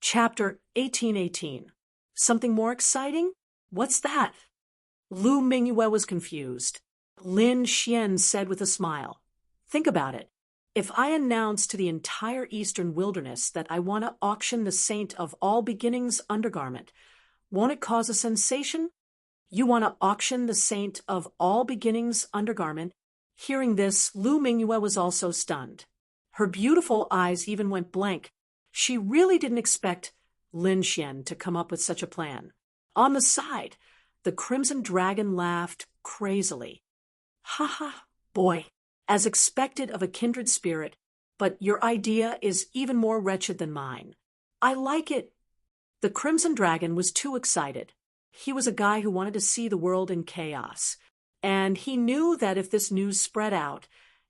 Chapter 1818. Something more exciting? What's that? Lu Mingyue was confused. Lin Xian said with a smile, "Think about it. If I announce to the entire eastern wilderness that I want to auction the Saint of All Beginnings undergarment, won't it cause a sensation? You want to auction the Saint of All Beginnings undergarment?" Hearing this, Lu Mingyue was also stunned. Her beautiful eyes even went blank. She really didn't expect Lin Xian to come up with such a plan. On the side, the Crimson Dragon laughed crazily. "Ha ha, boy, as expected of a kindred spirit, but your idea is even more wretched than mine. I like it." The Crimson Dragon was too excited. He was a guy who wanted to see the world in chaos, and he knew that if this news spread out,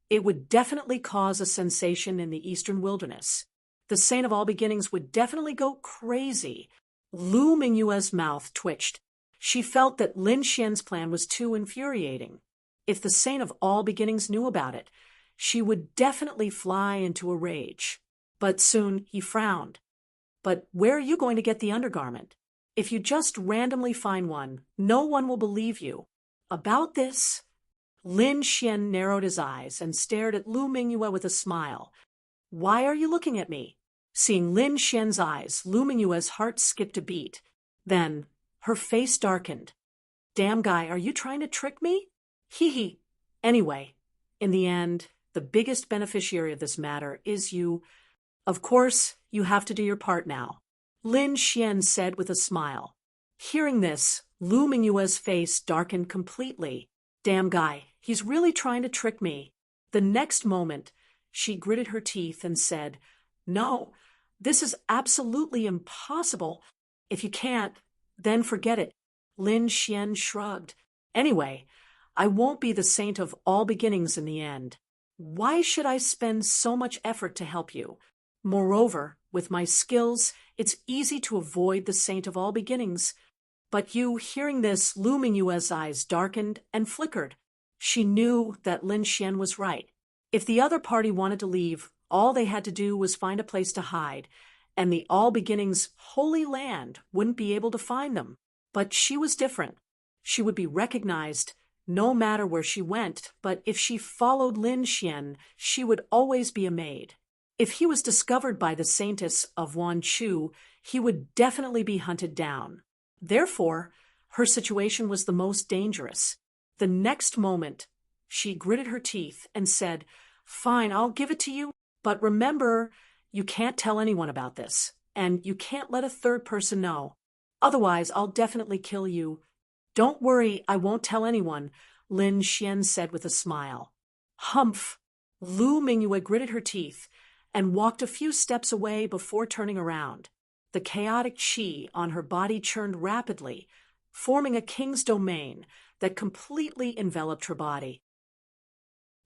it would definitely cause a sensation in the eastern wilderness. The Saint of All Beginnings would definitely go crazy. Lu Mingyue's mouth twitched. She felt that Lin Xian's plan was too infuriating. If the Saint of All Beginnings knew about it, she would definitely fly into a rage. But soon he frowned. "But where are you going to get the undergarment? If you just randomly find one, no one will believe you." About this, Lin Xian narrowed his eyes and stared at Lu Mingyue with a smile. "Why are you looking at me?" Seeing Lin Xian's eyes, Lu Mingyue's heart skipped a beat. Then her face darkened. "Damn guy, are you trying to trick me?" "Hee hee. Anyway, in the end, the biggest beneficiary of this matter is you. Of course, you have to do your part now," Lin Xian said with a smile. Hearing this, Lu Mingyue's face darkened completely. "Damn guy, he's really trying to trick me." The next moment, she gritted her teeth and said, "No, this is absolutely impossible. If you can't, then forget it." Lin Xian shrugged. "Anyway, I won't be the Saint of All Beginnings in the end. Why should I spend so much effort to help you? Moreover, with my skills, it's easy to avoid the Saint of All Beginnings." But you, hearing this, Lu Mingyue's eyes darkened and flickered. She knew that Lin Xian was right. If the other party wanted to leave, all they had to do was find a place to hide, and the All Beginnings Holy Land wouldn't be able to find them. But she was different. She would be recognized no matter where she went, but if she followed Lin Xian, she would always be a maid. If he was discovered by the Saintess of Wanchu, he would definitely be hunted down. Therefore, her situation was the most dangerous. The next moment, she gritted her teeth and said, "Fine, I'll give it to you, but remember, you can't tell anyone about this, and you can't let a third person know. Otherwise, I'll definitely kill you." "Don't worry, I won't tell anyone," Lin Xian said with a smile. Humph! Lu Mingyue gritted her teeth and walked a few steps away before turning around. The chaotic qi on her body churned rapidly, forming a king's domain that completely enveloped her body.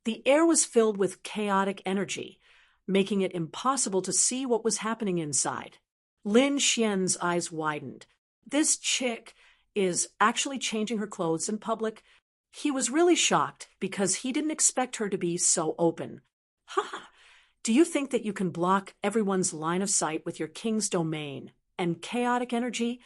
The air was filled with chaotic energy, making it impossible to see what was happening inside. Lin Xian's eyes widened. This chick is actually changing her clothes in public. He was really shocked because he didn't expect her to be so open. "Ha! Do you think that you can block everyone's line of sight with your king's domain and chaotic energy?"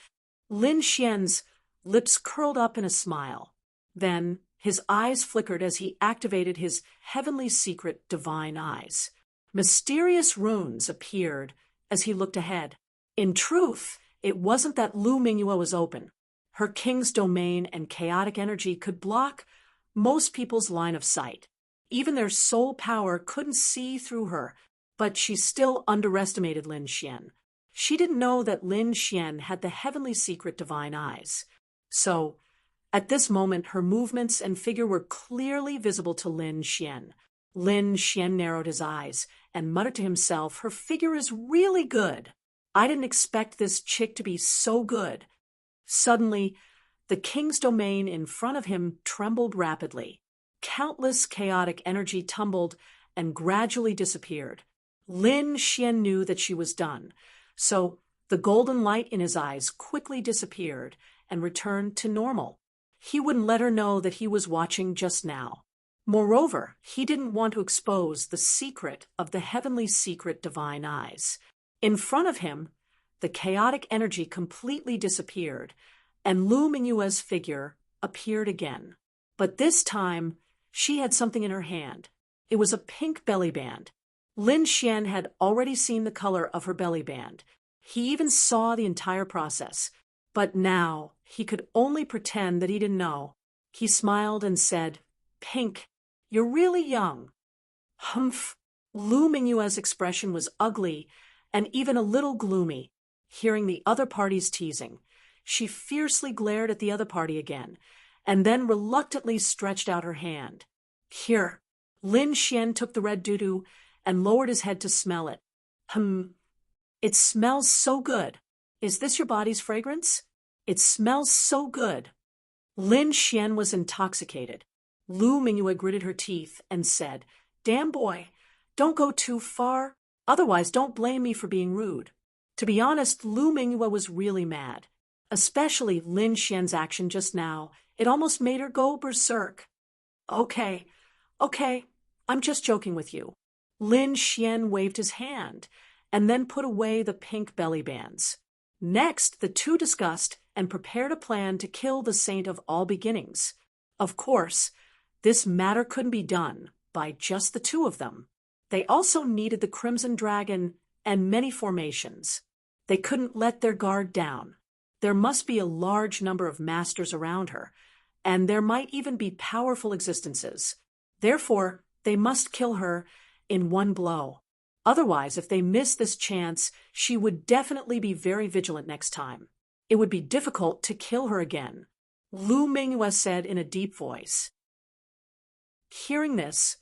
Lin Xian's lips curled up in a smile. Then his eyes flickered as he activated his heavenly secret divine eyes. Mysterious runes appeared as he looked ahead. In truth, it wasn't that Lu Mingyue was open. Her king's domain and chaotic energy could block most people's line of sight. Even their soul power couldn't see through her, but she still underestimated Lin Xian. She didn't know that Lin Xian had the heavenly secret divine eyes. So, at this moment, her movements and figure were clearly visible to Lin Xian. Lin Xian narrowed his eyes and muttered to himself, "Her figure is really good. I didn't expect this chick to be so good." Suddenly, the king's domain in front of him trembled rapidly. Countless chaotic energy tumbled and gradually disappeared. Lin Xian knew that she was done, so the golden light in his eyes quickly disappeared and returned to normal. He wouldn't let her know that he was watching just now. Moreover, he didn't want to expose the secret of the heavenly secret divine eyes. In front of him, the chaotic energy completely disappeared, and Lu Mingyue's figure appeared again. But this time, she had something in her hand. It was a pink belly band. Lin Xian had already seen the color of her belly band. He even saw the entire process. But now, he could only pretend that he didn't know. He smiled and said, "Pink, you're really young." Humph! Lu Mingyue's expression was ugly and even a little gloomy. Hearing the other party's teasing, she fiercely glared at the other party again, and then reluctantly stretched out her hand. "Here." Lin Xian took the red doo-doo and lowered his head to smell it. It smells so good. Is this your body's fragrance? It smells so good." Lin Xian was intoxicated. Lu Mingyue gritted her teeth and said, "Damn boy, don't go too far, otherwise don't blame me for being rude." To be honest, Lu Mingyue was really mad. Especially Lin Xian's action just now. It almost made her go berserk. Okay, I'm just joking with you." Lin Xian waved his hand and then put away the pink belly bands. Next, the two discussed and prepared a plan to kill the Saint of All Beginnings. Of course, this matter couldn't be done by just the two of them. They also needed the Crimson Dragon and many formations. They couldn't let their guard down. There must be a large number of masters around her, and there might even be powerful existences. Therefore, they must kill her in one blow. Otherwise, if they miss this chance, she would definitely be very vigilant next time. It would be difficult to kill her again, Lu Mingyue said in a deep voice. Hearing this,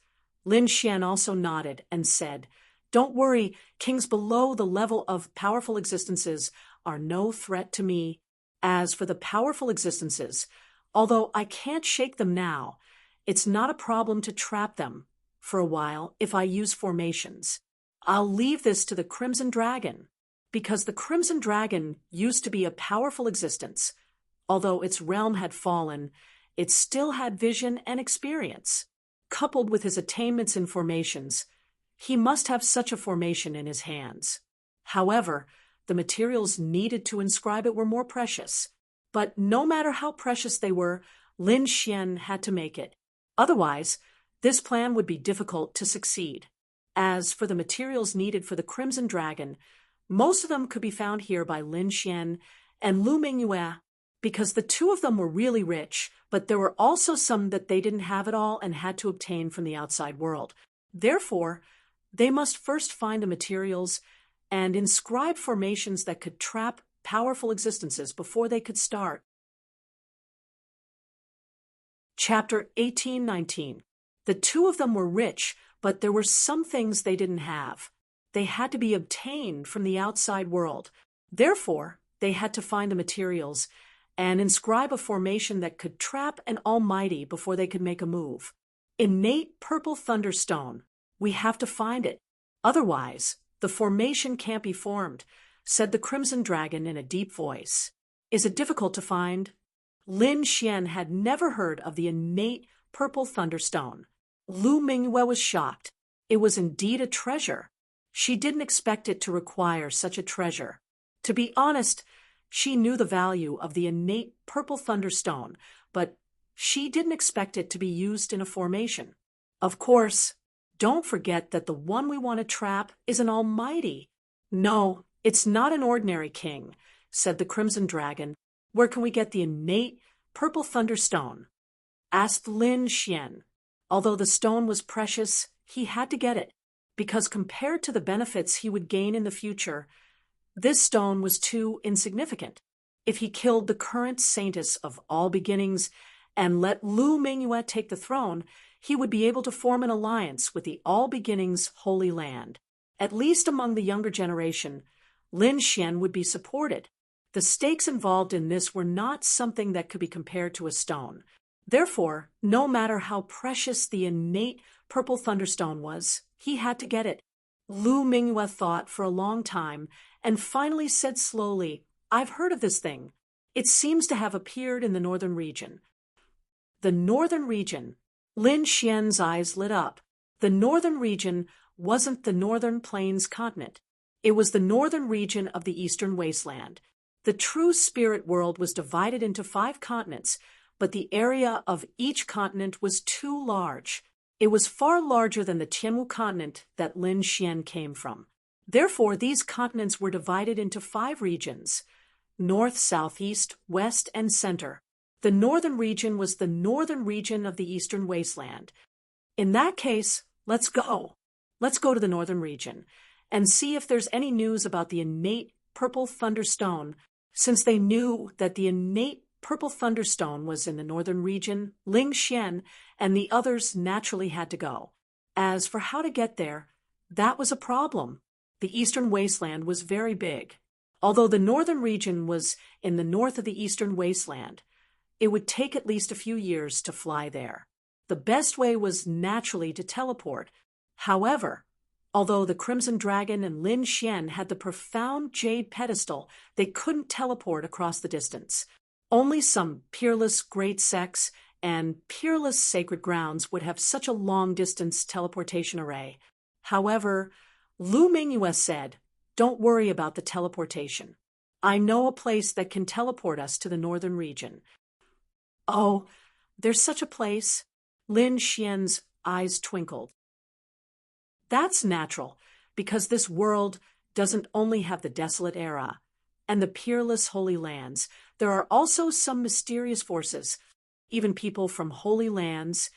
Lin Xian also nodded and said, "Don't worry, kings below the level of powerful existences are no threat to me. As for the powerful existences, although I can't shake them now, it's not a problem to trap them for a while if I use formations. I'll leave this to the Crimson Dragon, because the Crimson Dragon used to be a powerful existence. Although its realm had fallen, it still had vision and experience. Coupled with his attainments in formations, he must have such a formation in his hands. However, the materials needed to inscribe it were more precious. But no matter how precious they were, Lin Xian had to make it. Otherwise, this plan would be difficult to succeed. As for the materials needed for the Crimson Dragon, most of them could be found here by Lin Xian and Lu Mingyue, because the two of them were really rich, but there were also some that they didn't have at all and had to obtain from the outside world. Therefore, they must first find the materials and inscribe formations that could trap powerful existences before they could start. Chapter 18-19. The two of them were rich, but there were some things they didn't have. They had to be obtained from the outside world. Therefore, they had to find the materials and inscribe a formation that could trap an almighty before they could make a move. Innate purple thunderstone. We have to find it. Otherwise, the formation can't be formed, said the Crimson Dragon in a deep voice. Is it difficult to find? Lin Xian had never heard of the innate purple thunderstone. Lu Mingyue was shocked. It was indeed a treasure. She didn't expect it to require such a treasure. To be honest, she knew the value of the innate purple thunderstone, but she didn't expect it to be used in a formation. Of course, don't forget that the one we want to trap is an almighty. No, it's not an ordinary king, said the Crimson Dragon. Where can we get the innate purple thunderstone? Asked Lin Xian. Although the stone was precious, he had to get it, because compared to the benefits he would gain in the future, this stone was too insignificant. If he killed the current saintess of all beginnings and let Lu Mingyue take the throne, he would be able to form an alliance with the All Beginnings Holy Land. At least among the younger generation, Lin Xian would be supported. The stakes involved in this were not something that could be compared to a stone. Therefore, no matter how precious the innate purple thunderstone was, he had to get it. Lu Mingyue thought for a long time and finally said slowly, I've heard of this thing. It seems to have appeared in the northern region. The northern region. Lin Xian's eyes lit up. The northern region wasn't the northern plains continent. It was the northern region of the eastern wasteland. The true spirit world was divided into 5 continents, but the area of each continent was too large. It was far larger than the Tianwu continent that Lin Xian came from. Therefore, these continents were divided into 5 regions: north, southeast, west, and center. The northern region was the northern region of the eastern wasteland. In that case, let's go. Let's go to the northern region and see if there's any news about the innate purple thunderstone. Since they knew that the innate purple thunderstone was in the northern region, Ling Xian and the others naturally had to go. As for how to get there, that was a problem. The eastern wasteland was very big. Although the northern region was in the north of the eastern wasteland, it would take at least a few years to fly there. The best way was naturally to teleport. However, although the Crimson Dragon and Lin Xian had the profound jade pedestal, they couldn't teleport across the distance. Only some peerless great sects and peerless sacred grounds would have such a long-distance teleportation array. However, Lu Mingyue said, "Don't worry about the teleportation. I know a place that can teleport us to the northern region." "Oh, there's such a place?" Lin Xian's eyes twinkled. "That's natural, because this world doesn't only have the desolate era and the peerless holy lands. There are also some mysterious forces. Even people from holy lands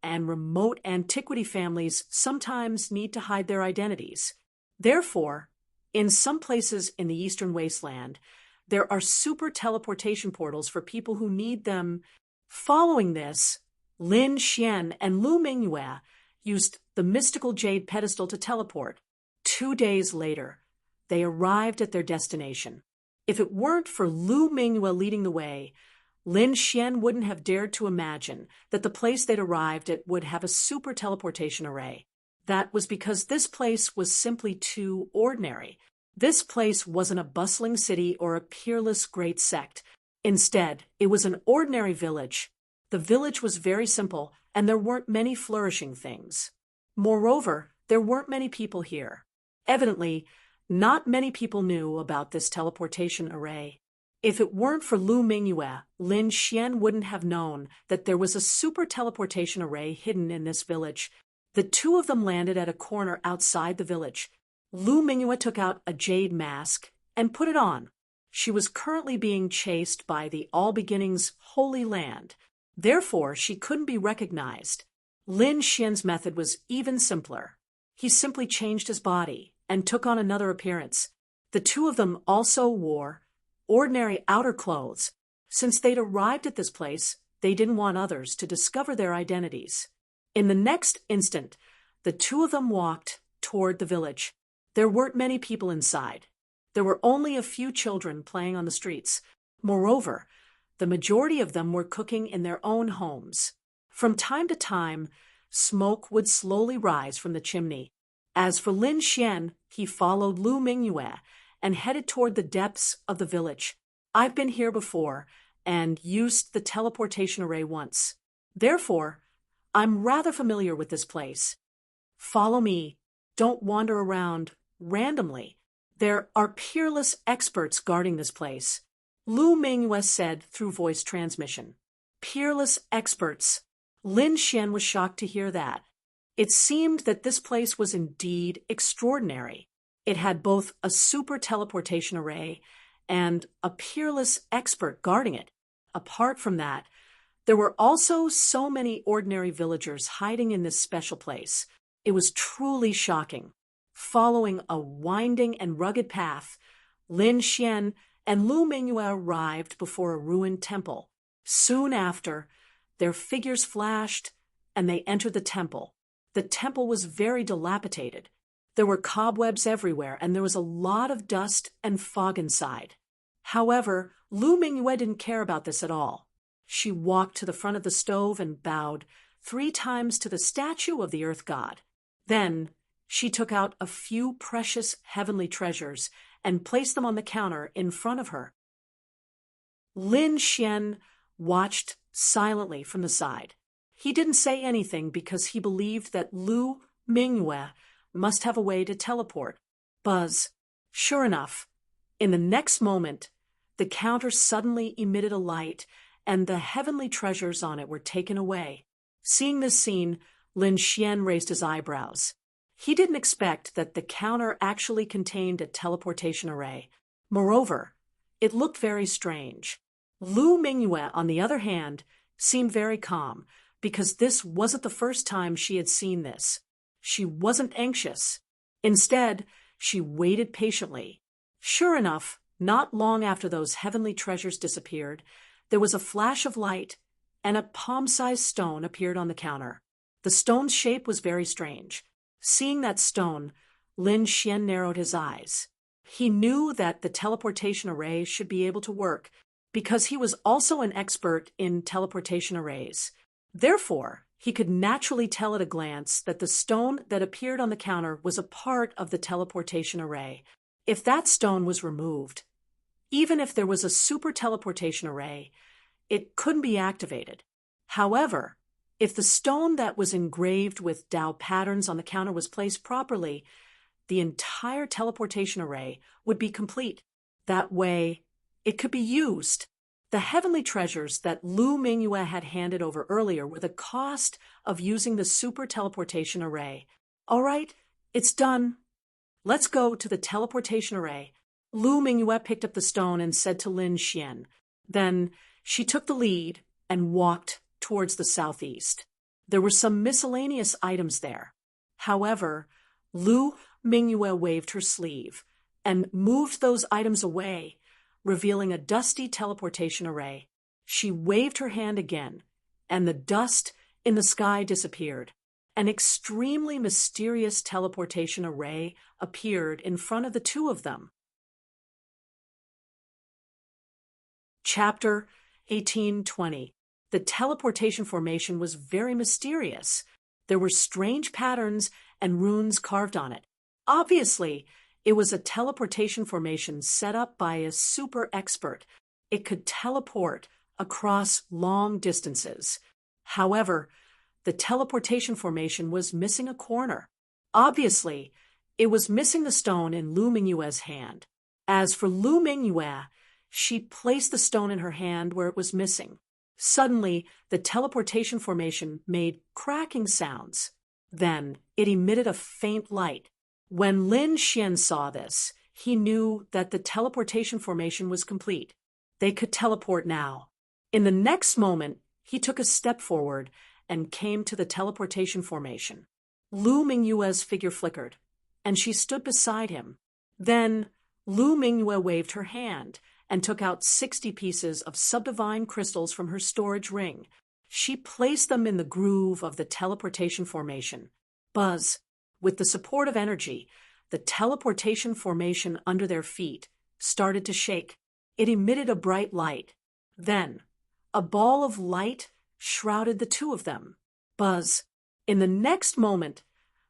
and remote antiquity families sometimes need to hide their identities. Therefore, in some places in the eastern wasteland, there are super teleportation portals for people who need them." Following this, Lin Xian and Lu Mingyue used the mystical jade pedestal to teleport. 2 days later, they arrived at their destination. If it weren't for Lu Mingyue leading the way, Lin Xian wouldn't have dared to imagine that the place they'd arrived at would have a super teleportation array. That was because this place was simply too ordinary. This place wasn't a bustling city or a peerless great sect. Instead, it was an ordinary village. The village was very simple, and there weren't many flourishing things. Moreover, there weren't many people here. Evidently, not many people knew about this teleportation array. If it weren't for Lu Mingyue, Lin Xian wouldn't have known that there was a super teleportation array hidden in this village. The 2 of them landed at a corner outside the village. Lu Mingyue took out a jade mask and put it on. She was currently being chased by the All Beginnings Holy Land. Therefore, she couldn't be recognized. Lin Xian's method was even simpler. He simply changed his body and took on another appearance. The 2 of them also wore ordinary outer clothes. Since they'd arrived at this place, they didn't want others to discover their identities. In the next instant, the 2 of them walked toward the village. There weren't many people inside. There were only a few children playing on the streets. Moreover, the majority of them were cooking in their own homes. From time to time, smoke would slowly rise from the chimney. As for Lin Xian, he followed Lu Mingyue and headed toward the depths of the village. "I've been here before and used the teleportation array once. Therefore, I'm rather familiar with this place. Follow me. Don't wander around randomly. There are peerless experts guarding this place." Lu Mingyue said through voice transmission. Peerless experts. Lin Xian was shocked to hear that. It seemed that this place was indeed extraordinary. It had both a super teleportation array and a peerless expert guarding it. Apart from that, there were also so many ordinary villagers hiding in this special place. It was truly shocking. Following a winding and rugged path, Lin Xian and Lu Mingyue arrived before a ruined temple. Soon after, their figures flashed, and they entered the temple. The temple was very dilapidated. There were cobwebs everywhere, and there was a lot of dust and fog inside. However, Lu Mingyue didn't care about this at all. She walked to the front of the stove and bowed 3 times to the statue of the earth god. Then, she took out a few precious heavenly treasures and placed them on the counter in front of her. Lin Xian watched silently from the side. He didn't say anything because he believed that Lu Mingyue must have a way to teleport. Buzz. Sure enough, in the next moment, the counter suddenly emitted a light, and the heavenly treasures on it were taken away. Seeing this scene, Lin Xian raised his eyebrows. He didn't expect that the counter actually contained a teleportation array. Moreover, it looked very strange. Lu Mingyue, on the other hand, seemed very calm, because this wasn't the first time she had seen this. She wasn't anxious. Instead, she waited patiently. Sure enough, not long after those heavenly treasures disappeared, there was a flash of light, and a palm-sized stone appeared on the counter. The stone's shape was very strange. Seeing that stone, Lin Xian narrowed his eyes. He knew that the teleportation array should be able to work, because he was also an expert in teleportation arrays. Therefore, he could naturally tell at a glance that the stone that appeared on the counter was a part of the teleportation array. If that stone was removed, even if there was a super teleportation array, it couldn't be activated. However, if the stone that was engraved with Dao patterns on the counter was placed properly, the entire teleportation array would be complete. That way, it could be used. The heavenly treasures that Lu Mingyue had handed over earlier were the cost of using the super teleportation array. All right, it's done. Let's go to the teleportation array. Lu Mingyue picked up the stone and said to Lin Xian. Then she took the lead and walked towards the southeast. There were some miscellaneous items there. However, Lu Mingyue waved her sleeve and moved those items away, revealing a dusty teleportation array. She waved her hand again, and the dust in the sky disappeared. An extremely mysterious teleportation array appeared in front of the two of them. Chapter 1820. The teleportation formation was very mysterious. There were strange patterns and runes carved on it. Obviously, it was a teleportation formation set up by a super expert. It could teleport across long distances. However, the teleportation formation was missing a corner. Obviously, it was missing the stone in Lu Mingyue's hand. As for Lu Mingyue, she placed the stone in her hand where it was missing. Suddenly, the teleportation formation made cracking sounds. Then, it emitted a faint light. When Lin Xian saw this, he knew that the teleportation formation was complete. They could teleport now. In the next moment, he took a step forward and came to the teleportation formation. Lu Mingyue's figure flickered, and she stood beside him. Then, Lu Mingyue waved her hand and took out 60 pieces of subdivine crystals from her storage ring. She placed them in the groove of the teleportation formation. Buzz. With the support of energy, the teleportation formation under their feet started to shake. It emitted a bright light. Then, a ball of light shrouded the two of them. Buzz. In the next moment,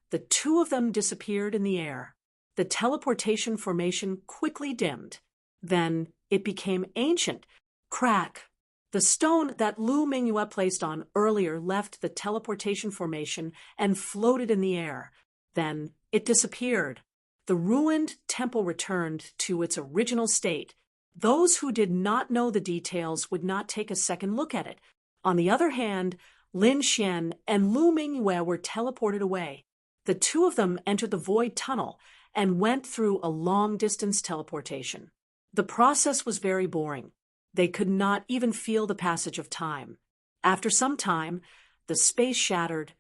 the two of them disappeared in the air. The teleportation formation quickly dimmed. Then it became ancient. Crack. The stone that Lu Mingyue placed on earlier left the teleportation formation and floated in the air. Then it disappeared. The ruined temple returned to its original state. Those who did not know the details would not take a second look at it. On the other hand, Lin Xian and Lu Mingyue were teleported away. The two of them entered the void tunnel and went through a long-distance teleportation. The process was very boring. They could not even feel the passage of time. After some time, the space shattered,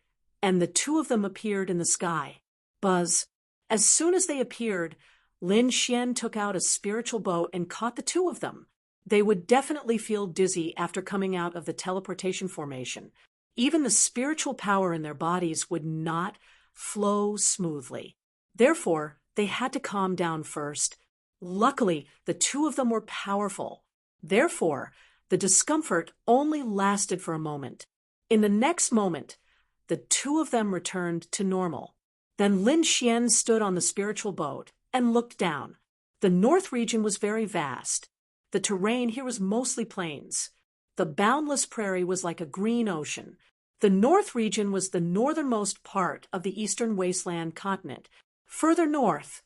and the two of them appeared in the sky. Buzz. As soon as they appeared, Lin Xian took out a spiritual boat and caught the two of them. They would definitely feel dizzy after coming out of the teleportation formation. Even the spiritual power in their bodies would not flow smoothly. Therefore, they had to calm down first. Luckily, the two of them were powerful. Therefore, the discomfort only lasted for a moment. In the next moment, the two of them returned to normal. Then Lin Xian stood on the spiritual boat and looked down. The north region was very vast. The terrain here was mostly plains. The boundless prairie was like a green ocean. The north region was the northernmost part of the eastern wasteland continent. Further north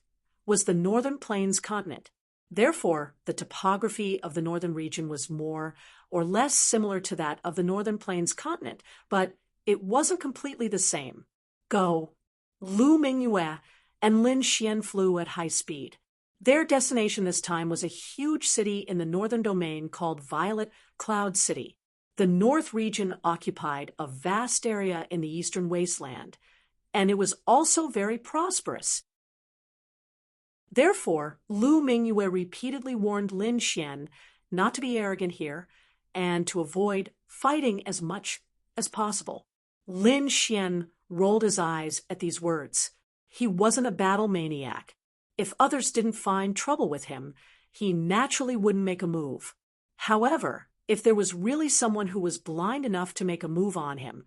was the Northern Plains continent. Therefore, the topography of the northern region was more or less similar to that of the Northern Plains continent, but it wasn't completely the same. Go. Lu Mingyue and Lin Xian flew at high speed. Their destination this time was a huge city in the northern domain called Violet Cloud City. The north region occupied a vast area in the eastern wasteland, and it was also very prosperous. Therefore, Lu Mingyue repeatedly warned Lin Xian not to be arrogant here and to avoid fighting as much as possible. Lin Xian rolled his eyes at these words. He wasn't a battle maniac. If others didn't find trouble with him, he naturally wouldn't make a move. However, if there was really someone who was blind enough to make a move on him,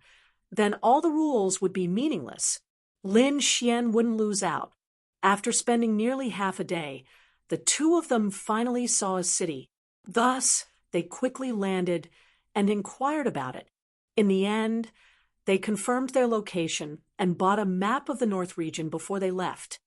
then all the rules would be meaningless. Lin Xian wouldn't lose out. After spending nearly half a day, the two of them finally saw a city. Thus, they quickly landed and inquired about it. In the end, they confirmed their location and bought a map of the North region before they left.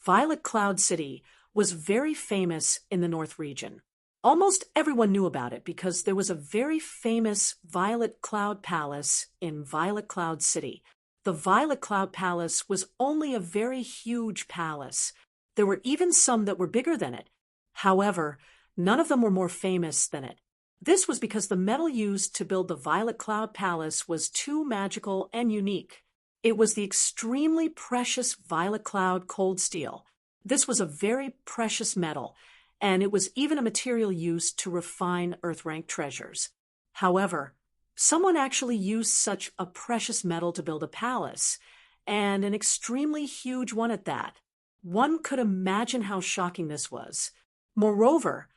Violet Cloud City was very famous in the North region. Almost everyone knew about it because there was a very famous Violet Cloud Palace in Violet Cloud City. The Violet Cloud Palace was only a very huge palace. There were even some that were bigger than it. However, none of them were more famous than it. This was because the metal used to build the Violet Cloud Palace was too magical and unique. It was the extremely precious Violet Cloud cold steel. This was a very precious metal, and it was even a material used to refine Earth-rank treasures. However, someone actually used such a precious metal to build a palace, and an extremely huge one at that. One could imagine how shocking this was. Moreover,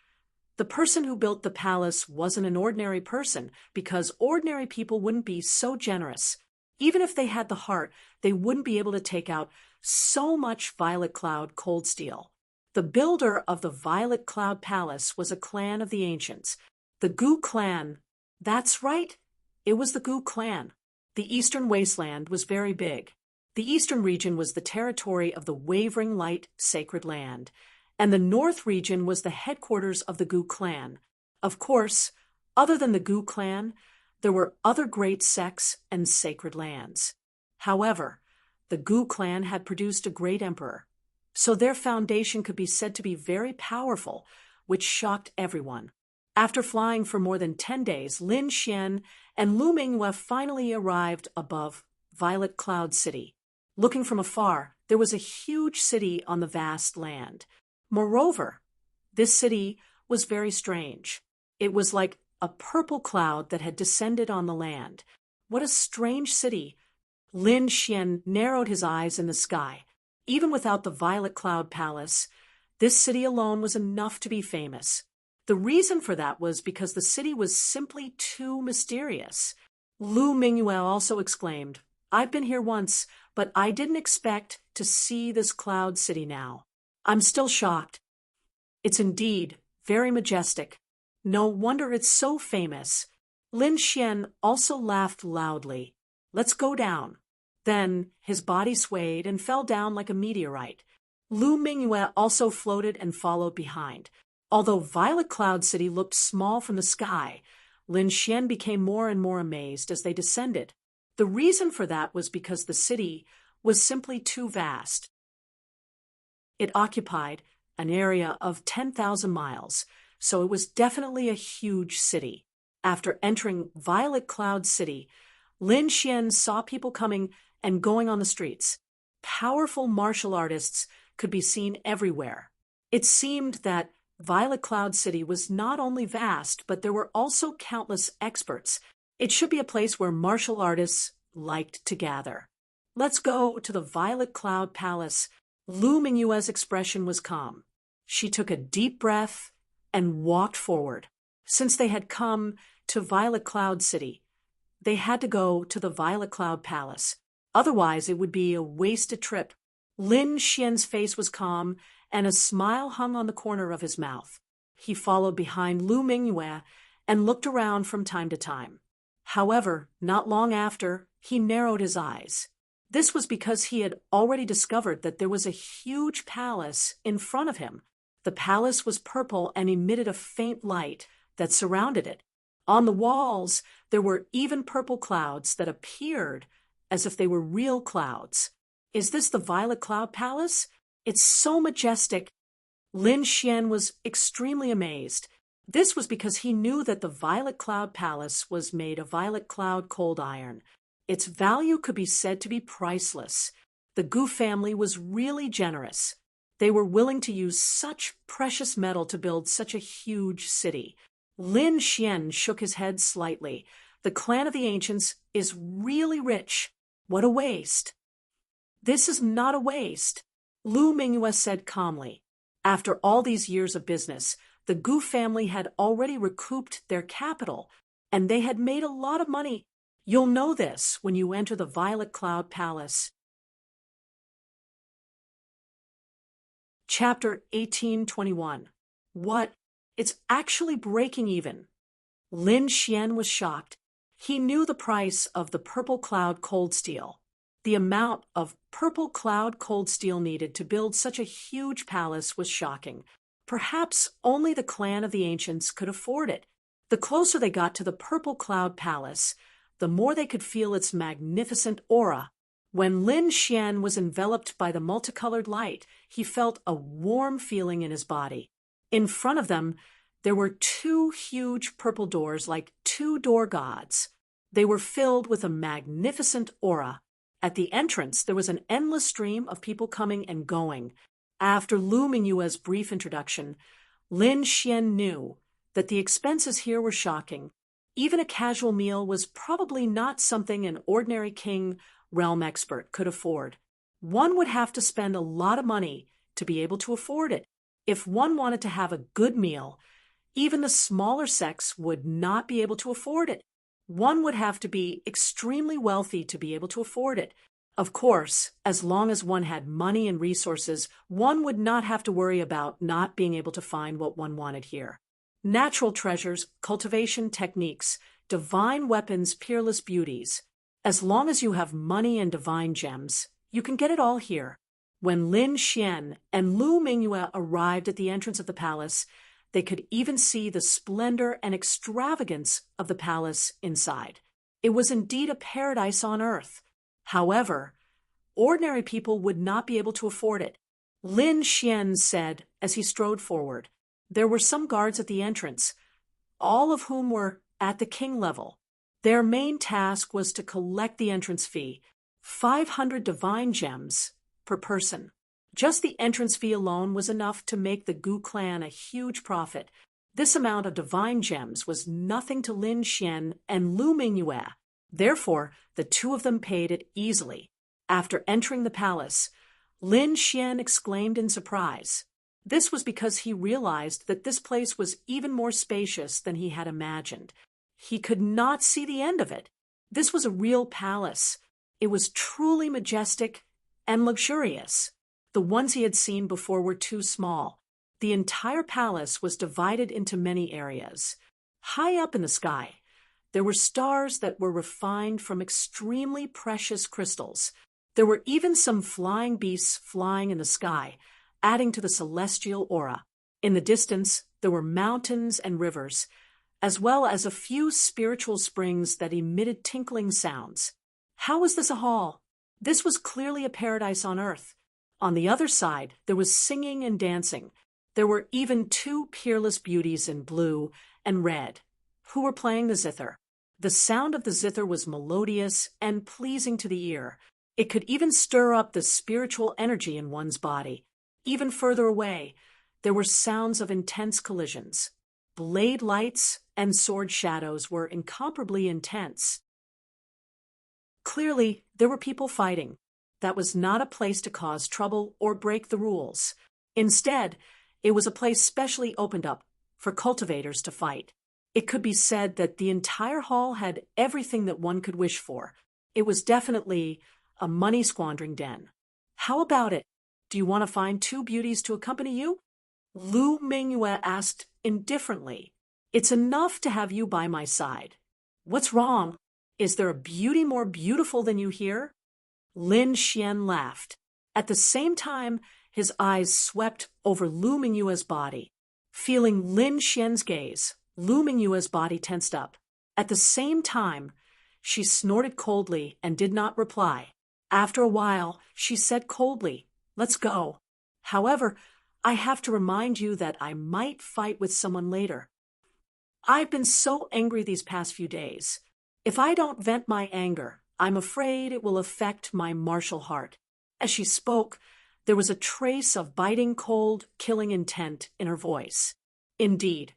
the person who built the palace wasn't an ordinary person, because ordinary people wouldn't be so generous. Even if they had the heart, they wouldn't be able to take out so much Violet Cloud cold steel. The builder of the Violet Cloud Palace was a clan of the ancients. The Gu clan. That's right, it was the Gu clan. The eastern wasteland was very big. The eastern region was the territory of the Wavering Light Sacred Land, and the north region was the headquarters of the Gu clan. Of course, other than the Gu clan, there were other great sects and sacred lands. However, the Gu clan had produced a great emperor, so their foundation could be said to be very powerful, which shocked everyone. After flying for more than 10 days, Lin Xian and Lu Mingyue finally arrived above Violet Cloud City. Looking from afar, there was a huge city on the vast land. Moreover, this city was very strange. It was like a purple cloud that had descended on the land. What a strange city! Lin Xian narrowed his eyes in the sky. Even without the Violet Cloud Palace, this city alone was enough to be famous. The reason for that was because the city was simply too mysterious. Lu Mingyue also exclaimed, "I've been here once, but I didn't expect to see this cloud city now. I'm still shocked. It's indeed very majestic. No wonder it's so famous." Lin Xian also laughed loudly. "Let's go down." Then his body swayed and fell down like a meteorite. Lu Mingyue also floated and followed behind. Although Violet Cloud City looked small from the sky, Lin Xian became more and more amazed as they descended. The reason for that was because the city was simply too vast. It occupied an area of 10,000 miles, so it was definitely a huge city. After entering Violet Cloud City, Lin Xian saw people coming and going on the streets. Powerful martial artists could be seen everywhere. It seemed that Violet Cloud City was not only vast, but there were also countless experts. It should be a place where martial artists liked to gather. "Let's go to the Violet Cloud Palace." Lu Mingyue's expression was calm. She took a deep breath and walked forward. Since they had come to Violet Cloud City, they had to go to the Violet Cloud Palace. Otherwise, it would be a wasted trip. Lin Xian's face was calm, and a smile hung on the corner of his mouth. He followed behind Lu Mingyue and looked around from time to time. However, not long after, he narrowed his eyes. This was because he had already discovered that there was a huge palace in front of him. The palace was purple and emitted a faint light that surrounded it. On the walls, there were even purple clouds that appeared as if they were real clouds. Is this the Violet Cloud Palace? It's so majestic. Lin Xian was extremely amazed. This was because he knew that the Violet Cloud Palace was made of violet cloud cold iron. Its value could be said to be priceless. The Gu family was really generous. They were willing to use such precious metal to build such a huge city. Lin Xian shook his head slightly. The clan of the ancients is really rich. What a waste. This is not a waste, Lu Mingyue said calmly. After all these years of business, the Gu family had already recouped their capital, and they had made a lot of money. You'll know this when you enter the Violet Cloud Palace. Chapter 1821. What? It's actually breaking even. Lin Xian was shocked. He knew the price of the purple cloud cold steel. The amount of purple cloud cold steel needed to build such a huge palace was shocking. Perhaps only the clan of the ancients could afford it. The closer they got to the purple cloud palace, the more they could feel its magnificent aura. When Lin Xian was enveloped by the multicolored light, he felt a warm feeling in his body. In front of them, there were two huge purple doors like two door gods. They were filled with a magnificent aura. At the entrance, there was an endless stream of people coming and going. After Lu Mingyue's brief introduction, Lin Xian knew that the expenses here were shocking. Even a casual meal was probably not something an ordinary king realm expert could afford. One would have to spend a lot of money to be able to afford it. If one wanted to have a good meal, even the smaller sex would not be able to afford it. One would have to be extremely wealthy to be able to afford it. Of course, as long as one had money and resources, one would not have to worry about not being able to find what one wanted here. Natural treasures, cultivation techniques, divine weapons, peerless beauties. As long as you have money and divine gems, you can get it all here. When Lin Xian and Lu Mingyue arrived at the entrance of the palace, they could even see the splendor and extravagance of the palace inside. It was indeed a paradise on earth. However, ordinary people would not be able to afford it. Lin Xian said as he strode forward. There were some guards at the entrance, all of whom were at the king level. Their main task was to collect the entrance fee, 500 divine gems per person. Just the entrance fee alone was enough to make the Gu clan a huge profit. This amount of divine gems was nothing to Lin Xian and Lu Mingyue. Therefore, the two of them paid it easily. After entering the palace, Lin Xian exclaimed in surprise. This was because he realized that this place was even more spacious than he had imagined. He could not see the end of it. This was a real palace. It was truly majestic and luxurious. The ones he had seen before were too small. The entire palace was divided into many areas. High up in the sky, there were stars that were refined from extremely precious crystals. There were even some flying beasts flying in the sky, adding to the celestial aura. In the distance, there were mountains and rivers, as well as a few spiritual springs that emitted tinkling sounds. How was this a hall? This was clearly a paradise on earth. On the other side, there was singing and dancing. There were even two peerless beauties in blue and red, who were playing the zither. The sound of the zither was melodious and pleasing to the ear. It could even stir up the spiritual energy in one's body. Even further away, there were sounds of intense collisions. Blade lights and sword shadows were incomparably intense. Clearly, there were people fighting. That was not a place to cause trouble or break the rules. Instead, it was a place specially opened up for cultivators to fight. It could be said that the entire hall had everything that one could wish for. It was definitely a money-squandering den. How about it? Do you want to find two beauties to accompany you? Lu Mingyue asked indifferently. It's enough to have you by my side. What's wrong? Is there a beauty more beautiful than you here? Lin Xian laughed. At the same time, his eyes swept over Lu Mingyue's body. Feeling Lin Xian's gaze, Lu Mingyue's body tensed up. At the same time, she snorted coldly and did not reply. After a while, she said coldly, "Let's go. However, I have to remind you that I might fight with someone later. I've been so angry these past few days. If I don't vent my anger, I'm afraid it will affect my martial heart." As she spoke, there was a trace of biting cold, killing intent in her voice. Indeed,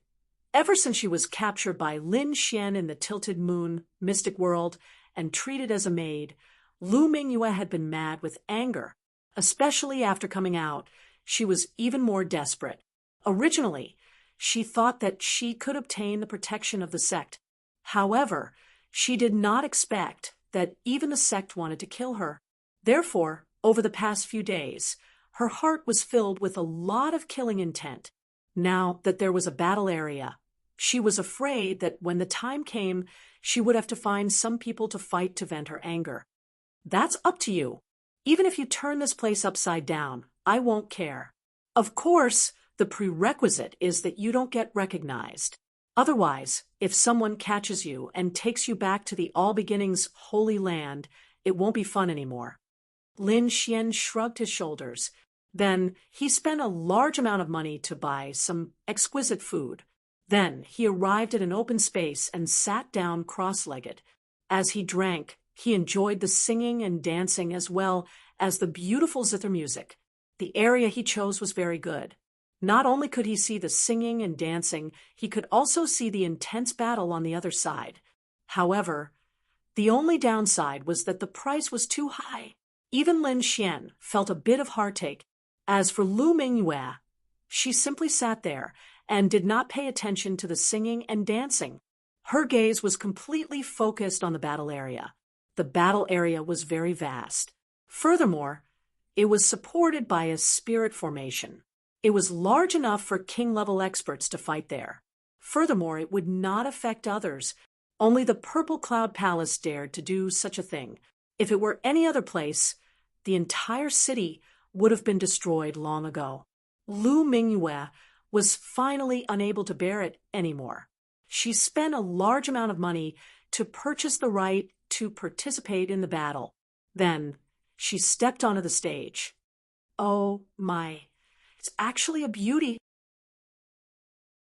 ever since she was captured by Lin Xian in the Tilted Moon mystic world and treated as a maid, Lu Mingyue had been mad with anger. Especially after coming out, she was even more desperate. Originally, she thought that she could obtain the protection of the sect. However, she did not expect that even the sect wanted to kill her. Therefore, over the past few days, her heart was filled with a lot of killing intent. Now that there was a battle area, she was afraid that when the time came, she would have to find some people to fight to vent her anger. That's up to you. Even if you turn this place upside down, I won't care. Of course, the prerequisite is that you don't get recognized. Otherwise, if someone catches you and takes you back to the All Beginnings Holy Land, it won't be fun anymore. Lin Xian shrugged his shoulders. Then he spent a large amount of money to buy some exquisite food. Then he arrived at an open space and sat down cross-legged. As he drank, he enjoyed the singing and dancing as well as the beautiful zither music. The area he chose was very good. Not only could he see the singing and dancing, he could also see the intense battle on the other side. However, the only downside was that the price was too high. Even Lin Xian felt a bit of heartache. As for Lu Mingyue, she simply sat there and did not pay attention to the singing and dancing. Her gaze was completely focused on the battle area. The battle area was very vast. Furthermore, it was supported by a spirit formation. It was large enough for king-level experts to fight there. Furthermore, it would not affect others. Only the Purple Cloud Palace dared to do such a thing. If it were any other place, the entire city would have been destroyed long ago. Lu Mingyue was finally unable to bear it anymore. She spent a large amount of money to purchase the right to participate in the battle. Then she stepped onto the stage. Oh my, it's actually a beauty.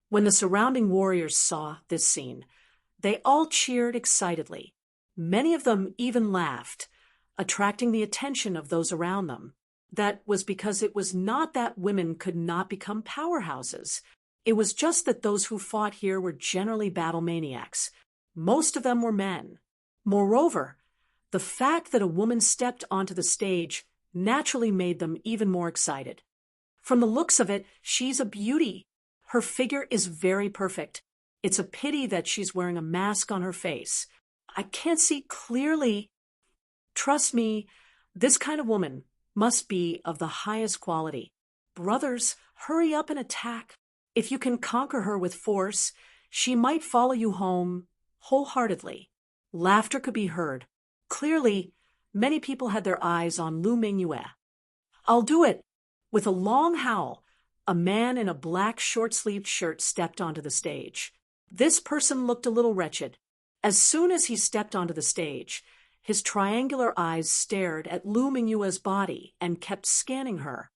When the surrounding warriors saw this scene, they all cheered excitedly. Many of them even laughed, attracting the attention of those around them. That was because it was not that women could not become powerhouses. It was just that those who fought here were generally battle maniacs. Most of them were men. Moreover, the fact that a woman stepped onto the stage naturally made them even more excited. From the looks of it, she's a beauty. Her figure is very perfect. It's a pity that she's wearing a mask on her face. I can't see clearly. Trust me, this kind of woman must be of the highest quality. Brothers, hurry up and attack. If you can conquer her with force, she might follow you home wholeheartedly. Laughter could be heard. Clearly, many people had their eyes on Lu Mingyue. I'll do it. With a long howl, a man in a black short-sleeved shirt stepped onto the stage. This person looked a little wretched. As soon as he stepped onto the stage, his triangular eyes stared at Lu Mingyue's body and kept scanning her.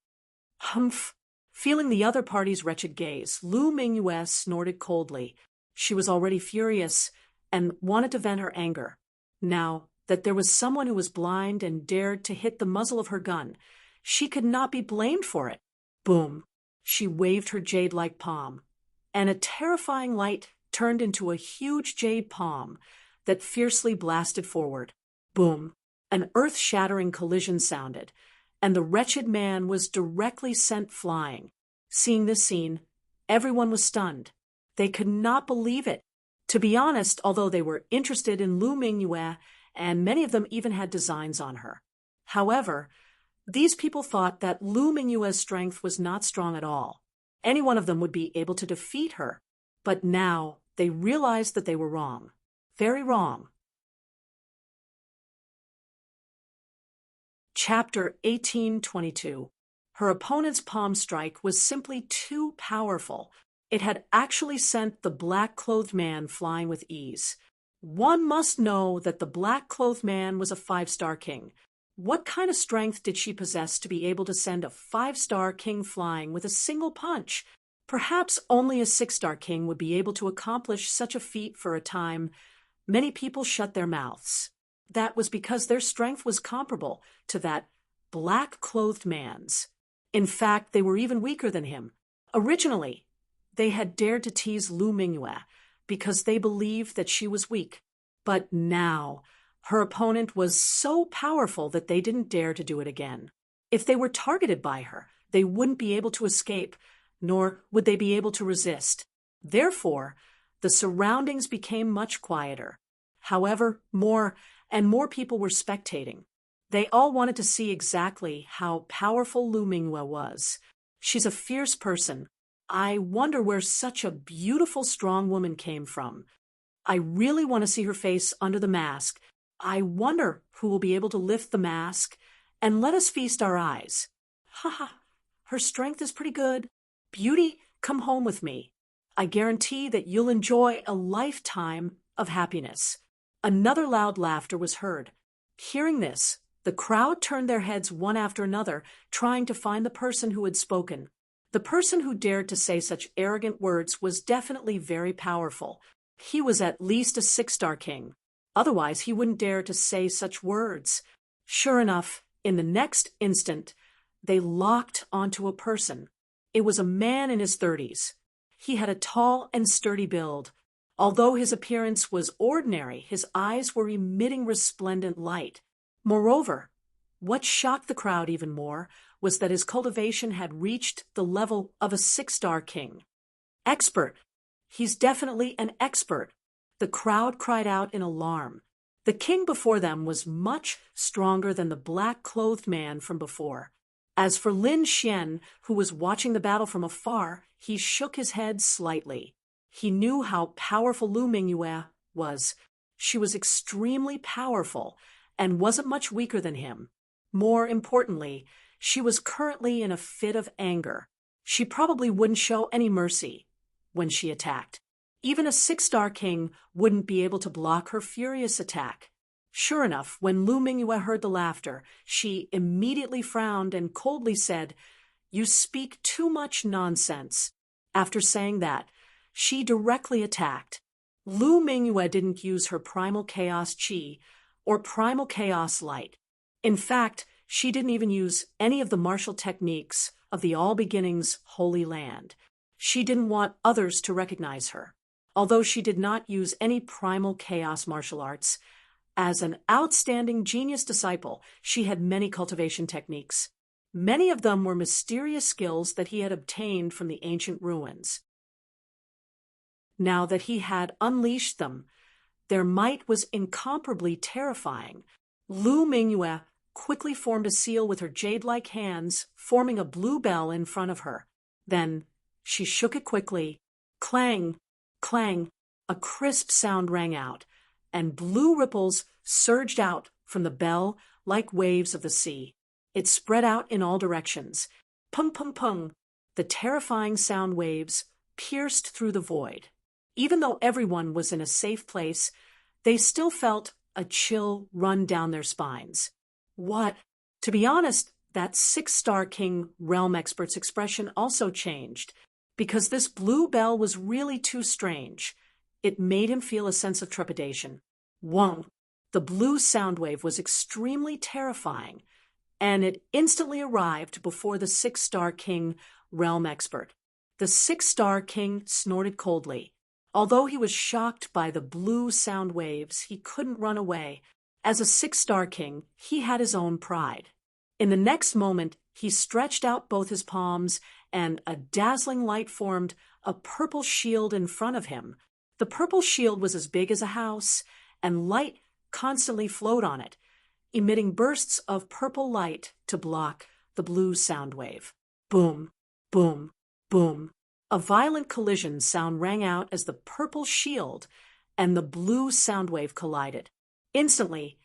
Humph! Feeling the other party's wretched gaze, Lu Mingyue snorted coldly. She was already furious and wanted to vent her anger. Now that there was someone who was blind and dared to hit the muzzle of her gun, she could not be blamed for it. Boom! She waved her jade-like palm, and a terrifying light turned into a huge jade palm that fiercely blasted forward. Boom! An earth-shattering collision sounded, and the wretched man was directly sent flying. Seeing this scene, everyone was stunned. They could not believe it. To be honest, although they were interested in Lu Mingyue, and many of them even had designs on her. However, these people thought that Lu Mingyue's strength was not strong at all. Any one of them would be able to defeat her. But now they realized that they were wrong. Very wrong. Chapter 1822. Her opponent's palm strike was simply too powerful. It had actually sent the black-clothed man flying with ease. One must know that the black-clothed man was a 5-star king. What kind of strength did she possess to be able to send a 5-star king flying with a single punch? Perhaps only a 6-star king would be able to accomplish such a feat for a time. Many people shut their mouths. That was because their strength was comparable to that black-clothed man's. In fact, they were even weaker than him. Originally, they had dared to tease Lu Mingyue because they believed that she was weak. But now, her opponent was so powerful that they didn't dare to do it again. If they were targeted by her, they wouldn't be able to escape, nor would they be able to resist. Therefore, the surroundings became much quieter. However, more and more people were spectating. They all wanted to see exactly how powerful Lu Mingyue was. She's a fierce person. I wonder where such a beautiful, strong woman came from. I really want to see her face under the mask. I wonder who will be able to lift the mask and let us feast our eyes. Ha ha, her strength is pretty good. Beauty, come home with me. I guarantee that you'll enjoy a lifetime of happiness. Another loud laughter was heard. Hearing this, the crowd turned their heads one after another, trying to find the person who had spoken. The person who dared to say such arrogant words was definitely very powerful. He was at least a 6-star king. Otherwise, he wouldn't dare to say such words. Sure enough, in the next instant, they locked onto a person. It was a man in his 30s. He had a tall and sturdy build. Although his appearance was ordinary, his eyes were emitting resplendent light. Moreover, what shocked the crowd even more was that his cultivation had reached the level of a 6-star king. Expert! He's definitely an expert! The crowd cried out in alarm. The king before them was much stronger than the black-clothed man from before. As for Lin Xian, who was watching the battle from afar, he shook his head slightly. He knew how powerful Lu Mingyue was. She was extremely powerful and wasn't much weaker than him. More importantly, she was currently in a fit of anger. She probably wouldn't show any mercy when she attacked. Even a 6-star king wouldn't be able to block her furious attack. Sure enough, when Lu Mingyue heard the laughter, she immediately frowned and coldly said, "You speak too much nonsense." After saying that, she directly attacked. Lu Mingyue didn't use her primal chaos chi or primal chaos light. In fact, she didn't even use any of the martial techniques of the All Beginnings Holy Land. She didn't want others to recognize her. Although she did not use any primal chaos martial arts, as an outstanding genius disciple, she had many cultivation techniques. Many of them were mysterious skills that he had obtained from the ancient ruins. Now that he had unleashed them, their might was incomparably terrifying. Lu Mingyue quickly formed a seal with her jade-like hands, forming a blue bell in front of her. Then she shook it quickly. Clang, clang, a crisp sound rang out, and blue ripples surged out from the bell like waves of the sea. It spread out in all directions. Pung, pung, pung. The terrifying sound waves pierced through the void. Even though everyone was in a safe place, they still felt a chill run down their spines. What? To be honest, that 6-star king realm expert's expression also changed, because this blue bell was really too strange. It made him feel a sense of trepidation. Whoa! The blue sound wave was extremely terrifying, and it instantly arrived before the 6-star king realm expert. The 6-star king snorted coldly. Although he was shocked by the blue sound waves, he couldn't run away. As a 6-star king, he had his own pride. In the next moment, he stretched out both his palms, and a dazzling light formed a purple shield in front of him. The purple shield was as big as a house, and light constantly flowed on it, emitting bursts of purple light to block the blue sound wave. Boom, boom, boom. A violent collision sound rang out as the purple shield and the blue sound wave collided. Instantly,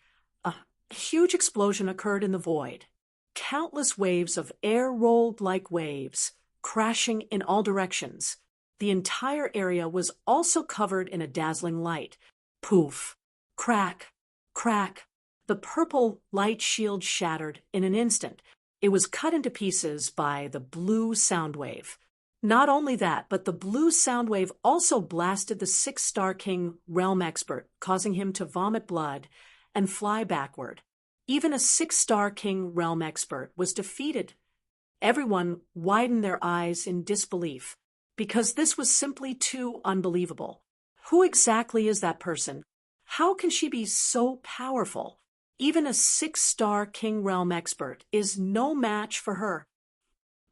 A huge explosion occurred in the void. Countless waves of air rolled like waves, crashing in all directions. The entire area was also covered in a dazzling light. Poof! Crack! Crack! The purple light shield shattered in an instant. It was cut into pieces by the blue sound wave. Not only that, but the blue sound wave also blasted the six-star king realm expert, causing him to vomit blood and fly backward. Even a six-star king realm expert was defeated. Everyone widened their eyes in disbelief, because this was simply too unbelievable. Who exactly is that person? How can she be so powerful? Even a six-star king realm expert is no match for her.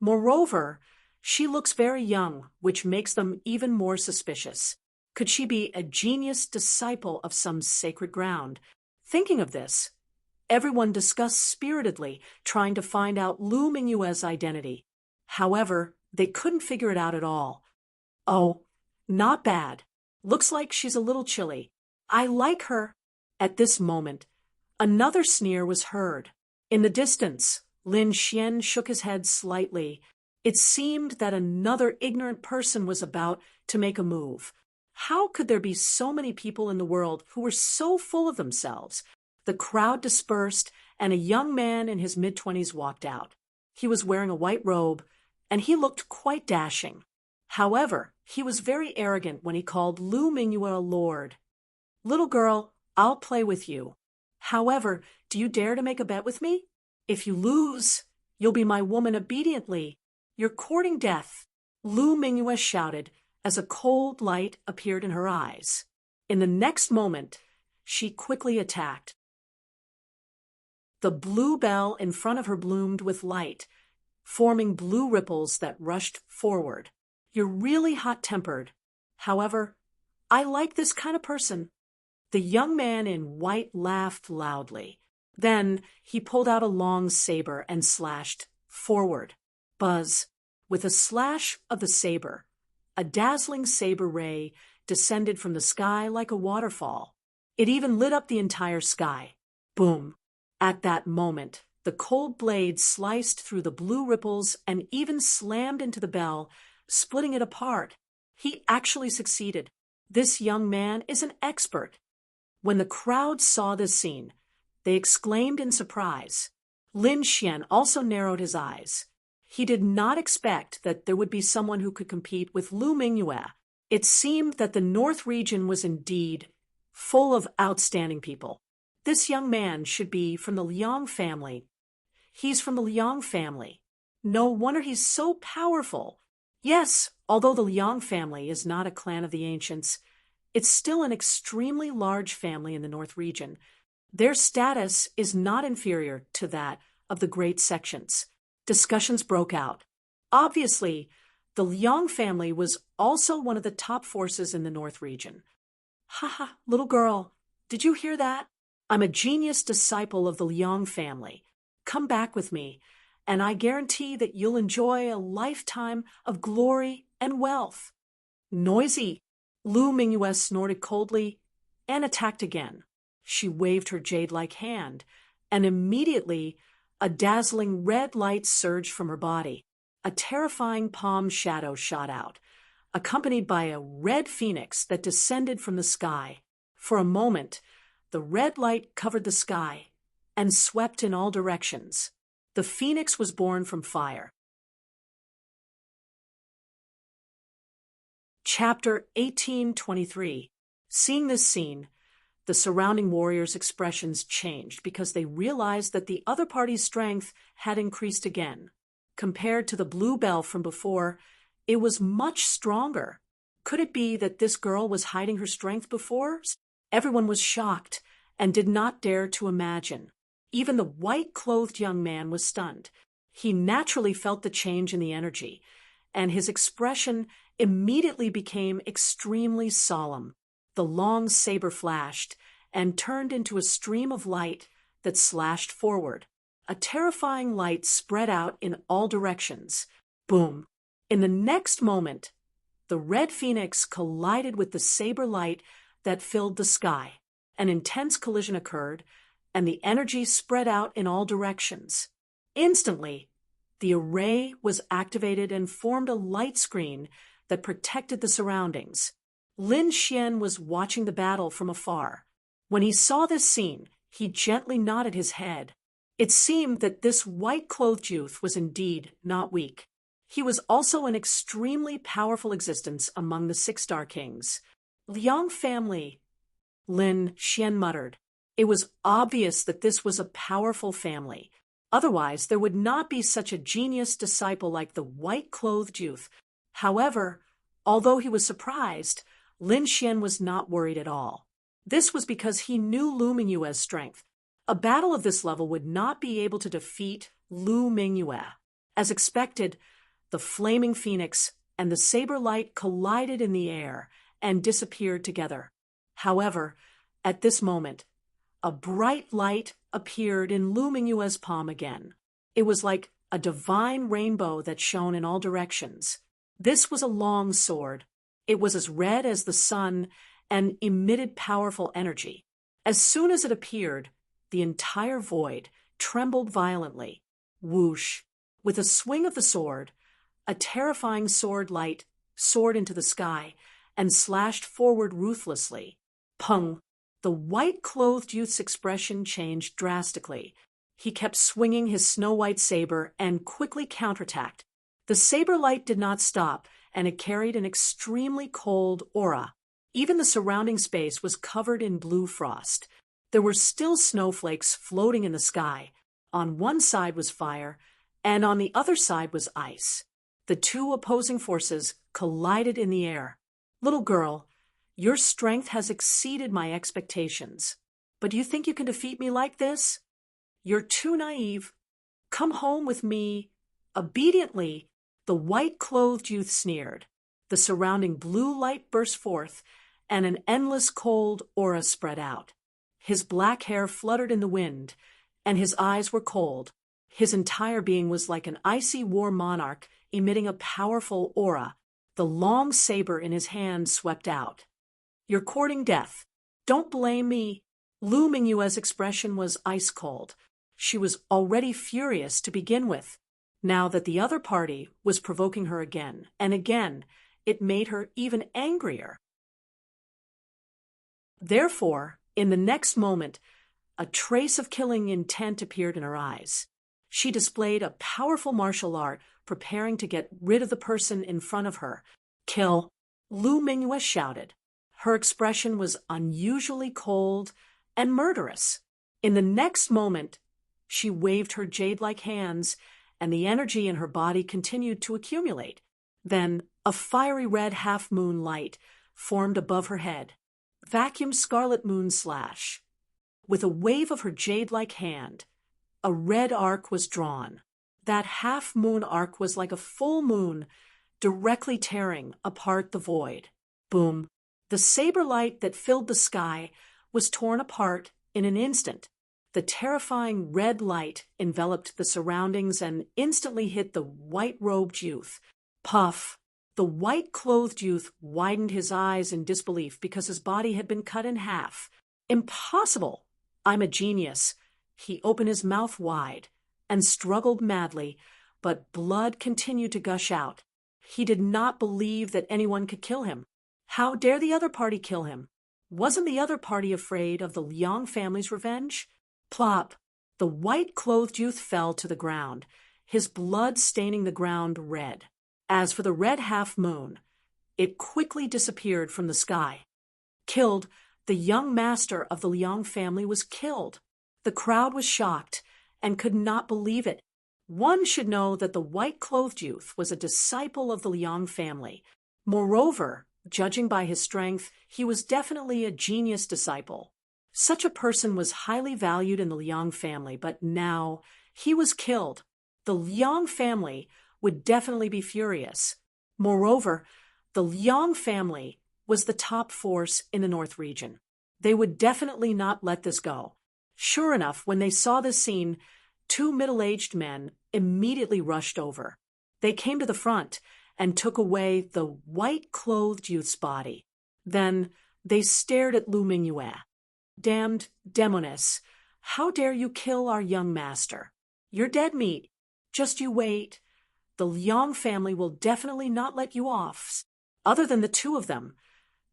Moreover, she looks very young, which makes them even more suspicious. Could she be a genius disciple of some sacred ground? Thinking of this, everyone discussed spiritedly, trying to find out Lu Mingyue's identity. However, they couldn't figure it out at all. Oh, not bad. Looks like she's a little chilly. I like her. At this moment, another sneer was heard. In the distance, Lin Xian shook his head slightly. It seemed that another ignorant person was about to make a move. How could there be so many people in the world who were so full of themselves? The crowd dispersed, and a young man in his mid-20s walked out. He was wearing a white robe, and he looked quite dashing. However, he was very arrogant when he called Lu Mingyue a lord. "Little girl, I'll play with you. However, do you dare to make a bet with me? If you lose, you'll be my woman obediently. You're courting death," Lu Mingyue shouted as a cold light appeared in her eyes. In the next moment, she quickly attacked. The blue bell in front of her bloomed with light, forming blue ripples that rushed forward. "You're really hot-tempered. However, I like this kind of person." The young man in white laughed loudly. Then he pulled out a long saber and slashed forward. Buzz! With a slash of the saber, a dazzling saber ray descended from the sky like a waterfall. It even lit up the entire sky. Boom! At that moment, the cold blade sliced through the blue ripples and even slammed into the bell, splitting it apart. He actually succeeded. This young man is an expert. When the crowd saw this scene, they exclaimed in surprise. Lin Xian also narrowed his eyes. He did not expect that there would be someone who could compete with Lu Mingyue. It seemed that the North region was indeed full of outstanding people. This young man should be from the Liang family. He's from the Liang family. No wonder he's so powerful. Yes, although the Liang family is not a clan of the ancients, it's still an extremely large family in the North region. Their status is not inferior to that of the great sections. Discussions broke out. Obviously, the Liang family was also one of the top forces in the North region. "Haha, little girl, did you hear that? I'm a genius disciple of the Liang family. Come back with me, and I guarantee that you'll enjoy a lifetime of glory and wealth." Noisy! Lu Mingyue snorted coldly and attacked again. She waved her jade-like hand, and immediately a dazzling red light surged from her body. A terrifying palm shadow shot out, accompanied by a red phoenix that descended from the sky. For a moment, the red light covered the sky and swept in all directions. The phoenix was born from fire. Chapter 1823. Seeing this scene, the surrounding warriors' expressions changed because they realized that the other party's strength had increased again. Compared to the blue bell from before, it was much stronger. Could it be that this girl was hiding her strength before? Everyone was shocked and did not dare to imagine. Even the white-clothed young man was stunned. He naturally felt the change in the energy, and his expression immediately became extremely solemn. The long saber flashed and turned into a stream of light that slashed forward. A terrifying light spread out in all directions. Boom! In the next moment, the red phoenix collided with the saber light that filled the sky. An intense collision occurred, and the energy spread out in all directions. Instantly, the array was activated and formed a light screen that protected the surroundings. Lin Xian was watching the battle from afar. When he saw this scene, he gently nodded his head. It seemed that this white-clothed youth was indeed not weak. He was also an extremely powerful existence among the 6-star kings. Liang family, Lin Xian muttered. It was obvious that this was a powerful family. Otherwise, there would not be such a genius disciple like the white-clothed youth. However, although he was surprised, Lin Xian was not worried at all. This was because he knew Lu Mingyue's strength. A battle of this level would not be able to defeat Lu Mingyue. As expected, the flaming phoenix and the saber light collided in the air and disappeared together. However, at this moment, a bright light appeared in Lu Mingyue's palm again. It was like a divine rainbow that shone in all directions. This was a long sword. It was as red as the sun and emitted powerful energy. As soon as it appeared, the entire void trembled violently. Whoosh! With a swing of the sword, a terrifying sword light soared into the sky and slashed forward ruthlessly. Pung! The white-clothed youth's expression changed drastically. He kept swinging his snow-white saber and quickly counterattacked. The saber light did not stop, and it carried an extremely cold aura. Even the surrounding space was covered in blue frost. There were still snowflakes floating in the sky. On one side was fire, and on the other side was ice. The two opposing forces collided in the air. Little girl, your strength has exceeded my expectations. But you think you can defeat me like this? You're too naive. Come home with me. Obediently, the white-clothed youth sneered. The surrounding blue light burst forth, and an endless cold aura spread out. His black hair fluttered in the wind, and his eyes were cold. His entire being was like an icy war monarch emitting a powerful aura. The long saber in his hand swept out. You're courting death. Don't blame me. Lu Mingyue's expression was ice-cold. She was already furious to begin with. Now that the other party was provoking her again and again, it made her even angrier. Therefore, in the next moment, a trace of killing intent appeared in her eyes. She displayed a powerful martial art, preparing to get rid of the person in front of her. Kill! Lu Mingyue shouted. Her expression was unusually cold and murderous. In the next moment, she waved her jade-like hands, and the energy in her body continued to accumulate. Then, a fiery red half-moon light formed above her head. Vacuum scarlet moon slash. With a wave of her jade-like hand, a red arc was drawn. That half-moon arc was like a full moon, directly tearing apart the void. Boom! The saber light that filled the sky was torn apart in an instant. The terrifying red light enveloped the surroundings and instantly hit the white-robed youth. Puff! The white-clothed youth widened his eyes in disbelief because his body had been cut in half. Impossible! I'm a genius. He opened his mouth wide and struggled madly, but blood continued to gush out. He did not believe that anyone could kill him. How dare the other party kill him? Wasn't the other party afraid of the Liang family's revenge? Plop! The white-clothed youth fell to the ground, his blood staining the ground red. As for the red half-moon, it quickly disappeared from the sky. Killed, the young master of the Liang family was killed. The crowd was shocked and could not believe it. One should know that the white-clothed youth was a disciple of the Liang family. Moreover, judging by his strength, he was definitely a genius disciple. Such a person was highly valued in the Liang family, but now he was killed. The Liang family would definitely be furious. Moreover, the Liang family was the top force in the North region. They would definitely not let this go. Sure enough, when they saw this scene, two middle-aged men immediately rushed over. They came to the front and took away the white-clothed youth's body. Then they stared at Lu Mingyue. Damned demoness, How dare you kill our young master? You're dead meat. Just you wait. The Liang family will definitely not let you off. Other than the two of them,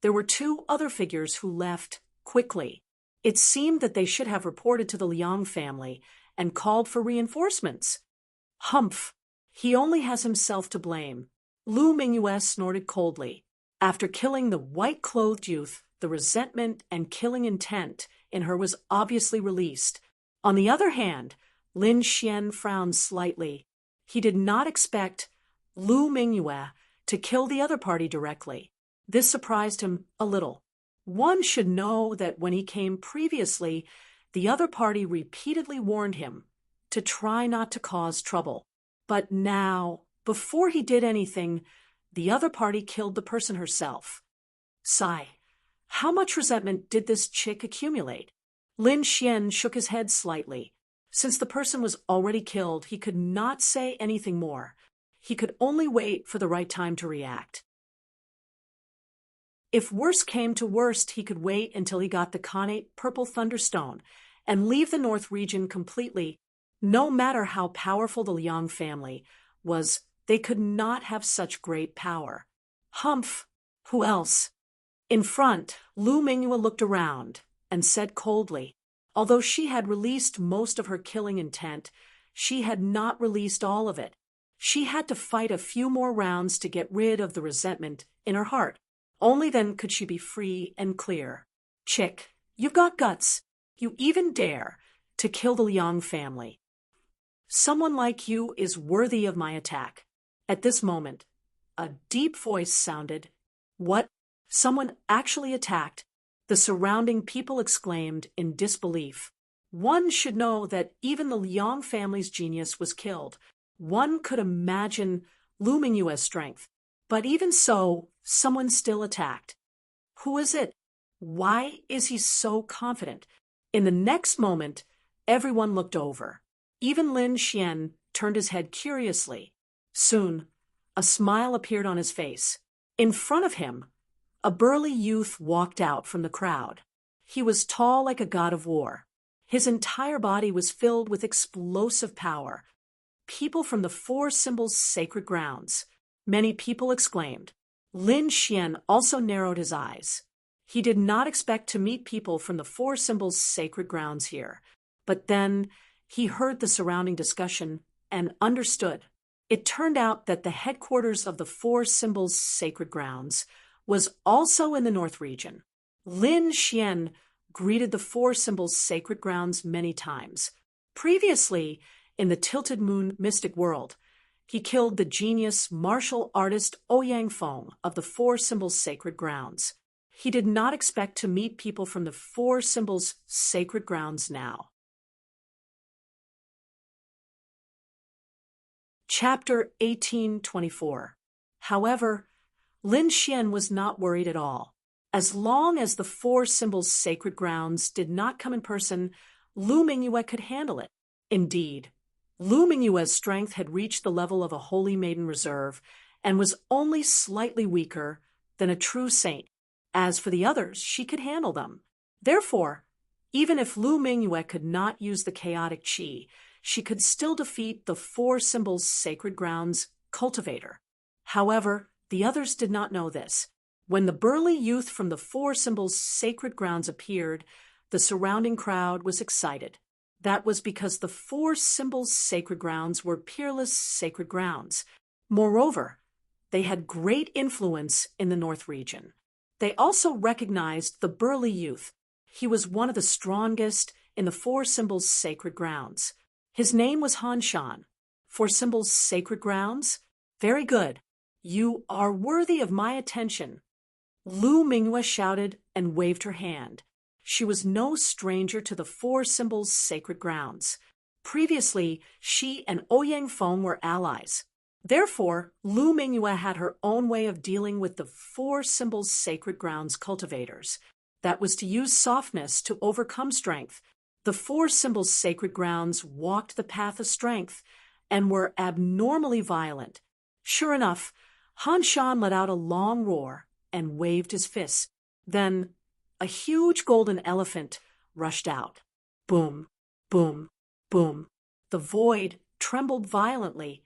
there were two other figures who left quickly. It seemed that they should have reported to the Liang family and called for reinforcements. Humph! He only has himself to blame. Lu Mingyue snorted coldly. After killing the white-clothed youth, the resentment and killing intent in her was obviously released. On the other hand, Lin Xian frowned slightly. He did not expect Lu Mingyue to kill the other party directly. This surprised him a little. One should know that when he came previously, the other party repeatedly warned him to try not to cause trouble. But now, before he did anything, the other party killed the person herself. Sigh. How much resentment did this chick accumulate? Lin Xian shook his head slightly. Since the person was already killed, he could not say anything more. He could only wait for the right time to react. If worst came to worst, he could wait until he got the Khanate Purple Thunderstone and leave the North region completely. No matter how powerful the Liang family was, they could not have such great power. Humph! Who else? In front, Lu Mingyue looked around and said coldly, although she had released most of her killing intent, she had not released all of it. She had to fight a few more rounds to get rid of the resentment in her heart. Only then could she be free and clear. Chick, you've got guts. You even dare to kill the Liang family. Someone like you is worthy of my attack. At this moment, a deep voice sounded. What? Someone actually attacked? The surrounding people exclaimed in disbelief. One should know that even the Liang family's genius was killed. One could imagine Lu Mingyue's strength. But even so, someone still attacked. Who is it? Why is he so confident? In the next moment, everyone looked over. Even Lin Xian turned his head curiously. Soon, a smile appeared on his face. In front of him, a burly youth walked out from the crowd. He was tall like a god of war. His entire body was filled with explosive power. People from the Four Symbols Sacred Grounds. Many people exclaimed. Lin Xian also narrowed his eyes. He did not expect to meet people from the Four Symbols Sacred Grounds here. But then he heard the surrounding discussion and understood. It turned out that the headquarters of the Four Symbols Sacred Grounds was also in the North region. Lin Xian greeted the Four Symbols Sacred Grounds many times. Previously, in the Tilted Moon mystic world, he killed the genius martial artist Ouyang Feng of the Four Symbols Sacred Grounds. He did not expect to meet people from the Four Symbols Sacred Grounds now. Chapter 1824. However, Lin Xian was not worried at all. As long as the Four Symbols Sacred Grounds did not come in person, Lu Mingyue could handle it. Indeed, Lu Mingyue's strength had reached the level of a Holy Maiden Reserve and was only slightly weaker than a true saint. As for the others, she could handle them. Therefore, even if Lu Mingyue could not use the chaotic qi, she could still defeat the Four Symbols Sacred Grounds cultivator. However, the others did not know this. When the burly youth from the Four Symbols Sacred Grounds appeared, the surrounding crowd was excited. That was because the Four Symbols Sacred Grounds were peerless sacred grounds. Moreover, they had great influence in the North region. They also recognized the burly youth. He was one of the strongest in the Four Symbols Sacred Grounds. His name was Han Shan. Four Symbols Sacred Grounds? Very good. You are worthy of my attention. Lu Mingyue shouted and waved her hand. She was no stranger to the Four Symbols Sacred Grounds. Previously, she and Ouyang Feng were allies. Therefore, Lu Mingyue had her own way of dealing with the Four Symbols Sacred Grounds cultivators. That was to use softness to overcome strength. The Four Symbols Sacred Grounds walked the path of strength and were abnormally violent. Sure enough, Han Shan let out a long roar and waved his fists. Then, a huge golden elephant rushed out. Boom! Boom, boom. The void trembled violently,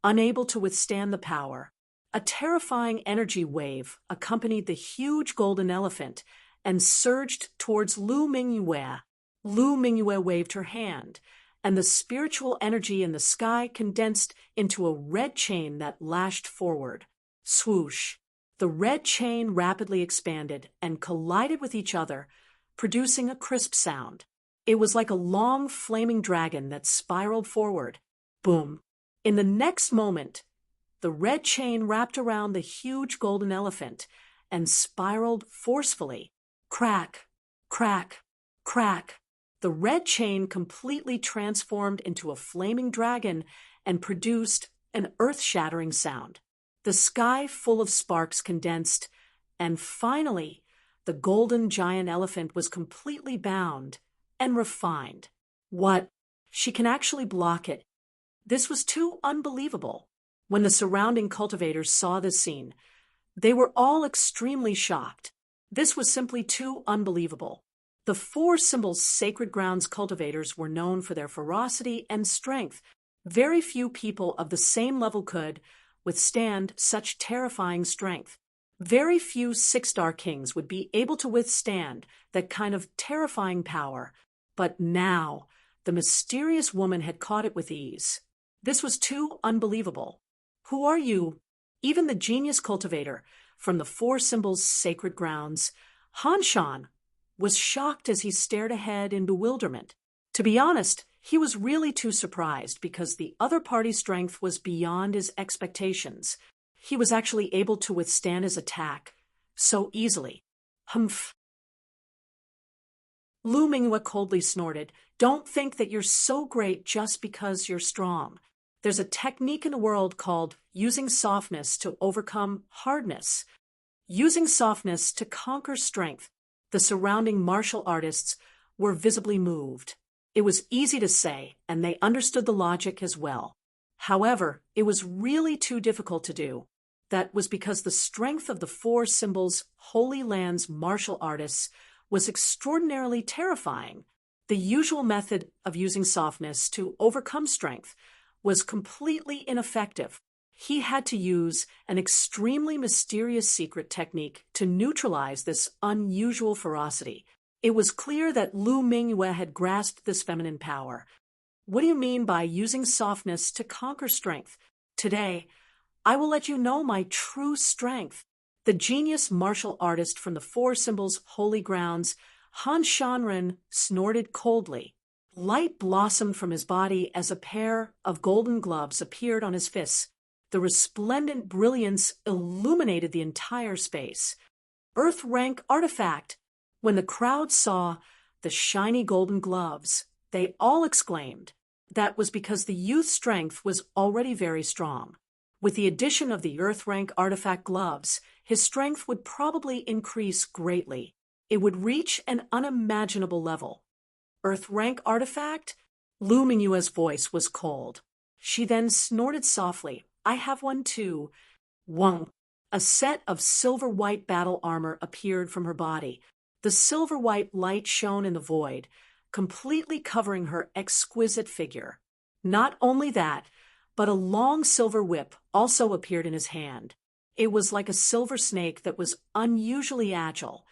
unable to withstand the power. A terrifying energy wave accompanied the huge golden elephant and surged towards Lu Mingyue. Lu Mingyue waved her hand, and the spiritual energy in the sky condensed into a red chain that lashed forward. Swoosh! The red chain rapidly expanded and collided with each other, producing a crisp sound. It was like a long, flaming dragon that spiraled forward. Boom! In the next moment, the red chain wrapped around the huge golden elephant and spiraled forcefully. Crack! Crack! Crack! The red chain completely transformed into a flaming dragon and produced an earth-shattering sound. The sky full of sparks condensed, and finally, the golden giant elephant was completely bound and refined. What? She can actually block it. This was too unbelievable. When the surrounding cultivators saw this scene, they were all extremely shocked. This was simply too unbelievable. The Four Symbols Sacred Grounds cultivators were known for their ferocity and strength. Very few people of the same level could withstand such terrifying strength. Very few six-star kings would be able to withstand that kind of terrifying power. But now, the mysterious woman had caught it with ease. This was too unbelievable. Who are you? Even the genius cultivator from the Four Symbols Sacred Grounds, Han Shan, was shocked as he stared ahead in bewilderment. To be honest, he was really too surprised because the other party's strength was beyond his expectations. He was actually able to withstand his attack so easily. Humph. Lu Mingyue coldly snorted. Don't think that you're so great just because you're strong. There's a technique in the world called using softness to overcome hardness. Using softness to conquer strength. The surrounding martial artists were visibly moved. It was easy to say, and they understood the logic as well. However, it was really too difficult to do. That was because the strength of the Four Symbols Holy Land's martial artists was extraordinarily terrifying. The usual method of using softness to overcome strength was completely ineffective. He had to use an extremely mysterious secret technique to neutralize this unusual ferocity. It was clear that Lu Mingyue had grasped this feminine power. What do you mean by using softness to conquer strength? Today, I will let you know my true strength. The genius martial artist from the Four Symbols Holy Grounds, Han Shanren, snorted coldly. Light blossomed from his body as a pair of golden gloves appeared on his fists. The resplendent brilliance illuminated the entire space. Earth rank artifact! When the crowd saw the shiny golden gloves, they all exclaimed. That was because the youth's strength was already very strong. With the addition of the Earth rank artifact gloves, his strength would probably increase greatly. It would reach an unimaginable level. Earth rank artifact? Lu Mingyue's voice was cold. She then snorted softly. I have one too. Wong. A set of silver-white battle armor appeared from her body. The silver-white light shone in the void, completely covering her exquisite figure. Not only that, but a long silver whip also appeared in his hand. It was like a silver snake that was unusually agile.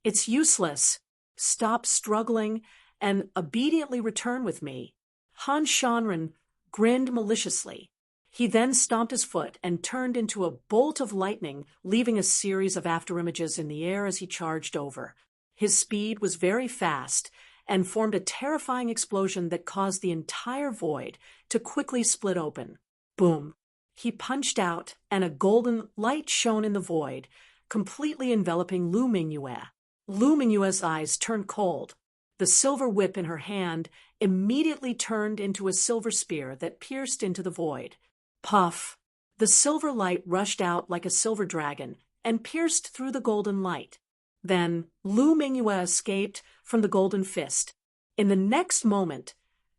It's useless. Stop struggling and obediently return with me. Han Shanren grinned maliciously. He then stomped his foot and turned into a bolt of lightning, leaving a series of afterimages in the air as he charged over. His speed was very fast and formed a terrifying explosion that caused the entire void to quickly split open. Boom! He punched out, and a golden light shone in the void, completely enveloping Lu Mingyue. Lu Mingyue's eyes turned cold. The silver whip in her hand immediately turned into a silver spear that pierced into the void. Puff! The silver light rushed out like a silver dragon and pierced through the golden light. Then Lu Mingyue escaped from the golden fist. In the next moment,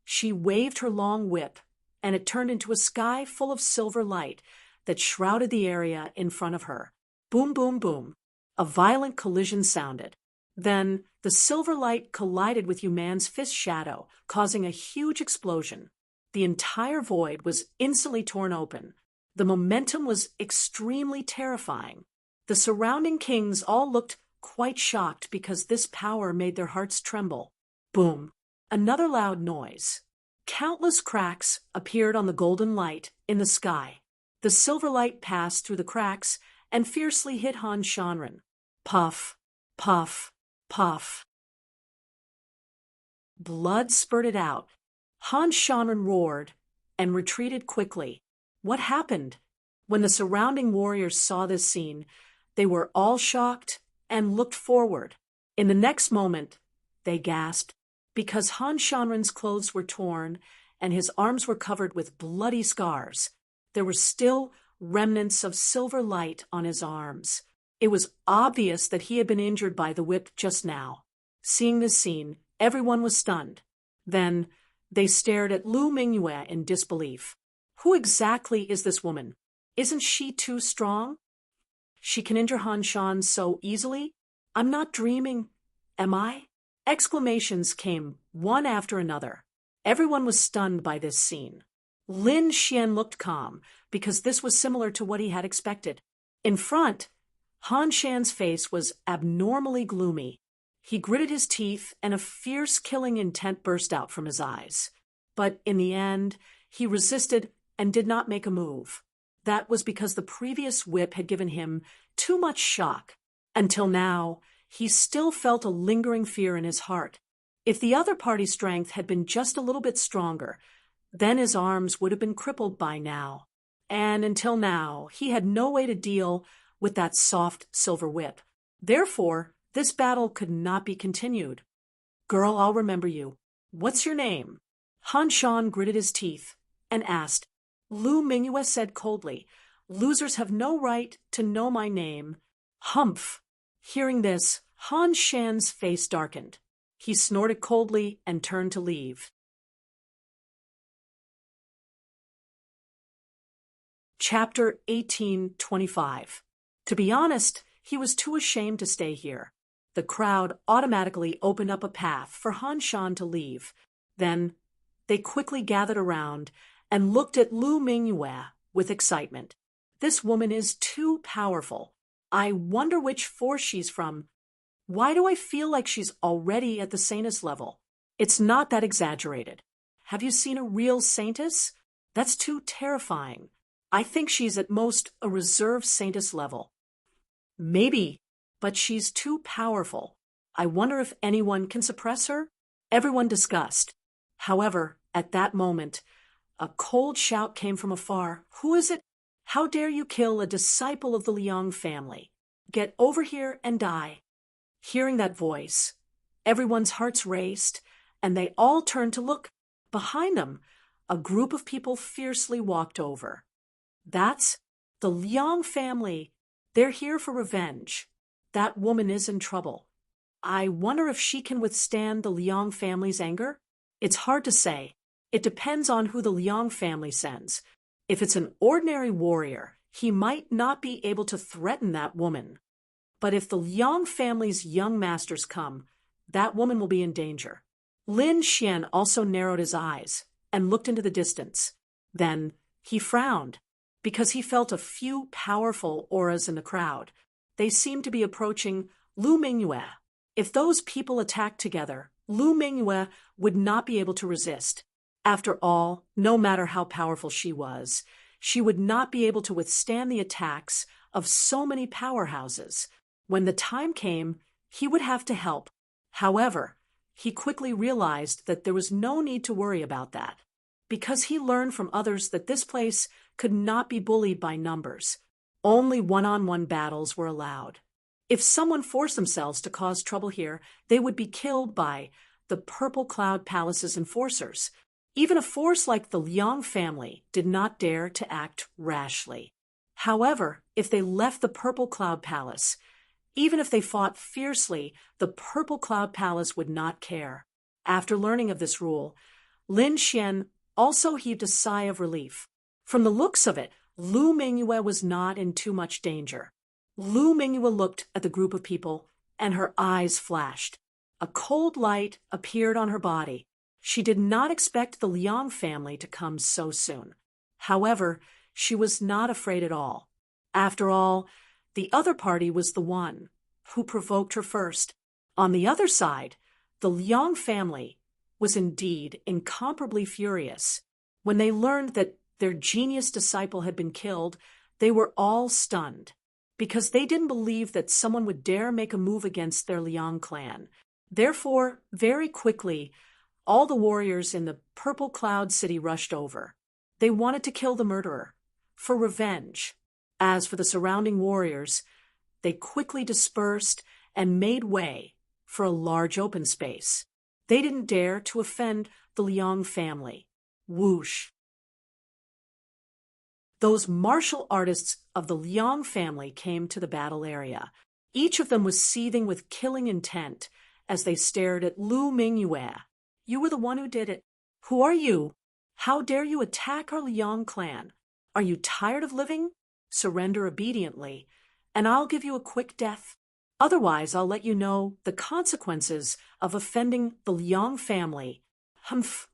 she waved her long whip, and it turned into a sky full of silver light that shrouded the area in front of her. Boom, boom, boom. A violent collision sounded. Then the silver light collided with Yu Man's fist shadow, causing a huge explosion. The entire void was instantly torn open. The momentum was extremely terrifying. The surrounding kings all looked quite shocked because this power made their hearts tremble. Boom! Another loud noise. Countless cracks appeared on the golden light in the sky. The silver light passed through the cracks and fiercely hit Han Shanren. Puff, puff, puff. Blood spurted out. Han Shanren roared and retreated quickly. What happened? When the surrounding warriors saw this scene, they were all shocked and looked forward. In the next moment, they gasped because Han Shanren's clothes were torn and his arms were covered with bloody scars. There were still remnants of silver light on his arms. It was obvious that he had been injured by the whip just now. Seeing this scene, everyone was stunned. Then they stared at Lu Mingyue in disbelief. Who exactly is this woman? Isn't she too strong? She can injure Han Shan so easily? I'm not dreaming, am I? Exclamations came one after another. Everyone was stunned by this scene. Lin Xian looked calm because this was similar to what he had expected. In front, Han Shan's face was abnormally gloomy. He gritted his teeth and a fierce killing intent burst out from his eyes. But in the end, he resisted and did not make a move. That was because the previous whip had given him too much shock. Until now, he still felt a lingering fear in his heart. If the other party's strength had been just a little bit stronger, then his arms would have been crippled by now. And until now, he had no way to deal with that soft silver whip. Therefore, this battle could not be continued. Girl, I'll remember you. What's your name? Han Shan gritted his teeth and asked. Lu Mingyue said coldly, Losers have no right to know my name. Humph! Hearing this, Han Shan's face darkened. He snorted coldly and turned to leave. Chapter 1825. To be honest, he was too ashamed to stay here. The crowd automatically opened up a path for Han Shan to leave. Then they quickly gathered around and looked at Lu Mingyue with excitement. This woman is too powerful. I wonder which force she's from. Why do I feel like she's already at the saintess level? It's not that exaggerated. Have you seen a real saintess? That's too terrifying. I think she's at most a reserve saintess level. Maybe, but she's too powerful. I wonder if anyone can suppress her? Everyone discussed. However, at that moment, a cold shout came from afar. Who is it? How dare you kill a disciple of the Liang family? Get over here and die. Hearing that voice, everyone's hearts raced, and they all turned to look. Behind them, a group of people fiercely walked over. That's the Liang family. They're here for revenge. That woman is in trouble. I wonder if she can withstand the Liang family's anger? It's hard to say. It depends on who the Liang family sends. If it's an ordinary warrior, he might not be able to threaten that woman. But if the Liang family's young masters come, that woman will be in danger. Lin Xian also narrowed his eyes and looked into the distance. Then he frowned because he felt a few powerful auras in the crowd. They seemed to be approaching Lu Mingyue. If those people attacked together, Lu Mingyue would not be able to resist. After all, no matter how powerful she was, she would not be able to withstand the attacks of so many powerhouses. When the time came, he would have to help. However, he quickly realized that there was no need to worry about that, because he learned from others that this place could not be bullied by numbers. Only one-on-one battles were allowed. If someone forced themselves to cause trouble here, they would be killed by the Purple Cloud Palace's enforcers. Even a force like the Liang family did not dare to act rashly. However, if they left the Purple Cloud Palace, even if they fought fiercely, the Purple Cloud Palace would not care. After learning of this rule, Lin Xian also heaved a sigh of relief. From the looks of it, Lu Mingyue was not in too much danger. Lu Mingyue looked at the group of people and her eyes flashed. A cold light appeared on her body. She did not expect the Liang family to come so soon. However, she was not afraid at all. After all, the other party was the one who provoked her first. On the other side, the Liang family was indeed incomparably furious. When they learned that their genius disciple had been killed, they were all stunned, because they didn't believe that someone would dare make a move against their Liang clan. Therefore, very quickly, all the warriors in the Purple Cloud City rushed over. They wanted to kill the murderer, for revenge. As for the surrounding warriors, they quickly dispersed and made way for a large open space. They didn't dare to offend the Liang family. Whoosh! Those martial artists of the Liang family came to the battle area. Each of them was seething with killing intent as they stared at Lu Mingyue. You were the one who did it. Who are you? How dare you attack our Liang clan? Are you tired of living? Surrender obediently, and I'll give you a quick death. Otherwise, I'll let you know the consequences of offending the Liang family. Humph!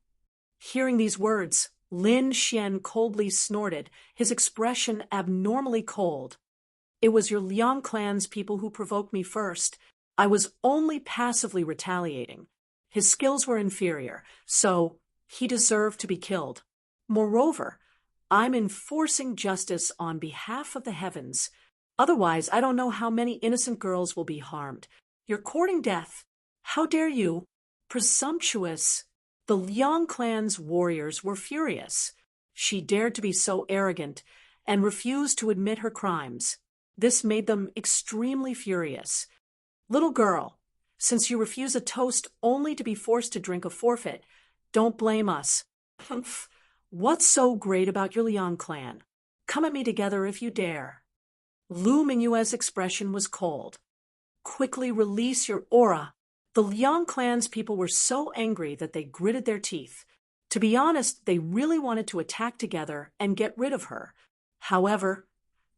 Hearing these words, Lin Xian coldly snorted, his expression abnormally cold. It was your Liang clan's people who provoked me first. I was only passively retaliating. His skills were inferior, so he deserved to be killed. Moreover, I'm enforcing justice on behalf of the heavens. Otherwise, I don't know how many innocent girls will be harmed. You're courting death. How dare you? Presumptuous! The Liang clan's warriors were furious. She dared to be so arrogant and refused to admit her crimes. This made them extremely furious. Little girl, since you refuse a toast only to be forced to drink a forfeit, don't blame us. Humph! What's so great about your Liang clan? Come at me together if you dare. Lu Mingyue's expression was cold. Quickly release your aura. The Liang clan's people were so angry that they gritted their teeth. To be honest, they really wanted to attack together and get rid of her. However,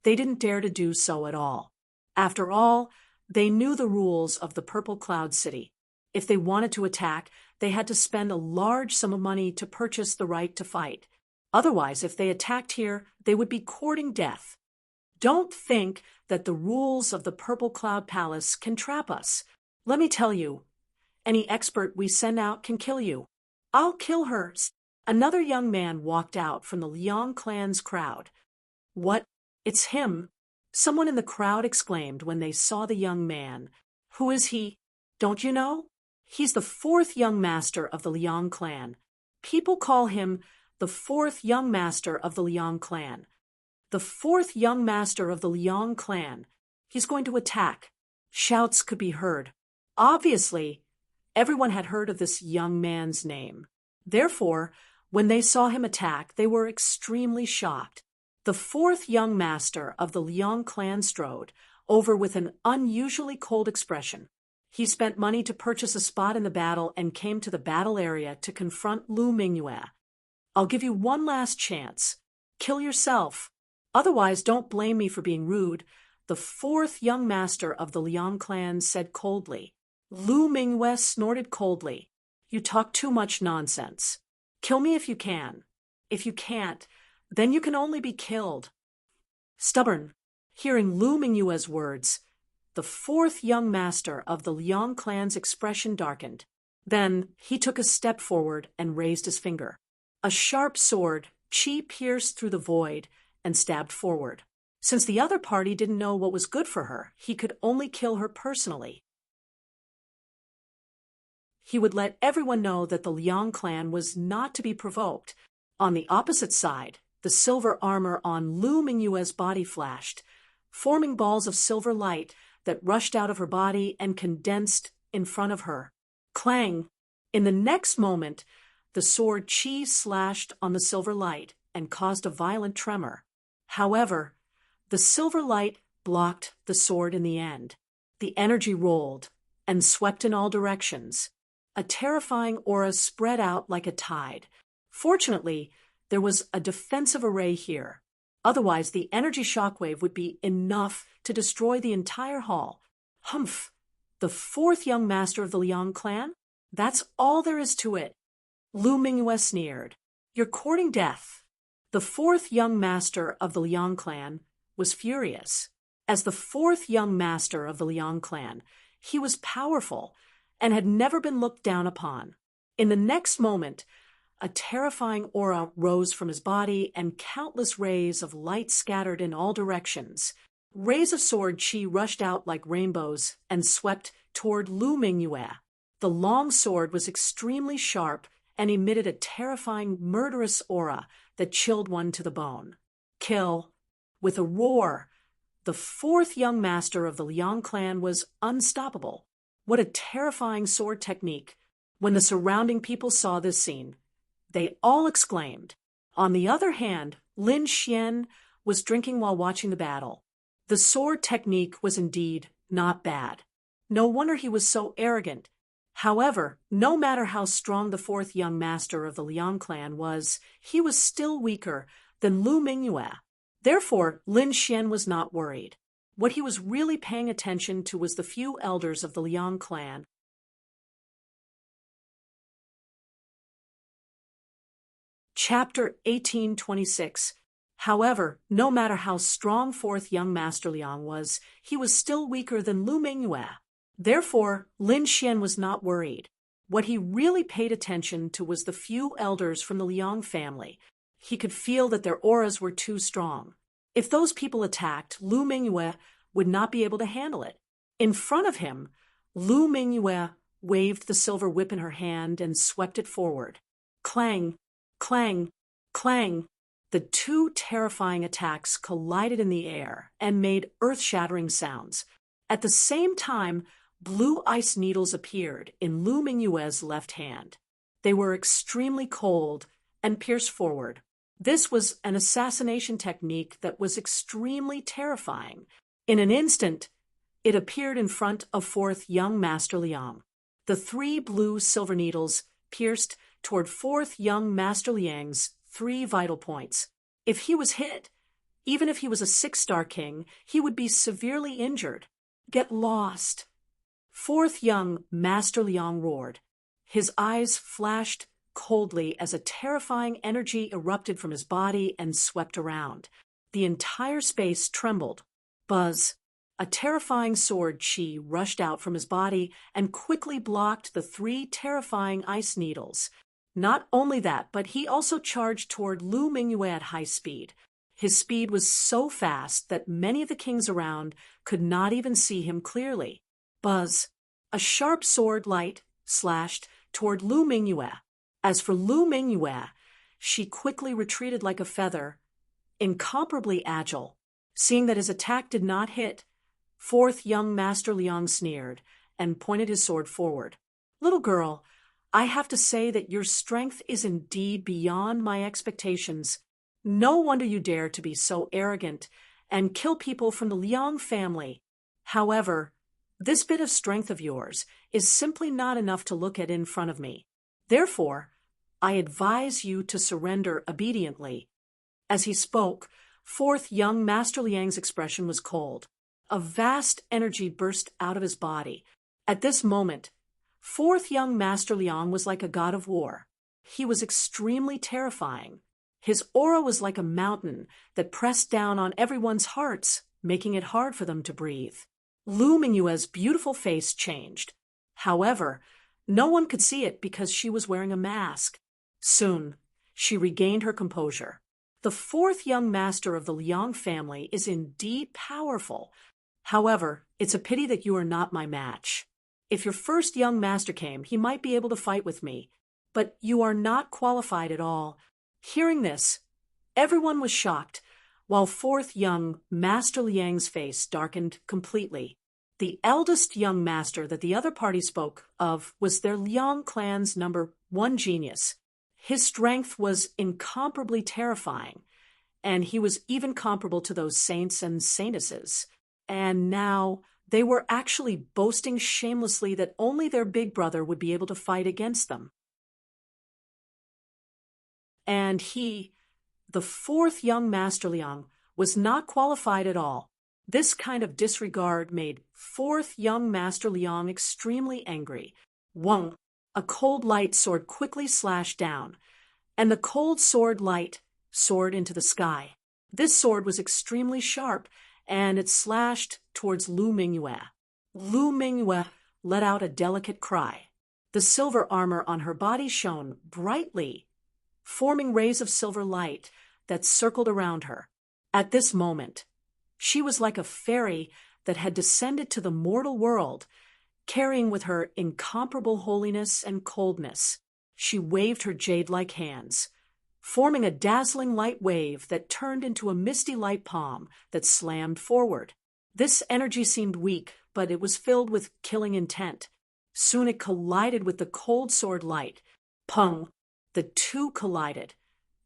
they didn't dare to do so at all. After all, they knew the rules of the Purple Cloud City. If they wanted to attack, they had to spend a large sum of money to purchase the right to fight. Otherwise, if they attacked here, they would be courting death. Don't think that the rules of the Purple Cloud Palace can trap us. Let me tell you, any expert we send out can kill you. I'll kill her. Another young man walked out from the Liang clan's crowd. What? It's him! Someone in the crowd exclaimed when they saw the young man. Who is he? Don't you know? He's the fourth young master of the Liang clan. People call him the fourth young master of the Liang clan. The fourth young master of the Liang clan. He's going to attack. Shouts could be heard. Obviously, everyone had heard of this young man's name. Therefore, when they saw him attack, they were extremely shocked. The fourth young master of the Liang clan strode over with an unusually cold expression. He spent money to purchase a spot in the battle and came to the battle area to confront Lu Mingyue. I'll give you one last chance. Kill yourself. Otherwise, don't blame me for being rude, the fourth young master of the Liang clan said coldly. Lu Mingyue snorted coldly. You talk too much nonsense. Kill me if you can. If you can't, then you can only be killed. Stubborn. Hearing Lu Mingyue's words, the fourth young master of the Liang clan's expression darkened. Then he took a step forward and raised his finger. A sharp sword, chi pierced through the void and stabbed forward. Since the other party didn't know what was good for her, he could only kill her personally. He would let everyone know that the Liang clan was not to be provoked. On the opposite side, the silver armor on Lu Mingyue's body flashed, forming balls of silver light that rushed out of her body and condensed in front of her. Clang! In the next moment, the sword chi slashed on the silver light and caused a violent tremor. However, the silver light blocked the sword in the end. The energy rolled and swept in all directions. A terrifying aura spread out like a tide. Fortunately, there was a defensive array here. Otherwise, the energy shockwave would be enough to destroy the entire hall. Humph! The fourth young master of the Liang clan? That's all there is to it. Lu Mingyue sneered. You're courting death. The fourth young master of the Liang clan was furious. As the fourth young master of the Liang clan, he was powerful and had never been looked down upon. In the next moment, a terrifying aura rose from his body and countless rays of light scattered in all directions. Rays of sword chi rushed out like rainbows and swept toward Lu Mingyue. The long sword was extremely sharp and emitted a terrifying, murderous aura that chilled one to the bone. Kill. With a roar, the fourth young master of the Liang clan was unstoppable. What a terrifying sword technique! When the surrounding people saw this scene, they all exclaimed. On the other hand, Lin Xian was drinking while watching the battle. The sword technique was indeed not bad. No wonder he was so arrogant. However, no matter how strong the fourth young master of the Liang clan was, he was still weaker than Lu Mingyue. Therefore, Lin Xian was not worried. What he was really paying attention to was the few elders of the Liang clan. Chapter 1826. However, no matter how strong fourth young master Liang was, he was still weaker than Lu Mingyue. Therefore, Lin Xian was not worried. What he really paid attention to was the few elders from the Liang family. He could feel that their auras were too strong. If those people attacked, Lu Mingyue would not be able to handle it. In front of him, Lu Mingyue waved the silver whip in her hand and swept it forward. Clang, clang, clang. The two terrifying attacks collided in the air and made earth-shattering sounds. At the same time, blue ice needles appeared in Lu Mingyue's left hand. They were extremely cold and pierced forward. This was an assassination technique that was extremely terrifying. In an instant, it appeared in front of fourth young Master Liang. The three blue silver needles pierced toward fourth young Master Liang's 3 vital points. If he was hit, even if he was a 6-star king, he would be severely injured. Get lost. Fourth young Master Liang roared. His eyes flashed coldly as a terrifying energy erupted from his body and swept around. The entire space trembled. Buzz. A terrifying sword chi rushed out from his body and quickly blocked the 3 terrifying ice needles. Not only that, but he also charged toward Lu Mingyue at high speed. His speed was so fast that many of the kings around could not even see him clearly. Buzz. A sharp sword light slashed toward Lu Mingyue. As for Lu Mingyue, she quickly retreated like a feather, incomparably agile. Seeing that his attack did not hit, fourth young Master Liang sneered and pointed his sword forward. Little girl, I have to say that your strength is indeed beyond my expectations. No wonder you dare to be so arrogant and kill people from the Liang family. However, this bit of strength of yours is simply not enough to look at in front of me. Therefore, I advise you to surrender obediently. As he spoke, fourth young Master Liang's expression was cold. A vast energy burst out of his body. At this moment, fourth young Master Liang was like a god of war. He was extremely terrifying. His aura was like a mountain that pressed down on everyone's hearts, making it hard for them to breathe. Lu Mingyue's beautiful face changed. However, no one could see it because she was wearing a mask. Soon, she regained her composure. The fourth young master of the Liang family is indeed powerful. However, it's a pity that you are not my match. If your first young master came, he might be able to fight with me, but you are not qualified at all. Hearing this, everyone was shocked, while fourth young Master Liang's face darkened completely. The eldest young master that the other party spoke of was their Liang clan's #1 genius. His strength was incomparably terrifying, and he was even comparable to those saints and saintesses. And now they were actually boasting shamelessly that only their big brother would be able to fight against them. And he, the fourth young Master Liang, was not qualified at all. This kind of disregard made fourth young Master Liang extremely angry. Wang, a cold light sword quickly slashed down, and the cold sword light soared into the sky. This sword was extremely sharp, and it slashed towards Lu Mingyue. Lu Mingyue let out a delicate cry. The silver armor on her body shone brightly, forming rays of silver light that circled around her. At this moment, she was like a fairy that had descended to the mortal world, carrying with her incomparable holiness and coldness. She waved her jade-like hands, forming a dazzling light wave that turned into a misty light palm that slammed forward. This energy seemed weak, but it was filled with killing intent. Soon it collided with the cold sword light. Pung! The two collided,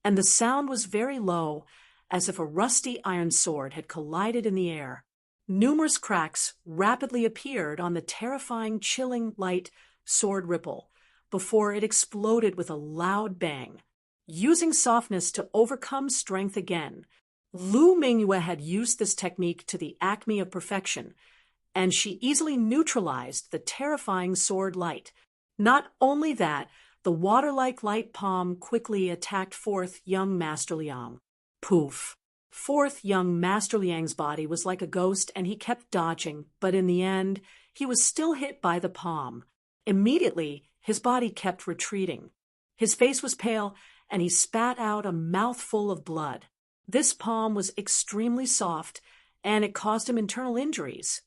and the sound was very low, as if a rusty iron sword had collided in the air. Numerous cracks rapidly appeared on the terrifying, chilling light sword ripple before it exploded with a loud bang. Using softness to overcome strength again, Lu Mingyue had used this technique to the acme of perfection, and she easily neutralized the terrifying sword light. Not only that, the water-like light palm quickly attacked fourth young Master Liang. Poof! Fourth young Master Liang's body was like a ghost, and he kept dodging, but in the end, he was still hit by the palm. Immediately, his body kept retreating. His face was pale, and he spat out a mouthful of blood. This palm was extremely soft, and it caused him internal injuries.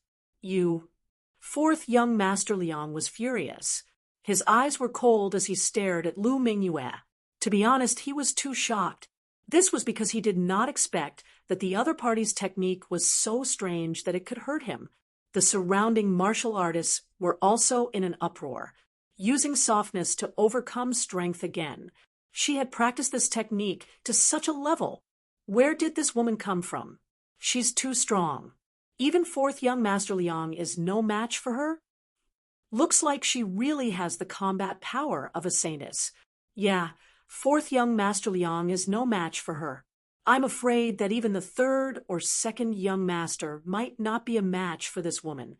Fourth young Master Liang was furious. His eyes were cold as he stared at Lu Mingyue. To be honest, he was too shocked. This was because he did not expect that the other party's technique was so strange that it could hurt him. The surrounding martial artists were also in an uproar, using softness to overcome strength again. She had practiced this technique to such a level. Where did this woman come from? She's too strong. Even fourth young Master Liang is no match for her? Looks like she really has the combat power of a saintess. Yeah, fourth young Master Liang is no match for her. I'm afraid that even the third or second young master might not be a match for this woman.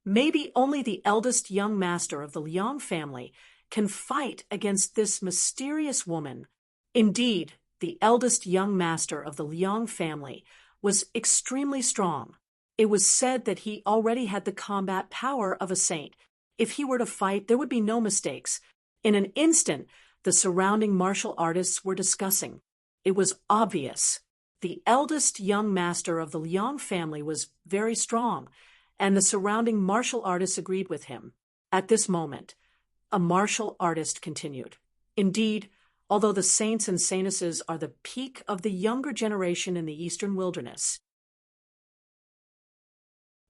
Maybe only the eldest young master of the Liang family can fight against this mysterious woman. Indeed, the eldest young master of the Liang family was extremely strong. It was said that he already had the combat power of a saint. If he were to fight, there would be no mistakes. In an instant, the surrounding martial artists were discussing. It was obvious. The eldest young master of the Liang family was very strong, and the surrounding martial artists agreed with him. At this moment, a martial artist continued. Indeed, although the saints and saintesses are the peak of the younger generation in the eastern wilderness,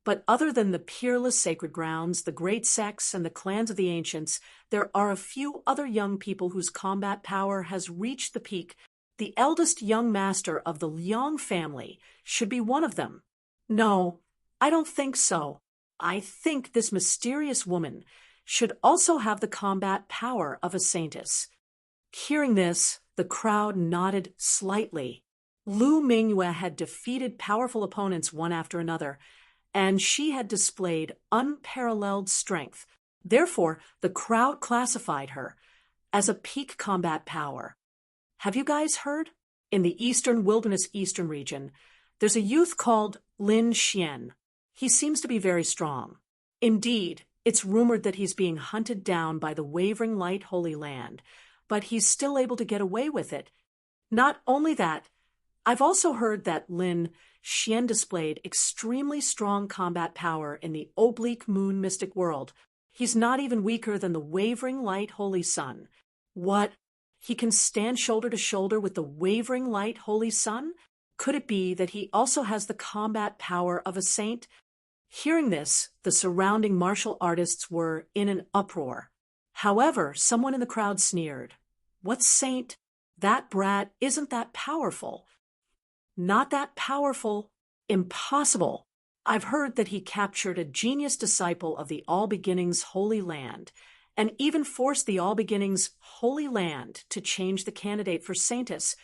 but other than the peerless sacred grounds, the great sects, and the clans of the ancients, there are a few other young people whose combat power has reached the peak. The eldest young master of the Liang family should be one of them. No, I don't think so. I think this mysterious woman should also have the combat power of a saintess. Hearing this, the crowd nodded slightly. Lu Mingyue had defeated powerful opponents one after another, and she had displayed unparalleled strength. Therefore, the crowd classified her as a peak combat power. Have you guys heard? In the eastern wilderness eastern region, there's a youth called Lin Xian. He seems to be very strong. Indeed, it's rumored that he's being hunted down by the Wavering Light Holy Land, but he's still able to get away with it. Not only that, I've also heard that Lin Xian displayed extremely strong combat power in the oblique moon mystic world. He's not even weaker than the Wavering Light Holy Sun. What? He can stand shoulder to shoulder with the Wavering Light Holy Sun? Could it be that he also has the combat power of a saint? Hearing this, the surrounding martial artists were in an uproar. However, someone in the crowd sneered. What saint? That brat isn't that powerful. Not that powerful. Impossible. I've heard that he captured a genius disciple of the All Beginnings Holy Land, and even forced the All Beginnings Holy Land to change the candidate for saintess.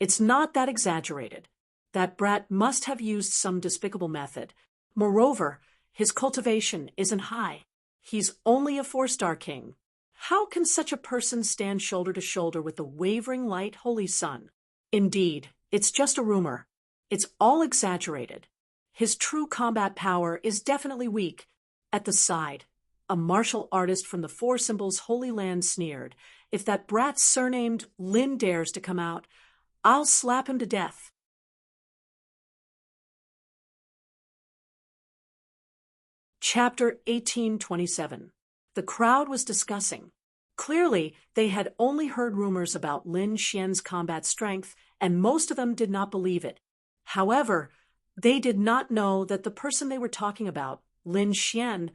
It's not that exaggerated. That brat must have used some despicable method. Moreover, his cultivation isn't high. He's only a 4-star king. How can such a person stand shoulder to shoulder with the wavering light holy sun? Indeed, it's just a rumor. It's all exaggerated. His true combat power is definitely weak. At the side, a martial artist from the Four Symbols Holy Land sneered, "If that brat surnamed Lin dares to come out, I'll slap him to death." Chapter 1827. The crowd was discussing. Clearly, they had only heard rumors about Lin Xian's combat strength, and most of them did not believe it. However, they did not know that the person they were talking about, Lin Xian,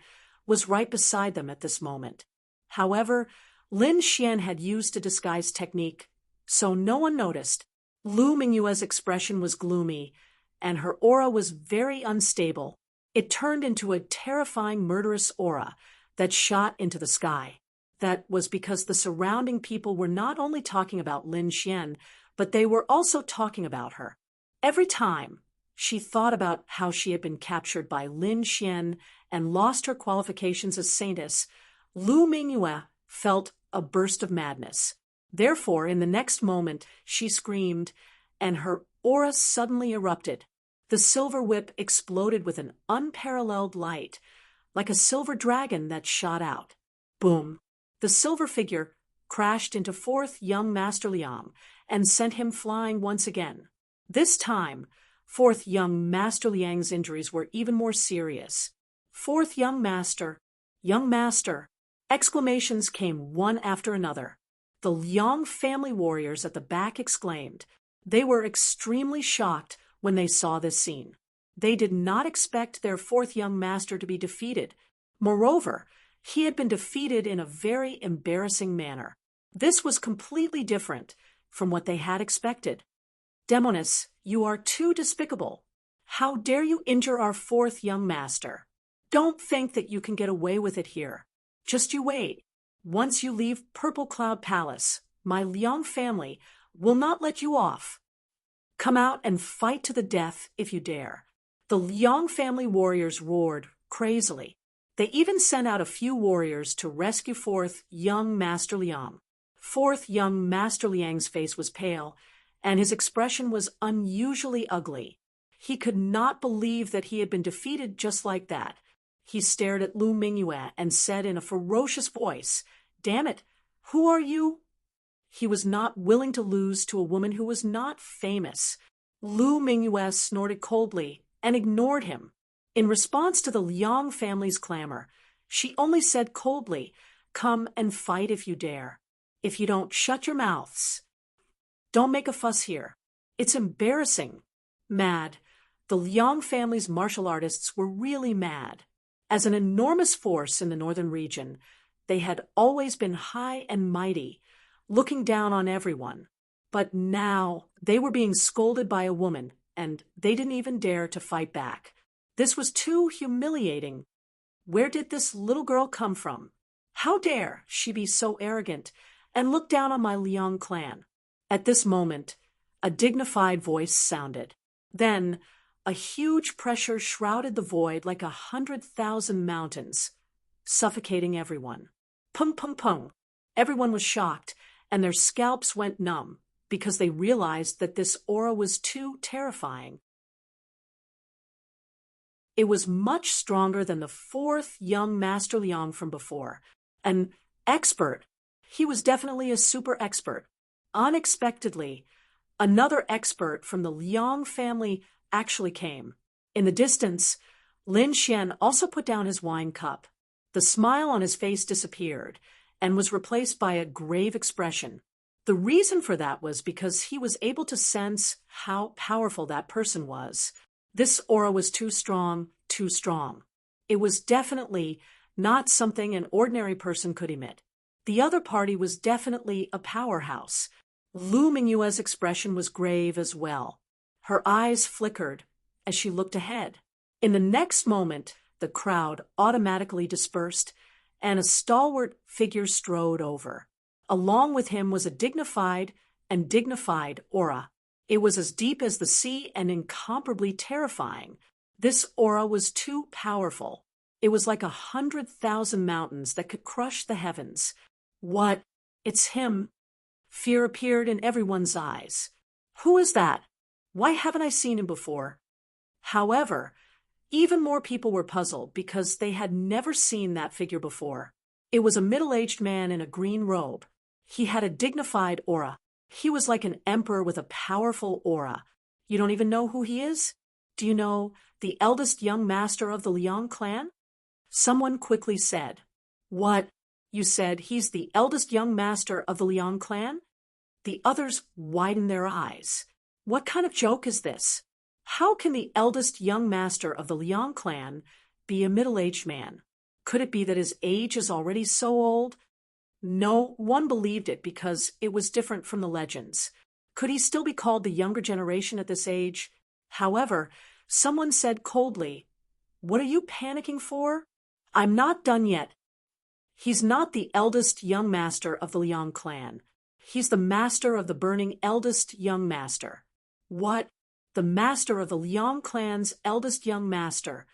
was right beside them at this moment. However, Lin Xian had used a disguise technique, so no one noticed. Lu Mingyue's expression was gloomy, and her aura was very unstable. It turned into a terrifying murderous aura that shot into the sky. That was because the surrounding people were not only talking about Lin Xian, but they were also talking about her. Every time she thought about how she had been captured by Lin Xian and lost her qualifications as saintess, Lu Mingyue felt a burst of madness. Therefore, in the next moment, she screamed, and her aura suddenly erupted. The silver whip exploded with an unparalleled light, like a silver dragon that shot out. Boom! The silver figure crashed into fourth young Master Liang and sent him flying once again. This time, fourth young Master Liang's injuries were even more serious. "Fourth young master! Young master!" Exclamations came one after another. The Liang family warriors at the back exclaimed. They were extremely shocked when they saw this scene. They did not expect their fourth young master to be defeated. Moreover, he had been defeated in a very embarrassing manner. This was completely different from what they had expected. "Demoness, you are too despicable. How dare you injure our fourth young master? Don't think that you can get away with it here. Just you wait. Once you leave Purple Cloud Palace, my Liang family will not let you off. Come out and fight to the death if you dare." The Liang family warriors roared crazily. They even sent out a few warriors to rescue fourth young Master Liang. Fourth young Master Liang's face was pale, and his expression was unusually ugly. He could not believe that he had been defeated just like that. He stared at Lu Mingyue and said in a ferocious voice, "Damn it, who are you?" He was not willing to lose to a woman who was not famous. Lu Mingyue snorted coldly and ignored him. In response to the Liang family's clamor, she only said coldly, "Come and fight if you dare. If you don't, shut your mouths. Don't make a fuss here. It's embarrassing." Mad. The Liang family's martial artists were really mad. As an enormous force in the northern region, they had always been high and mighty, looking down on everyone. But now they were being scolded by a woman, and they didn't even dare to fight back. This was too humiliating. Where did this little girl come from? How dare she be so arrogant and look down on my Liang clan? At this moment, a dignified voice sounded. Then, a huge pressure shrouded the void like 100,000 mountains, suffocating everyone. Pung, pung, pung. Everyone was shocked, and their scalps went numb because they realized that this aura was too terrifying. It was much stronger than the fourth young Master Liang from before. An expert. He was definitely a super expert. Unexpectedly, another expert from the Liang family actually came. In the distance, Lin Xian also put down his wine cup. The smile on his face disappeared and was replaced by a grave expression. The reason for that was because he was able to sense how powerful that person was. This aura was too strong, too strong. It was definitely not something an ordinary person could emit. The other party was definitely a powerhouse. Lu Mingyue's expression was grave as well. Her eyes flickered as she looked ahead. In the next moment, the crowd automatically dispersed, and a stalwart figure strode over. Along with him was a dignified aura. It was as deep as the sea and incomparably terrifying. This aura was too powerful. It was like 100,000 mountains that could crush the heavens. What? It's him. Fear appeared in everyone's eyes. Who is that? Why haven't I seen him before? However, even more people were puzzled because they had never seen that figure before. It was a middle-aged man in a green robe. He had a dignified aura. He was like an emperor with a powerful aura. You don't even know who he is? Do you know the eldest young master of the Liang clan? Someone quickly said, What? You said he's the eldest young master of the Liang clan? The others widened their eyes. What kind of joke is this? How can the eldest young master of the Liang clan be a middle-aged man? Could it be that his age is already so old? No one believed it because it was different from the legends. Could he still be called the younger generation at this age? However, someone said coldly, What are you panicking for? I'm not done yet. He's not the eldest young master of the Liang clan. He's the master of the burning eldest young master. What? The master of the Liang clan's eldest young master.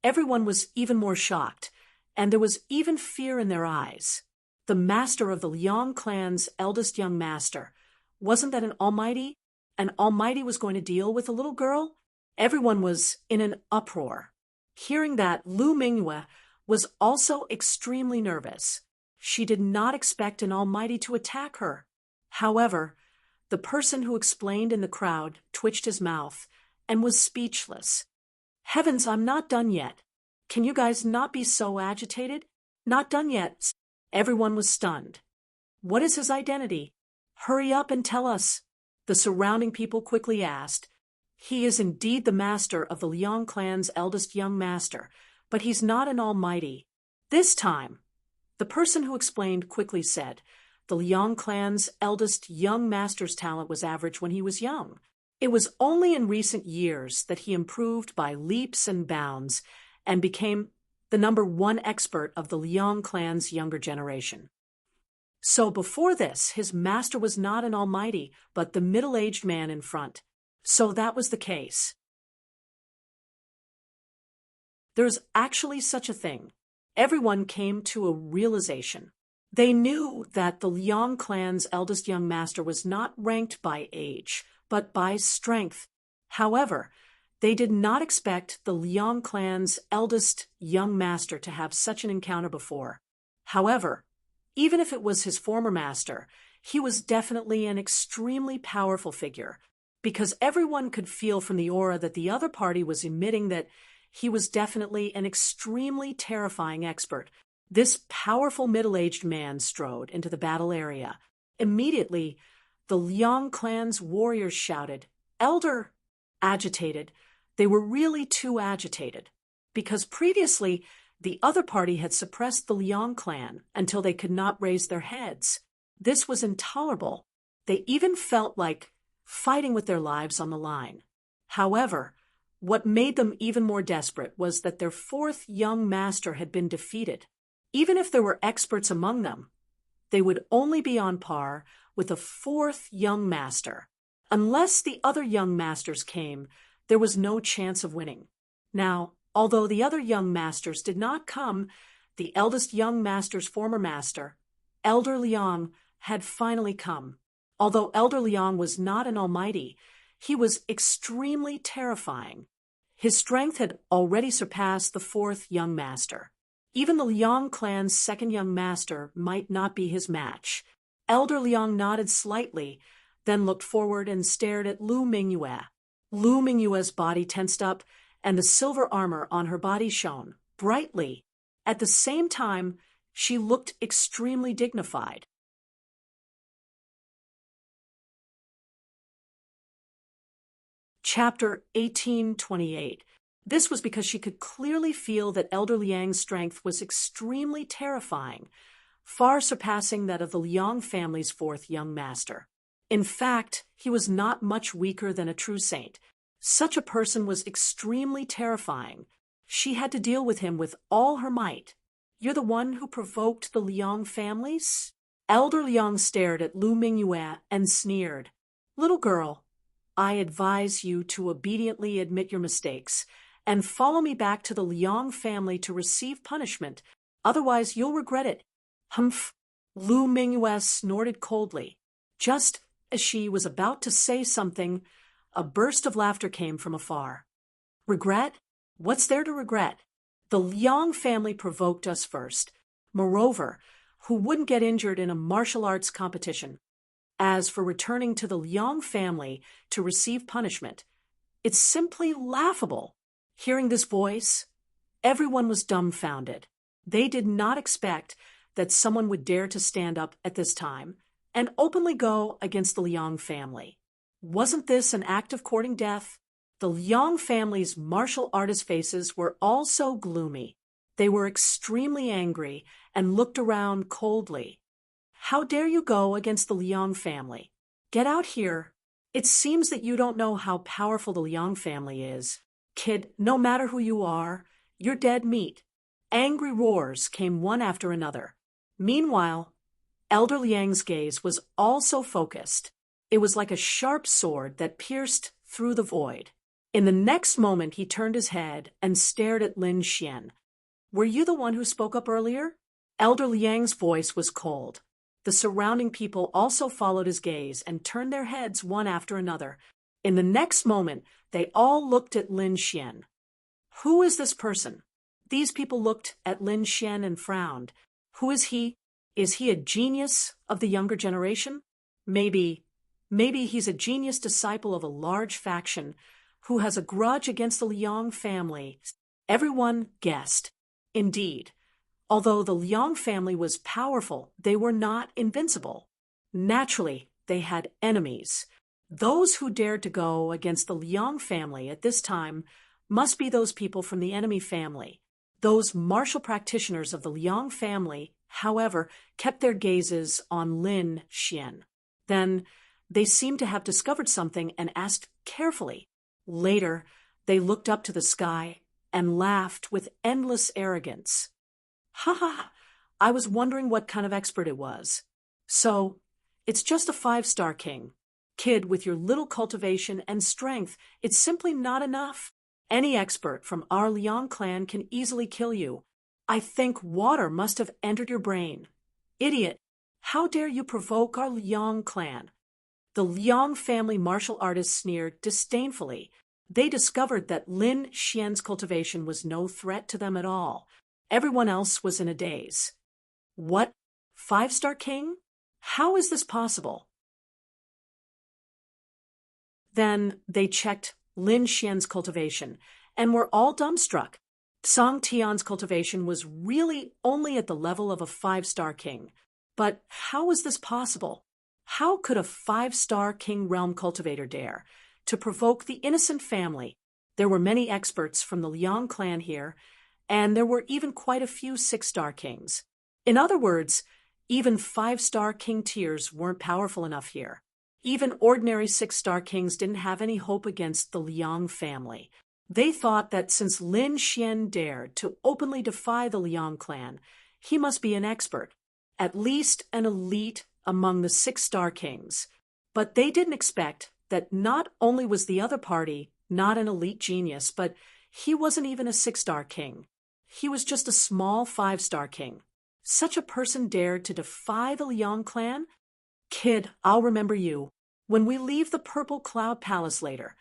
Everyone was even more shocked, and there was even fear in their eyes. The master of the Liang clan's eldest young master. Wasn't that an almighty? An almighty was going to deal with a little girl? Everyone was in an uproar. Hearing that, Lu Mingyue was also extremely nervous. She did not expect an almighty to attack her. However, the person who explained in the crowd twitched his mouth and was speechless. Heavens, I'm not done yet. Can you guys not be so agitated? Not done yet. Everyone was stunned. What is his identity? Hurry up and tell us. The surrounding people quickly asked. He is indeed the master of the Liang clan's eldest young master, but he's not an almighty. This time, the person who explained quickly said, the Liang clan's eldest young master's talent was average when he was young. It was only in recent years that he improved by leaps and bounds and became the #1 expert of the Liang clan's younger generation. So before this, his master was not an almighty, but the middle-aged man in front. So that was the case. There's actually such a thing. Everyone came to a realization. They knew that the Liang clan's eldest young master was not ranked by age, but by strength. However, they did not expect the Liang clan's eldest young master to have such an encounter before. However, even if it was his former master, he was definitely an extremely powerful figure, because everyone could feel from the aura that the other party was emitting that he was definitely an extremely terrifying expert. This powerful middle-aged man strode into the battle area. Immediately, the Liang clan's warriors shouted, "Elder!" Agitated. They were really too agitated, because previously the other party had suppressed the Liang clan until they could not raise their heads. This was intolerable. They even felt like fighting with their lives on the line. However, what made them even more desperate was that their fourth young master had been defeated. Even if there were experts among them, they would only be on par with a fourth young master. Unless the other young masters came, there was no chance of winning. Now, although the other young masters did not come, the eldest young master's former master, Elder Liang, had finally come. Although Elder Liang was not an almighty, he was extremely terrifying. His strength had already surpassed the fourth young master. Even the Liang clan's second young master might not be his match. Elder Liang nodded slightly, then looked forward and stared at Lu Mingyue. Lu Mingyue's body tensed up, and the silver armor on her body shone brightly. At the same time, she looked extremely dignified. Chapter 1828. This was because she could clearly feel that Elder Liang's strength was extremely terrifying, far surpassing that of the Liang family's fourth young master. In fact, he was not much weaker than a true saint. Such a person was extremely terrifying. She had to deal with him with all her might. You're the one who provoked the Liang families? Elder Liang stared at Lu Mingyue and sneered. Little girl, I advise you to obediently admit your mistakes and follow me back to the Liang family to receive punishment. Otherwise, you'll regret it. Humph! Lu Mingyue snorted coldly. Just as she was about to say something, a burst of laughter came from afar. Regret? What's there to regret? The Liang family provoked us first. Moreover, who wouldn't get injured in a martial arts competition? As for returning to the Liang family to receive punishment, it's simply laughable. Hearing this voice, everyone was dumbfounded. They did not expect that someone would dare to stand up at this time and openly go against the Liang family. Wasn't this an act of courting death? The Liang family's martial artist faces were all so gloomy. They were extremely angry and looked around coldly. How dare you go against the Liang family? Get out here. It seems that you don't know how powerful the Liang family is. Kid, no matter who you are, you're dead meat. Angry roars came one after another. Meanwhile, Elder Liang's gaze was also focused. It was like a sharp sword that pierced through the void. In the next moment, he turned his head and stared at Lin Xian. Were you the one who spoke up earlier? Elder Liang's voice was cold. The surrounding people also followed his gaze and turned their heads one after another. In the next moment, they all looked at Lin Xian. Who is this person? These people looked at Lin Xian and frowned. Who is he? Is he a genius of the younger generation? Maybe he's a genius disciple of a large faction who has a grudge against the Liang family. Everyone guessed. Indeed, although the Liang family was powerful, they were not invincible. Naturally, they had enemies. Those who dared to go against the Liang family at this time must be those people from the enemy family. Those martial practitioners of the Liang family, however, kept their gazes on Lin Xian. Then they seemed to have discovered something and asked carefully. Later, they looked up to the sky and laughed with endless arrogance. Ha ha! I was wondering what kind of expert it was. So, it's just a 5-star king. Kid, with your little cultivation and strength, it's simply not enough. Any expert from our Liang clan can easily kill you. I think water must have entered your brain. Idiot! How dare you provoke our Liang clan? The Liang family martial artists sneered disdainfully. They discovered that Lin Xian's cultivation was no threat to them at all. Everyone else was in a daze. What? 5-star king? How is this possible? Then they checked Lin Xian's cultivation and were all dumbstruck. Song Tian's cultivation was really only at the level of a 5-star king. But how was this possible? How could a 5-star king realm cultivator dare to provoke the innocent family? There were many experts from the Liang clan here, and there were even quite a few 6-star kings. In other words, even 5-star king tiers weren't powerful enough here. Even ordinary 6-star kings didn't have any hope against the Liang family. They thought that since Lin Xian dared to openly defy the Liang clan, he must be an expert, at least an elite among the 6-star kings. But they didn't expect that not only was the other party not an elite genius, but he wasn't even a 6-star king. He was just a small 5-star king. Such a person dared to defy the Liang clan? Kid, I'll remember you. When we leave the Purple Cloud Palace later,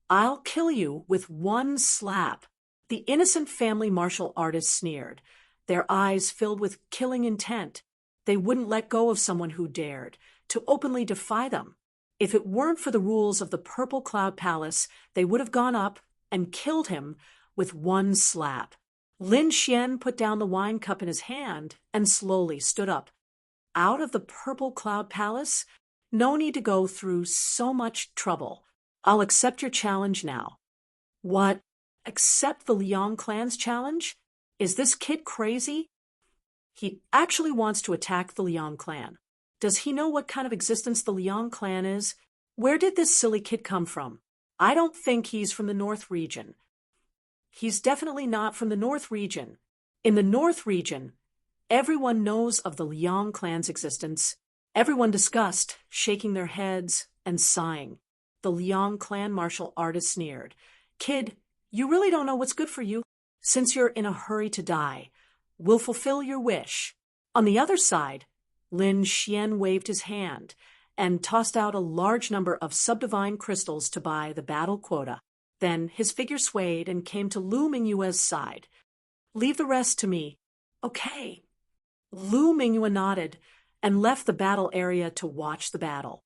I'll kill you with one slap. The innocent family martial artists sneered, their eyes filled with killing intent. They wouldn't let go of someone who dared to openly defy them. If it weren't for the rules of the Purple Cloud Palace, they would have gone up and killed him with one slap. Lin Xian put down the wine cup in his hand and slowly stood up. Out of the Purple Cloud Palace? No need to go through so much trouble. I'll accept your challenge now. What? Accept the Liang clan's challenge? Is this kid crazy? He actually wants to attack the Liang clan. Does he know what kind of existence the Liang clan is? Where did this silly kid come from? I don't think he's from the North region. He's definitely not from the North region. In the North region, everyone knows of the Liang clan's existence. Everyone discussed, shaking their heads and sighing. The Liang clan martial artist sneered. Kid, you really don't know what's good for you. Since you're in a hurry to die, we'll fulfill your wish. On the other side, Lin Xian waved his hand and tossed out a large number of subdivine crystals to buy the battle quota. Then his figure swayed and came to Lu Mingyue's side. Leave the rest to me. Okay. Lu Mingyue nodded and left the battle area to watch the battle.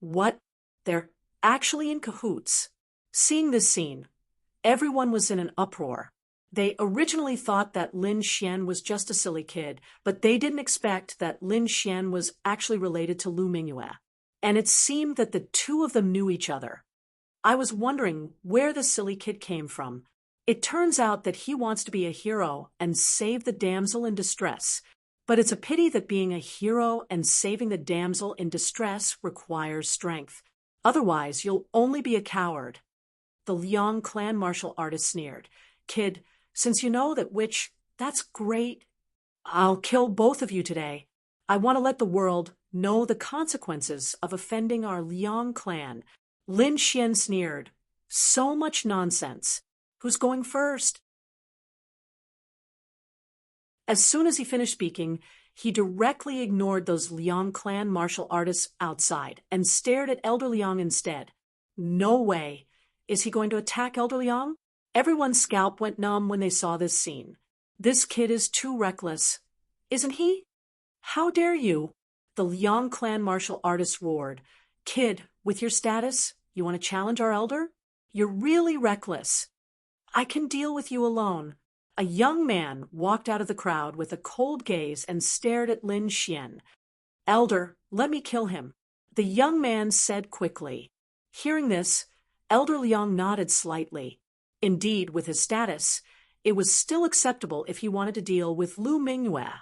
What? They're actually in cahoots. Seeing this scene, everyone was in an uproar. They originally thought that Lin Xian was just a silly kid, but they didn't expect that Lin Xian was actually related to Lu Mingyue. And it seemed that the two of them knew each other. I was wondering where the silly kid came from. It turns out that he wants to be a hero and save the damsel in distress. But it's a pity that being a hero and saving the damsel in distress requires strength. Otherwise, you'll only be a coward. The Liang clan martial artist sneered. Kid, since you know that witch, that's great. I'll kill both of you today. I want to let the world know the consequences of offending our Liang clan. Lin Xian sneered. So much nonsense. Who's going first? As soon as he finished speaking, he directly ignored those Liang clan martial artists outside and stared at Elder Liang instead. No way. Is he going to attack Elder Liang? Everyone's scalp went numb when they saw this scene. This kid is too reckless. Isn't he? How dare you? The Liang clan martial artist roared. Kid, with your status, you want to challenge our elder? You're really reckless. I can deal with you alone. A young man walked out of the crowd with a cold gaze and stared at Lin Xian. Elder, let me kill him, the young man said quickly. Hearing this, Elder Liang nodded slightly. Indeed, with his status, it was still acceptable if he wanted to deal with Lu Mingyue.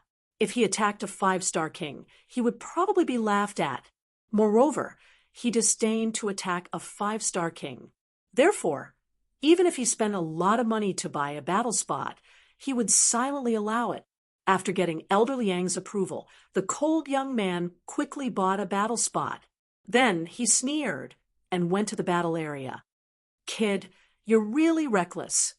If he attacked a 5-star king, he would probably be laughed at. Moreover, he disdained to attack a 5-star king. Therefore, even if he spent a lot of money to buy a battle spot, he would silently allow it. After getting Elder Liang's approval, the cold young man quickly bought a battle spot. Then he sneered and went to the battle area. Kid, you're really reckless.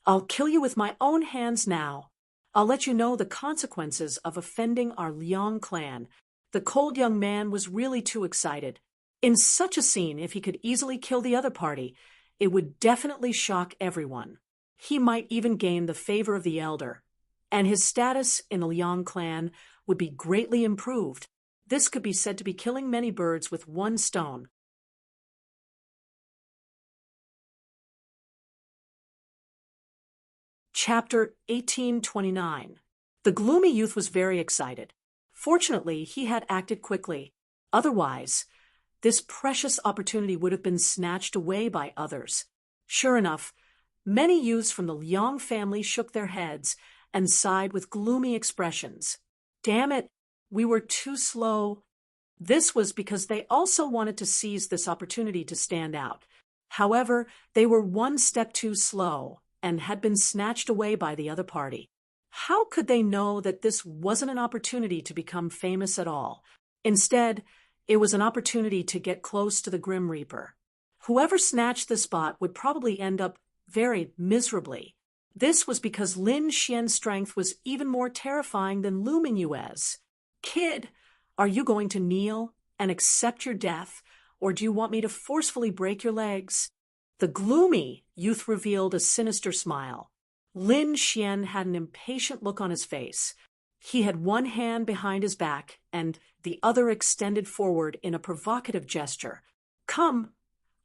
I'll kill you with my own hands now. I'll let you know the consequences of offending our Liang clan. The cold young man was really too excited. In such a scene, if he could easily kill the other party, it would definitely shock everyone. He might even gain the favor of the elder, and his status in the Liang clan would be greatly improved. This could be said to be killing many birds with one stone. Chapter 1829. The gloomy youth was very excited. Fortunately, he had acted quickly. Otherwise, this precious opportunity would have been snatched away by others. Sure enough, many youths from the Liang family shook their heads and sighed with gloomy expressions. Damn it, we were too slow. This was because they also wanted to seize this opportunity to stand out. However, they were one step too slow and had been snatched away by the other party. How could they know that this wasn't an opportunity to become famous at all? Instead, it was an opportunity to get close to the Grim Reaper. Whoever snatched the spot would probably end up very miserably. This was because Lin Xian's strength was even more terrifying than Lu Mingyue's. Kid, are you going to kneel and accept your death, or do you want me to forcefully break your legs? The gloomy youth revealed a sinister smile. Lin Xian had an impatient look on his face. He had one hand behind his back and the other extended forward in a provocative gesture. Come,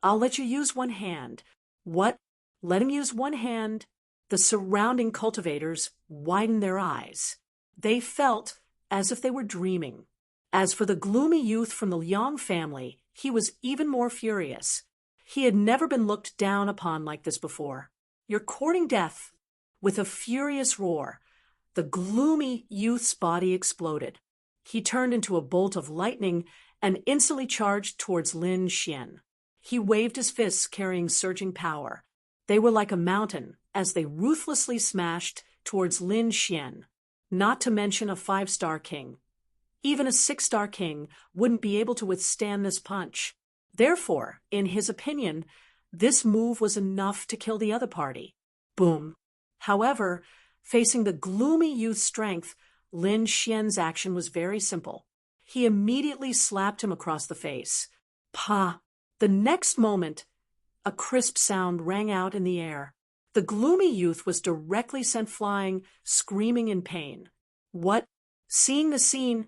I'll let you use one hand. What? Let him use one hand? The surrounding cultivators widened their eyes. They felt as if they were dreaming. As for the gloomy youth from the Liang family, he was even more furious. He had never been looked down upon like this before. You're courting death. With a furious roar, the gloomy youth's body exploded. He turned into a bolt of lightning and instantly charged towards Lin Xian. He waved his fists carrying surging power. They were like a mountain as they ruthlessly smashed towards Lin Xian, not to mention a 5-star king. Even a 6-star king wouldn't be able to withstand this punch. Therefore, in his opinion, this move was enough to kill the other party. Boom. However, facing the gloomy youth's strength, Lin Xian's action was very simple. He immediately slapped him across the face. Pa! The next moment, a crisp sound rang out in the air. The gloomy youth was directly sent flying, screaming in pain. What? Seeing the scene,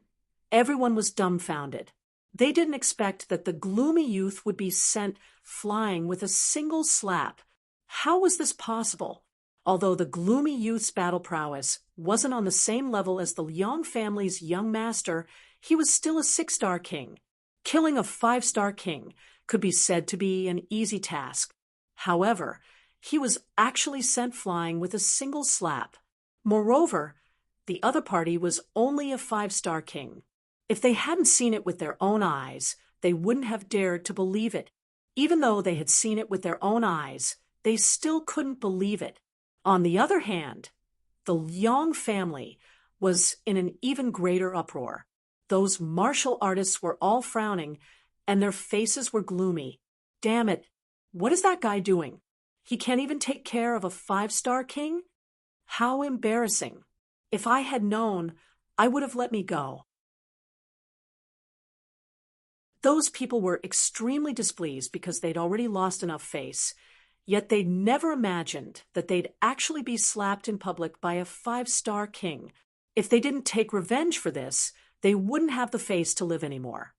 everyone was dumbfounded. They didn't expect that the gloomy youth would be sent flying with a single slap. How was this possible? Although the gloomy youth's battle prowess wasn't on the same level as the Liang family's young master, he was still a 6-star king. Killing a 5-star king could be said to be an easy task. However, he was actually sent flying with a single slap. Moreover, the other party was only a 5-star king. If they hadn't seen it with their own eyes, they wouldn't have dared to believe it. Even though they had seen it with their own eyes, they still couldn't believe it. On the other hand, the Liang family was in an even greater uproar. Those martial artists were all frowning, and their faces were gloomy. Damn it, what is that guy doing? He can't even take care of a 5-star king? How embarrassing. If I had known, I would have let me go. Those people were extremely displeased because they'd already lost enough face, yet they'd never imagined that they'd actually be slapped in public by a 5-star king. If they didn't take revenge for this, they wouldn't have the face to live anymore.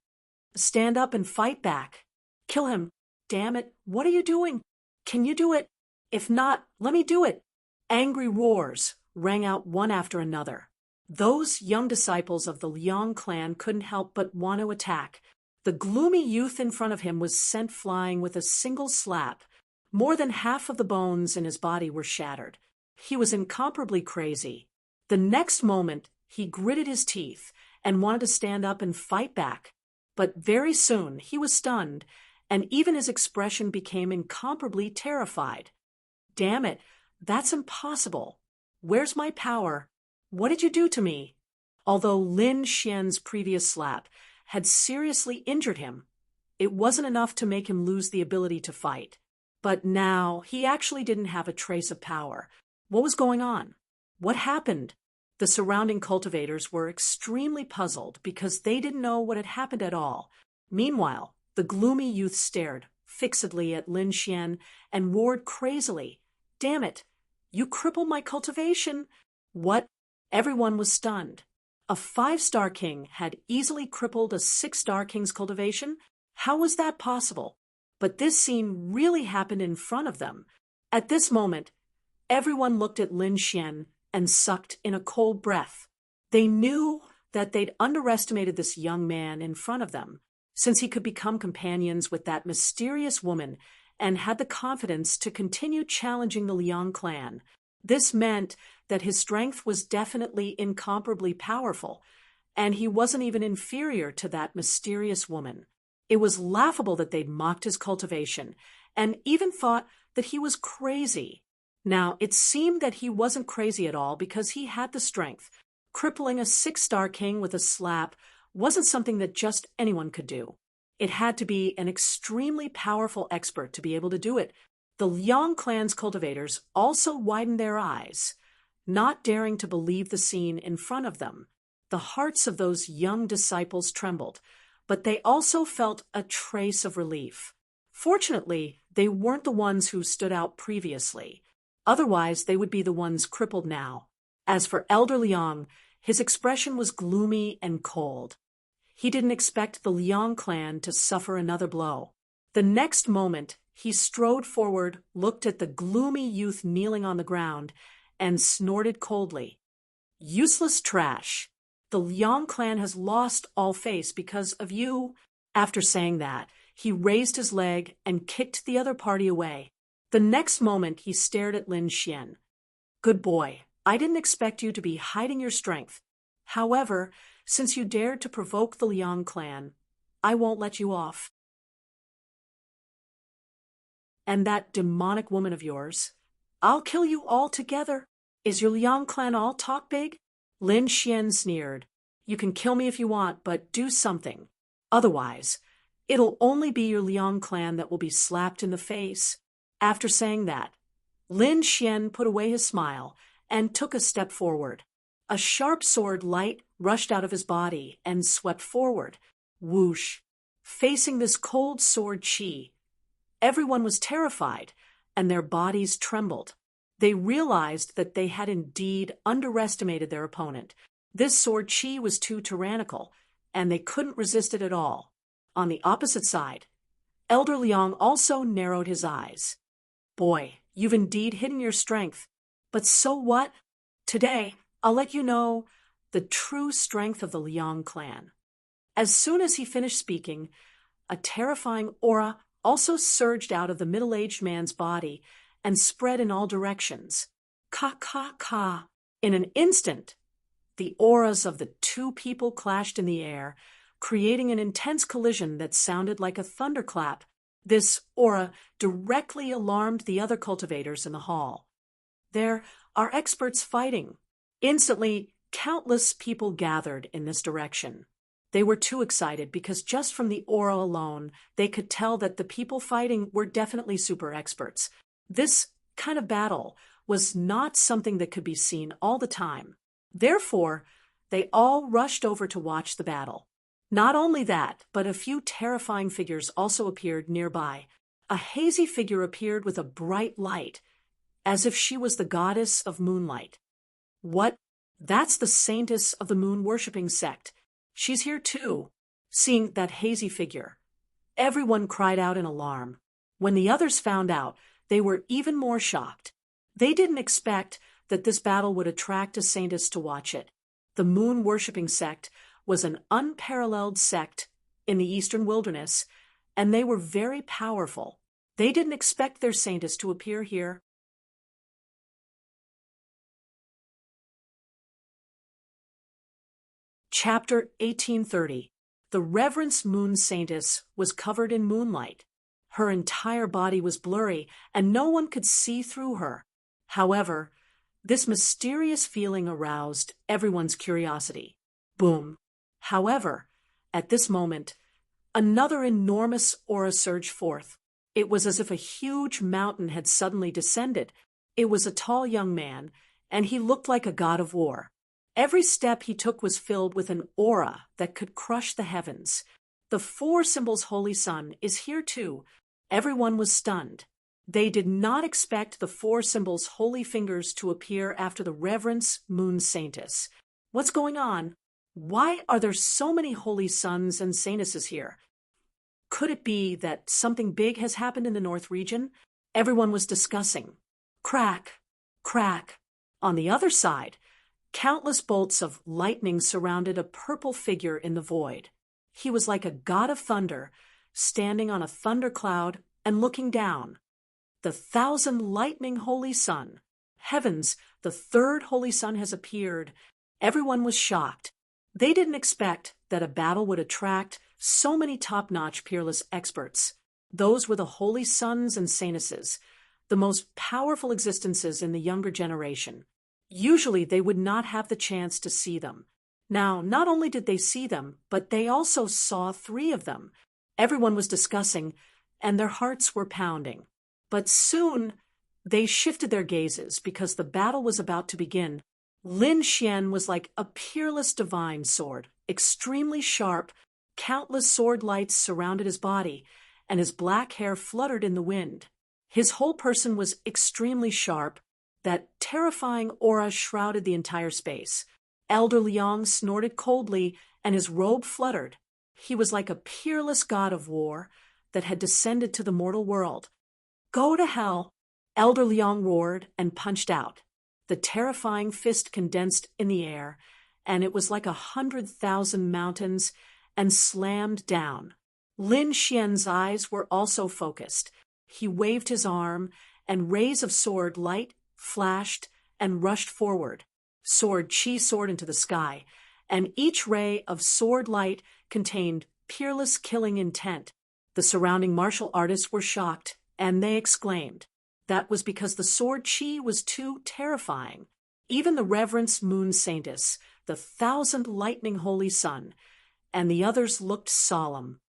Stand up and fight back. Kill him. Damn it, what are you doing? Can you do it? If not, let me do it. Angry roars rang out one after another. Those young disciples of the Liang clan couldn't help but want to attack. The gloomy youth in front of him was sent flying with a single slap. More than half of the bones in his body were shattered. He was incomparably crazy. The next moment, he gritted his teeth and wanted to stand up and fight back. But very soon, he was stunned, and even his expression became incomparably terrified. Damn it, that's impossible. Where's my power? What did you do to me? Although Lin Xian's previous slap had seriously injured him, it wasn't enough to make him lose the ability to fight. But now he actually didn't have a trace of power. What was going on? What happened? The surrounding cultivators were extremely puzzled because they didn't know what had happened at all. Meanwhile, the gloomy youth stared fixedly at Lin Xian and roared crazily, "Damn it! You crippled my cultivation!" What? Everyone was stunned. A 5-star king had easily crippled a 6-star king's cultivation? How was that possible? But this scene really happened in front of them. At this moment, everyone looked at Lin Xian and sucked in a cold breath. They knew that they'd underestimated this young man in front of them, since he could become companions with that mysterious woman and had the confidence to continue challenging the Liang clan. This meant that his strength was definitely incomparably powerful, and he wasn't even inferior to that mysterious woman. It was laughable that they'd mocked his cultivation and even thought that he was crazy. Now, it seemed that he wasn't crazy at all because he had the strength. Crippling a 6-star king with a slap wasn't something that just anyone could do. It had to be an extremely powerful expert to be able to do it. The Liang clan's cultivators also widened their eyes, not daring to believe the scene in front of them. The hearts of those young disciples trembled, but they also felt a trace of relief. Fortunately, they weren't the ones who stood out previously. Otherwise, they would be the ones crippled now. As for Elder Liang, his expression was gloomy and cold. He didn't expect the Liang clan to suffer another blow. The next moment, he strode forward, looked at the gloomy youth kneeling on the ground, and snorted coldly. "Useless trash. The Liang clan has lost all face because of you." After saying that, he raised his leg and kicked the other party away. The next moment, he stared at Lin Xian. "Good boy. I didn't expect you to be hiding your strength. However, since you dared to provoke the Liang clan, I won't let you off. And that demonic woman of yours, I'll kill you all together. Is your Liang clan all talk big?" Lin Xian sneered. "You can kill me if you want, but do something. Otherwise, It'll only be your Liang clan that will be slapped in the face. After saying that, Lin Xian put away his smile and took a step forward. A sharp sword light rushed out of his body and swept forward. Whoosh! Facing this cold sword chi, everyone was terrified, and their bodies trembled. They realized that they had indeed underestimated their opponent. This sword chi was too tyrannical, and they couldn't resist it at all. On the opposite side, Elder Liang also narrowed his eyes. Boy, you've indeed hidden your strength. But so what? Today, I'll let you know the true strength of the Liang clan. As soon as he finished speaking, a terrifying aura also surged out of the middle-aged man's body and spread in all directions. Ka ka ka. In an instant, the auras of the two people clashed in the air, creating an intense collision that sounded like a thunderclap. This aura directly alarmed the other cultivators in the hall. There are experts fighting. Instantly, countless people gathered in this direction. They were too excited because just from the aura alone, they could tell that the people fighting were definitely super experts. This kind of battle was not something that could be seen all the time. Therefore, they all rushed over to watch the battle. Not only that, but a few terrifying figures also appeared nearby. A hazy figure appeared with a bright light, as if she was the goddess of moonlight. What? That's the saintess of the moon-worshipping sect. She's here too. Seeing that hazy figure, everyone cried out in alarm. When the others found out, they were even more shocked. They didn't expect that this battle would attract a saintess to watch it. The moon-worshipping sect was an unparalleled sect in the eastern wilderness, and they were very powerful. They didn't expect their saintess to appear here. Chapter 1830. The Reverence Moon Saintess was covered in moonlight. Her entire body was blurry, and no one could see through her. However, this mysterious feeling aroused everyone's curiosity. Boom. However, at this moment, another enormous aura surged forth. It was as if a huge mountain had suddenly descended. It was a tall young man, and he looked like a god of war. Every step he took was filled with an aura that could crush the heavens. The four symbols Holy Sun is here too. Everyone was stunned. They did not expect the four symbols Holy Fingers to appear after the Reverence Moon Saintess. What's going on? Why are there so many holy suns and saintesses here? Could it be that something big has happened in the North region? Everyone was discussing. Crack, crack. On the other side, countless bolts of lightning surrounded a purple figure in the void. He was like a god of thunder, standing on a thundercloud and looking down. The 1,000 lightning holy sun. Heavens, the third holy sun has appeared. Everyone was shocked. They didn't expect that a battle would attract so many top-notch peerless experts. Those were the holy suns and saintesses, the most powerful existences in the younger generation. Usually they would not have the chance to see them. Now, not only did they see them, but they also saw 3 of them. Everyone was discussing, and their hearts were pounding. But soon, they shifted their gazes because the battle was about to begin. Lin Xian was like a peerless divine sword, extremely sharp. Countless sword lights surrounded his body, and his black hair fluttered in the wind. His whole person was extremely sharp. That terrifying aura shrouded the entire space. Elder Liang snorted coldly, and his robe fluttered. He was like a peerless god of war that had descended to the mortal world. Go to hell! Elder Liang roared and punched out. The terrifying fist condensed in the air, and it was like 100,000 mountains, and slammed down. Lin Xian's eyes were also focused. He waved his arm, and rays of sword light flashed and rushed forward. Sword chi soared into the sky, and each ray of sword light contained peerless killing intent. The surrounding martial artists were shocked, and they exclaimed. That was because the sword chi was too terrifying. Even the Reverence Moon Saintess, the 1,000 lightning holy sun, and the others looked solemn.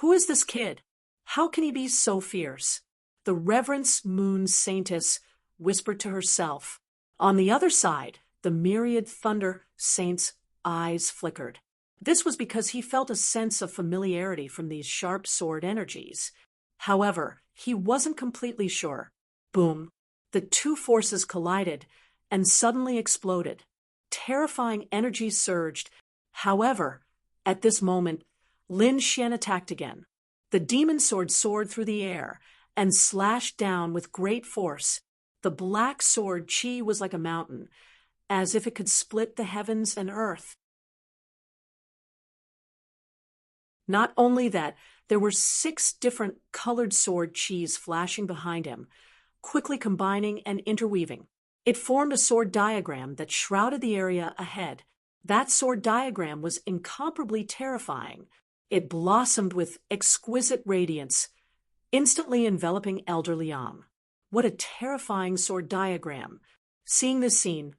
Who is this kid? How can he be so fierce? The Reverence Moon Saintess whispered to herself. On the other side, the myriad Thunder Saint's eyes flickered. This was because he felt a sense of familiarity from these sharp sword energies. However, he wasn't completely sure. Boom! The two forces collided and suddenly exploded. Terrifying energy surged. However, at this moment, Lin Xian attacked again. The demon sword soared through the air and slashed down with great force. The black sword chi was like a mountain, as if it could split the heavens and earth. Not only that, there were 6 different colored sword chis flashing behind him, quickly combining and interweaving. It formed a sword diagram that shrouded the area ahead. That sword diagram was incomparably terrifying. It blossomed with exquisite radiance, instantly enveloping Elder Liang. What a terrifying sword diagram! Seeing this scene,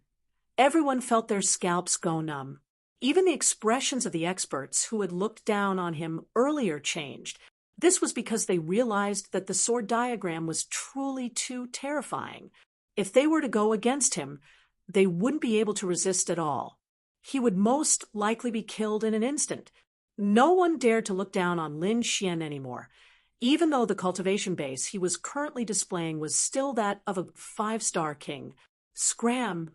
everyone felt their scalps go numb. Even the expressions of the experts who had looked down on him earlier changed. This was because they realized that the sword diagram was truly too terrifying. If they were to go against him, they wouldn't be able to resist at all. He would most likely be killed in an instant. No one dared to look down on Lin Xian anymore, even though the cultivation base he was currently displaying was still that of a 5-star king. Scram!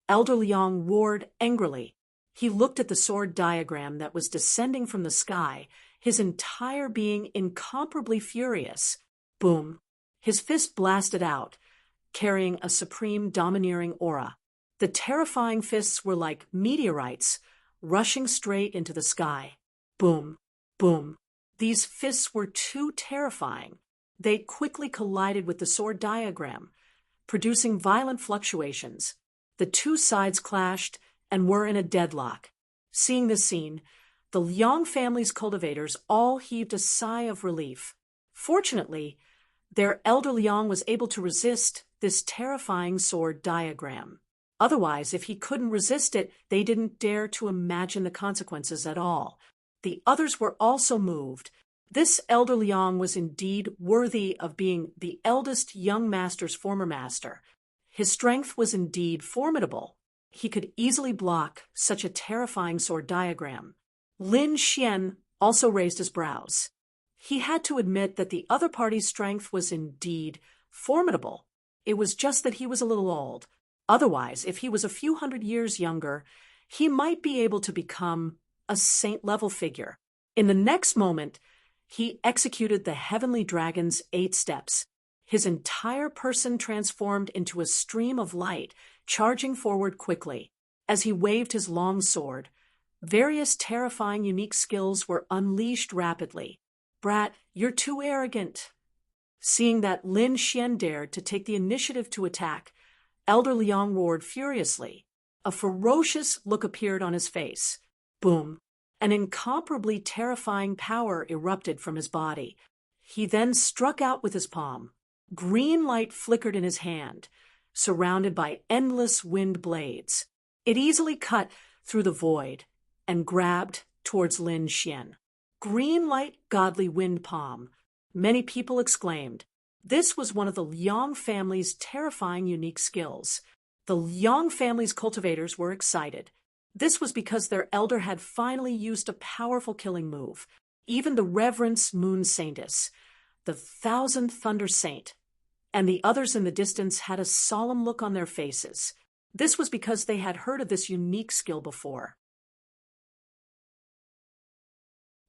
Elder Liang roared angrily. He looked at the sword diagram that was descending from the sky, his entire being incomparably furious. Boom! His fist blasted out, carrying a supreme domineering aura. The terrifying fists were like meteorites, rushing straight into the sky. Boom! Boom! These fists were too terrifying. They quickly collided with the sword diagram, producing violent fluctuations. The two sides clashed and were in a deadlock. Seeing this scene, the Liang family's cultivators all heaved a sigh of relief. Fortunately, their elder Liang was able to resist this terrifying sword diagram. Otherwise, if he couldn't resist it, they didn't dare to imagine the consequences at all. The others were also moved. This elder Liang was indeed worthy of being the eldest young master's former master. His strength was indeed formidable. He could easily block such a terrifying sword diagram. Lin Xian also raised his brows. He had to admit that the other party's strength was indeed formidable. It was just that he was a little old. Otherwise, if he was a few hundred years younger, he might be able to become a saint-level figure. In the next moment, he executed the heavenly dragon's 8 steps. His entire person transformed into a stream of light, charging forward quickly. As he waved his long sword, various terrifying unique skills were unleashed rapidly. Brat, you're too arrogant. Seeing that Lin Xian dared to take the initiative to attack, Elder Liang roared furiously. A ferocious look appeared on his face. Boom! An incomparably terrifying power erupted from his body. He then struck out with his palm. Green light flickered in his hand, surrounded by endless wind blades. It easily cut through the void and grabbed towards Lin Xian. Green light, godly wind palm. Many people exclaimed. This was one of the Liang family's terrifying unique skills. The Liang family's cultivators were excited. This was because their elder had finally used a powerful killing move. Even the Reverence Moon Saintess, the 1000th Thunder Saint, and the others in the distance had a solemn look on their faces. This was because they had heard of this unique skill before.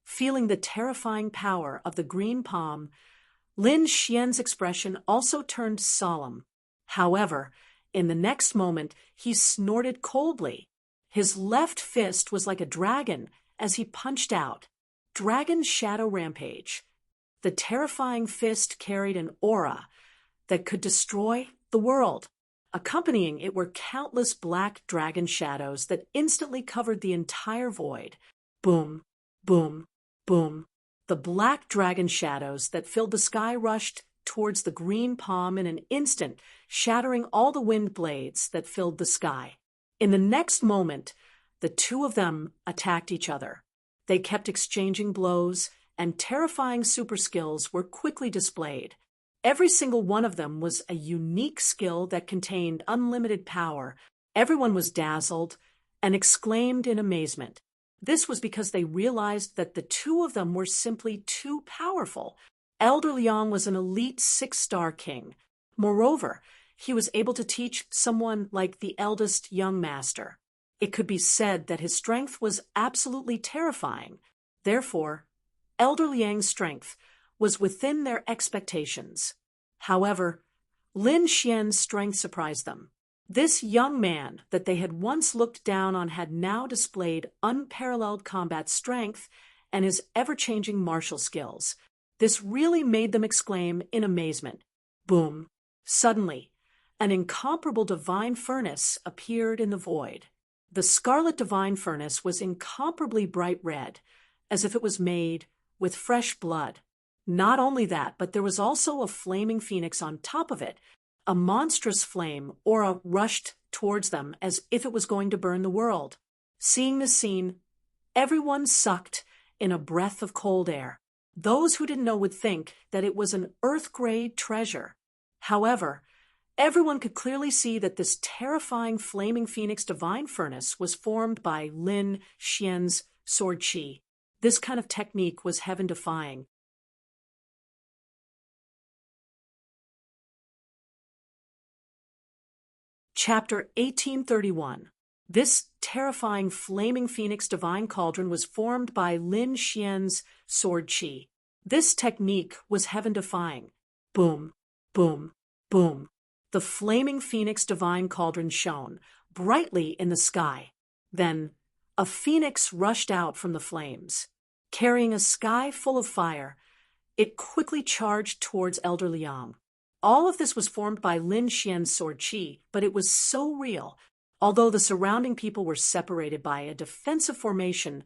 Feeling the terrifying power of the green palm, Lin Xian's expression also turned solemn. However, in the next moment, he snorted coldly. His left fist was like a dragon as he punched out. Dragon Shadow Rampage. The terrifying fist carried an aura that could destroy the world. Accompanying it were countless black dragon shadows that instantly covered the entire void. Boom, boom, boom. The black dragon shadows that filled the sky rushed towards the green palm in an instant, shattering all the wind blades that filled the sky. In the next moment, the two of them attacked each other. They kept exchanging blows and terrifying super skills were quickly displayed. Every single one of them was a unique skill that contained unlimited power. Everyone was dazzled and exclaimed in amazement. This was because they realized that the two of them were simply too powerful. Elder Liang was an elite 6-star king. Moreover, he was able to teach someone like the eldest young master. It could be said that his strength was absolutely terrifying. Therefore, Elder Liang's strength was within their expectations. However, Lin Xian's strength surprised them. This young man that they had once looked down on had now displayed unparalleled combat strength and his ever-changing martial skills. This really made them exclaim in amazement. Boom! Suddenly, an incomparable divine furnace appeared in the void. The scarlet divine furnace was incomparably bright red, as if it was made with fresh blood. Not only that, but there was also a flaming phoenix on top of it. A monstrous flame aura rushed towards them as if it was going to burn the world. Seeing this scene, everyone sucked in a breath of cold air. Those who didn't know would think that it was an Earth-grade treasure. However, everyone could clearly see that this terrifying flaming phoenix divine furnace was formed by Lin Xian's sword qi. This kind of technique was heaven-defying. Chapter 1831. This terrifying flaming phoenix divine cauldron was formed by Lin Xian's sword qi. This technique was heaven-defying. Boom, boom, boom. The flaming phoenix divine cauldron shone brightly in the sky. Then, a phoenix rushed out from the flames. Carrying a sky full of fire, it quickly charged towards Elder Liang. All of this was formed by Lin Xian's sword qi, but it was so real. Although the surrounding people were separated by a defensive formation,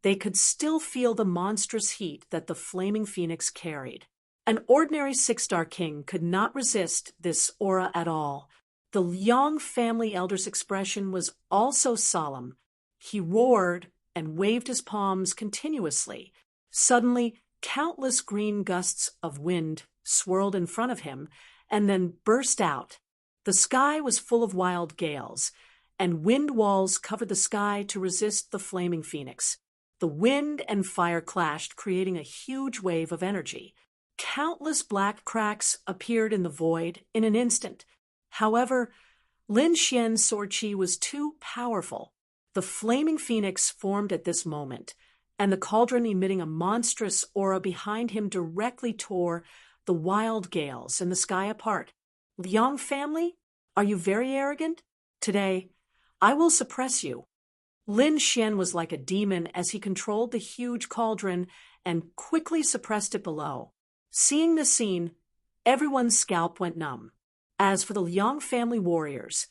they could still feel the monstrous heat that the flaming phoenix carried. An ordinary 6-star king could not resist this aura at all. The Liang family elder's expression was also solemn. He roared and waved his palms continuously. Suddenly, countless green gusts of wind swirled in front of him and then burst out. The sky was full of wild gales, and wind walls covered the sky to resist the flaming phoenix. The wind and fire clashed, creating a huge wave of energy. Countless black cracks appeared in the void in an instant. However, Lin Xian's sword qi was too powerful. The flaming phoenix formed at this moment, and the cauldron emitting a monstrous aura behind him directly tore the wild gales in the sky apart. Liang family, are you very arrogant? Today, I will suppress you. Lin Xian was like a demon as he controlled the huge cauldron and quickly suppressed it below. Seeing this scene, everyone's scalp went numb. As for the Liang family warriors,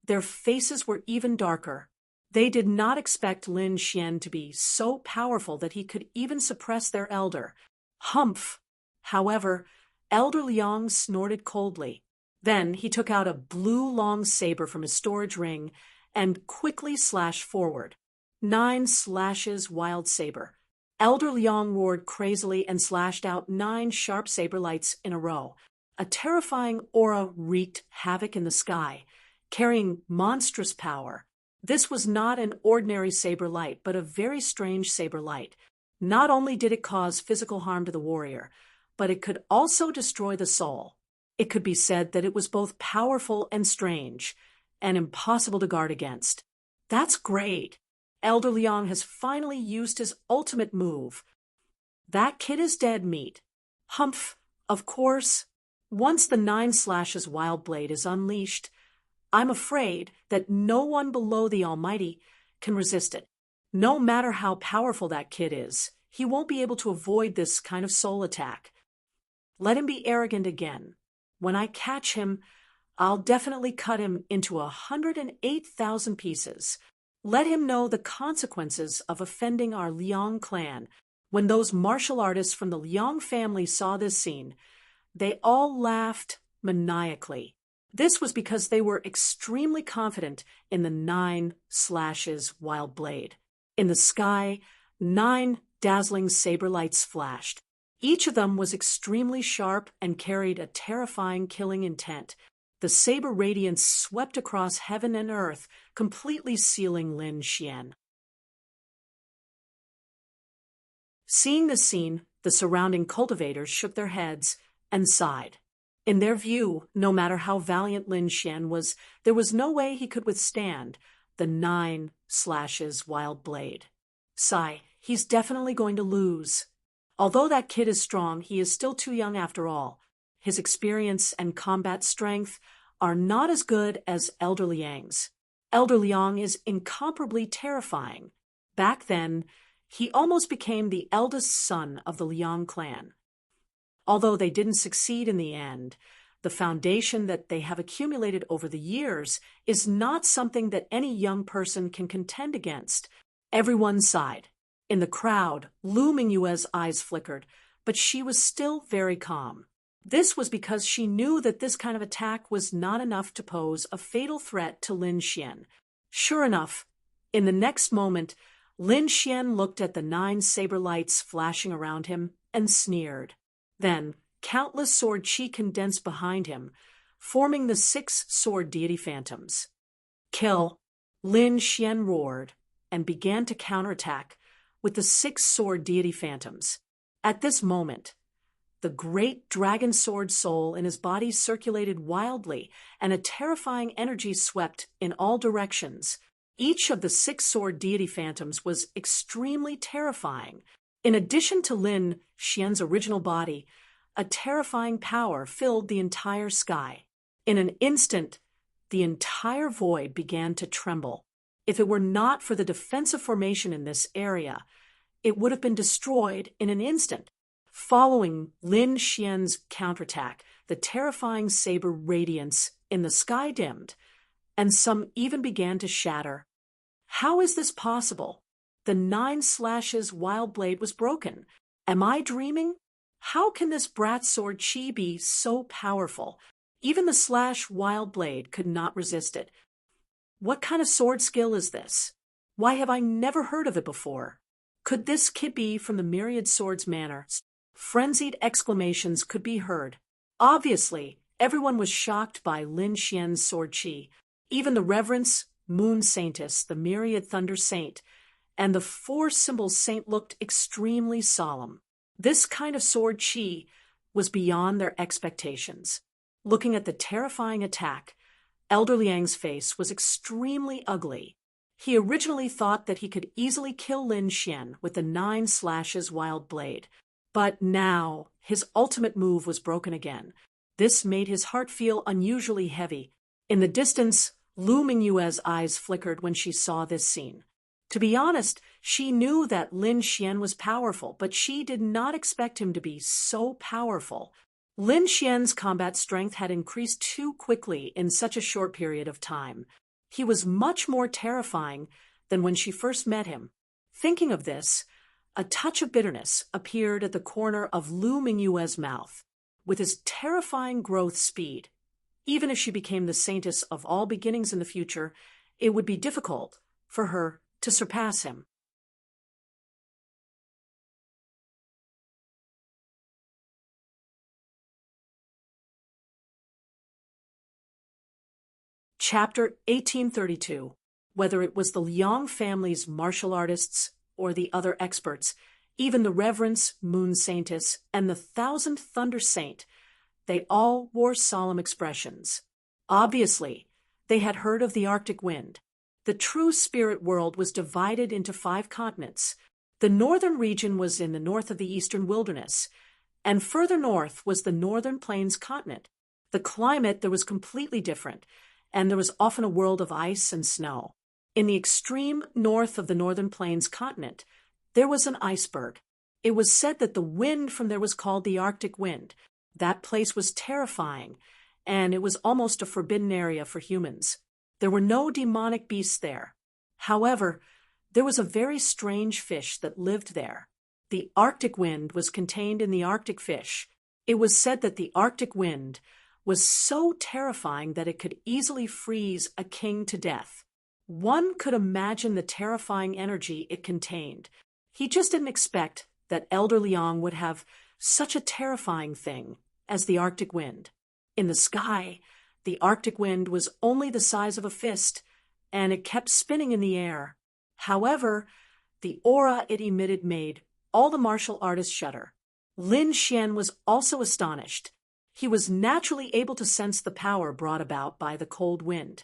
their faces were even darker. They did not expect Lin Xian to be so powerful that he could even suppress their elder. Humph! However, Elder Liang snorted coldly. Then he took out a blue long saber from his storage ring and quickly slashed forward. 9 slashes wild saber. Elder Liang roared crazily and slashed out 9 sharp saber lights in a row. A terrifying aura wreaked havoc in the sky, carrying monstrous power. This was not an ordinary saber light, but a very strange saber light. Not only did it cause physical harm to the warrior, but it could also destroy the soul. It could be said that it was both powerful and strange, and impossible to guard against. That's great. Elder Liang has finally used his ultimate move. That kid is dead meat. Humph, of course. Once the 9 slashes wild blade is unleashed, I'm afraid that no one below the Almighty can resist it. No matter how powerful that kid is, he won't be able to avoid this kind of soul attack. Let him be arrogant again. When I catch him, I'll definitely cut him into 108,000 pieces. Let him know the consequences of offending our Liang clan. When those martial artists from the Liang family saw this scene, they all laughed maniacally. This was because they were extremely confident in the 9 slashes wild blade. In the sky, 9 dazzling saber lights flashed. Each of them was extremely sharp and carried a terrifying killing intent. The saber radiance swept across heaven and earth, completely sealing Lin Xian. Seeing the scene, the surrounding cultivators shook their heads and sighed. In their view, no matter how valiant Lin Xian was, there was no way he could withstand the 9 slashes wild blade. Sigh, he's definitely going to lose. Although that kid is strong, he is still too young after all. His experience and combat strength are not as good as Elder Liang's. Elder Liang is incomparably terrifying. Back then, he almost became the eldest son of the Liang clan. Although they didn't succeed in the end, the foundation that they have accumulated over the years is not something that any young person can contend against. Everyone sighed. In the crowd, Lu Mingyue's eyes flickered, but she was still very calm. This was because she knew that this kind of attack was not enough to pose a fatal threat to Lin Xian. Sure enough, in the next moment, Lin Xian looked at the 9 saber lights flashing around him and sneered. Then, countless sword chi condensed behind him, forming the 6 sword deity phantoms. Kill! Lin Xian roared and began to counterattack with the 6 sword deity phantoms. At this moment, the great dragon sword soul in his body circulated wildly, and a terrifying energy swept in all directions. Each of the 6 sword deity phantoms was extremely terrifying. In addition to Lin Xian's original body, a terrifying power filled the entire sky. In an instant, the entire void began to tremble. If it were not for the defensive formation in this area, it would have been destroyed in an instant. Following Lin Xian's counterattack, the terrifying saber radiance in the sky dimmed, and some even began to shatter. How is this possible? The 9 slashes wild blade was broken. Am I dreaming? How can this brat sword chi be so powerful? Even the slash wild blade could not resist it. What kind of sword skill is this? Why have I never heard of it before? Could this kid be from the Myriad Swords Manor? Frenzied exclamations could be heard. Obviously, everyone was shocked by Lin Xian's sword chi. Even the Reverence Moon Saintess, the Myriad Thunder Saint, and the 4-symbol saint looked extremely solemn. This kind of sword chi was beyond their expectations. Looking at the terrifying attack, Elder Liang's face was extremely ugly. He originally thought that he could easily kill Lin Xian with the 9 slashes wild blade. But now, his ultimate move was broken again. This made his heart feel unusually heavy. In the distance, Lu Mingyue's eyes flickered when she saw this scene. To be honest, she knew that Lin Xian was powerful, but she did not expect him to be so powerful. Lin Xian's combat strength had increased too quickly in such a short period of time. He was much more terrifying than when she first met him. Thinking of this, a touch of bitterness appeared at the corner of Lu Mingyue's mouth. With his terrifying growth speed, even if she became the saintess of all beginnings in the future, it would be difficult for her to surpass him. Chapter 1832. Whether it was the Liang family's martial artists or the other experts, even the Reverence Moon Saintess and the 1000th Thunder Saint, they all wore solemn expressions. Obviously, they had heard of the Arctic wind. The true spirit world was divided into 5 continents. The northern region was in the north of the eastern wilderness, and further north was the northern plains continent. The climate there was completely different, and there was often a world of ice and snow. In the extreme north of the northern plains continent, there was an iceberg. It was said that the wind from there was called the Arctic wind. That place was terrifying, and it was almost a forbidden area for humans. There were no demonic beasts there. However, there was a very strange fish that lived there. The Arctic wind was contained in the Arctic fish. It was said that the Arctic wind was so terrifying that it could easily freeze a king to death. One could imagine the terrifying energy it contained. He just didn't expect that Elder Liang would have such a terrifying thing as the Arctic wind. In the sky, the Arctic wind was only the size of a fist, and it kept spinning in the air. However, the aura it emitted made all the martial artists shudder. Lin Xian was also astonished. He was naturally able to sense the power brought about by the cold wind.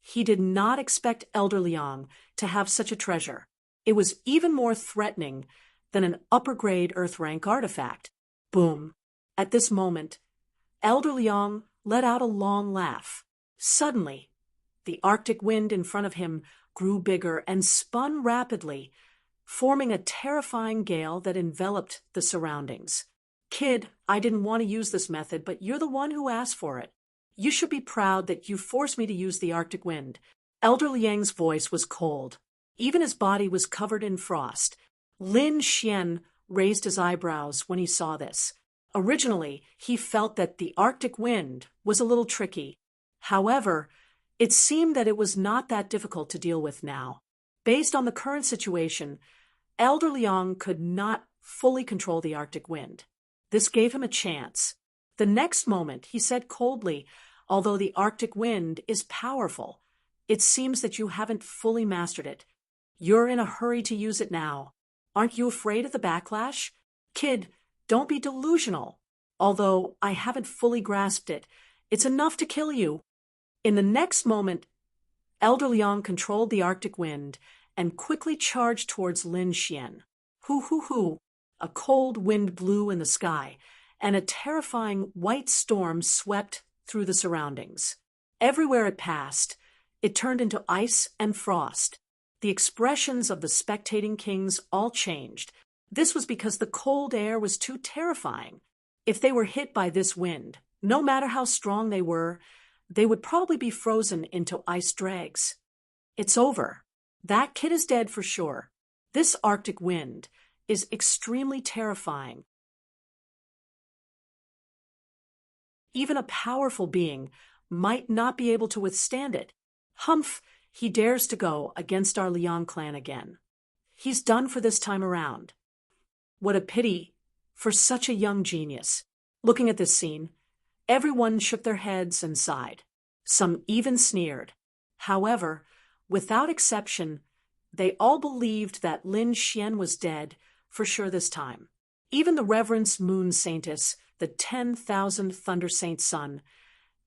He did not expect Elder Liang to have such a treasure. It was even more threatening than an upper-grade Earth-rank artifact. Boom! At this moment, Elder Liang let out a long laugh. Suddenly, the Arctic wind in front of him grew bigger and spun rapidly, forming a terrifying gale that enveloped the surroundings. Kid, I didn't want to use this method, but you're the one who asked for it. You should be proud that you forced me to use the Arctic wind. Elder Liang's voice was cold. Even his body was covered in frost. Lin Xian raised his eyebrows when he saw this. Originally, he felt that the Arctic wind was a little tricky. However, it seemed that it was not that difficult to deal with now. Based on the current situation, Elder Liang could not fully control the Arctic wind. This gave him a chance. The next moment, he said coldly, although the Arctic wind is powerful, it seems that you haven't fully mastered it. You're in a hurry to use it now. Aren't you afraid of the backlash? Kid, don't be delusional. Although I haven't fully grasped it, it's enough to kill you. In the next moment, Elder Liang controlled the Arctic wind and quickly charged towards Lin Xian. Hoo hoo hoo! A cold wind blew in the sky, and a terrifying white storm swept through the surroundings. Everywhere it passed, it turned into ice and frost. The expressions of the spectating kings all changed. This was because the cold air was too terrifying. If they were hit by this wind, no matter how strong they would probably be frozen into ice dregs. It's over. That kid is dead for sure. This Arctic wind is extremely terrifying. Even a powerful being might not be able to withstand it. Humph, he dares to go against our Liang clan again. He's done for this time around. What a pity for such a young genius. Looking at this scene, everyone shook their heads and sighed. Some even sneered. However, without exception, they all believed that Lin Xian was dead for sure this time. Even the Reverend Moon Saintess, the 10,000th Thunder Saint Sun,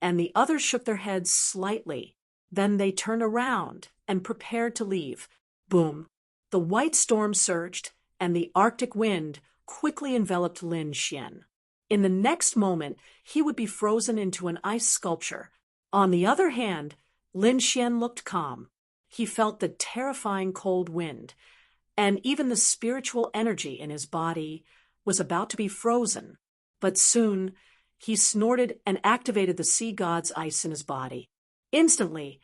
and the others shook their heads slightly. Then they turned around and prepared to leave. Boom! The white storm surged, and the Arctic wind quickly enveloped Lin Xian. In the next moment, he would be frozen into an ice sculpture. On the other hand, Lin Xian looked calm. He felt the terrifying cold wind, and even the spiritual energy in his body was about to be frozen. But soon, he snorted and activated the sea god's ice in his body. Instantly,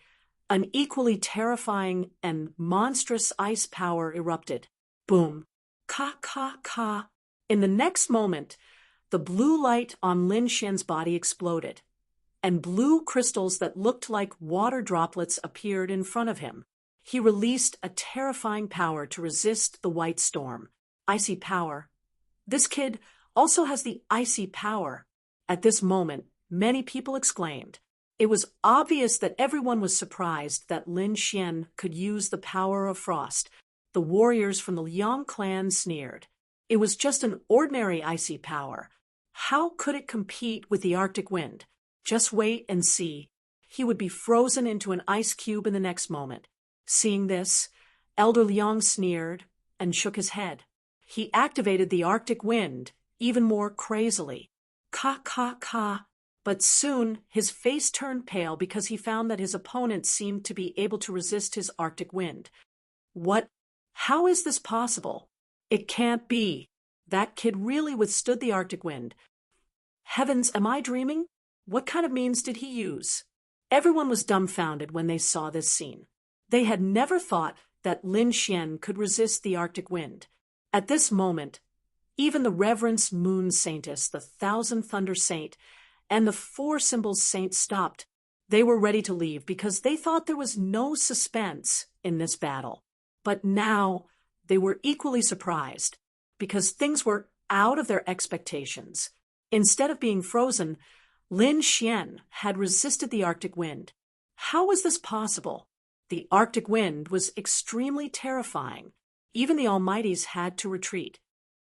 an equally terrifying and monstrous ice power erupted. Boom! Ka ka ka! In the next moment, the blue light on Lin Xian's body exploded, and blue crystals that looked like water droplets appeared in front of him. He released a terrifying power to resist the white storm. Icy power. This kid also has the icy power. At this moment, many people exclaimed. It was obvious that everyone was surprised that Lin Xian could use the power of frost. The warriors from the Liang clan sneered. It was just an ordinary icy power. How could it compete with the Arctic wind? Just wait and see. He would be frozen into an ice cube in the next moment. Seeing this, Elder Liang sneered and shook his head. He activated the Arctic wind even more crazily. Ka ka ka! But soon his face turned pale because he found that his opponent seemed to be able to resist his Arctic wind. What? How is this possible? It can't be. That kid really withstood the Arctic wind. Heavens, am I dreaming? What kind of means did he use? Everyone was dumbfounded when they saw this scene. They had never thought that Lin Xian could resist the Arctic wind. At this moment, even the Reverend Moon Saintess, the 1000th Thunder Saint, and the 4 Symbols Saint stopped. They were ready to leave because they thought there was no suspense in this battle. But now, They were equally surprised, because things were out of their expectations. Instead of being frozen, Lin Xian had resisted the Arctic wind. How was this possible? The Arctic wind was extremely terrifying. Even the Almighties had to retreat.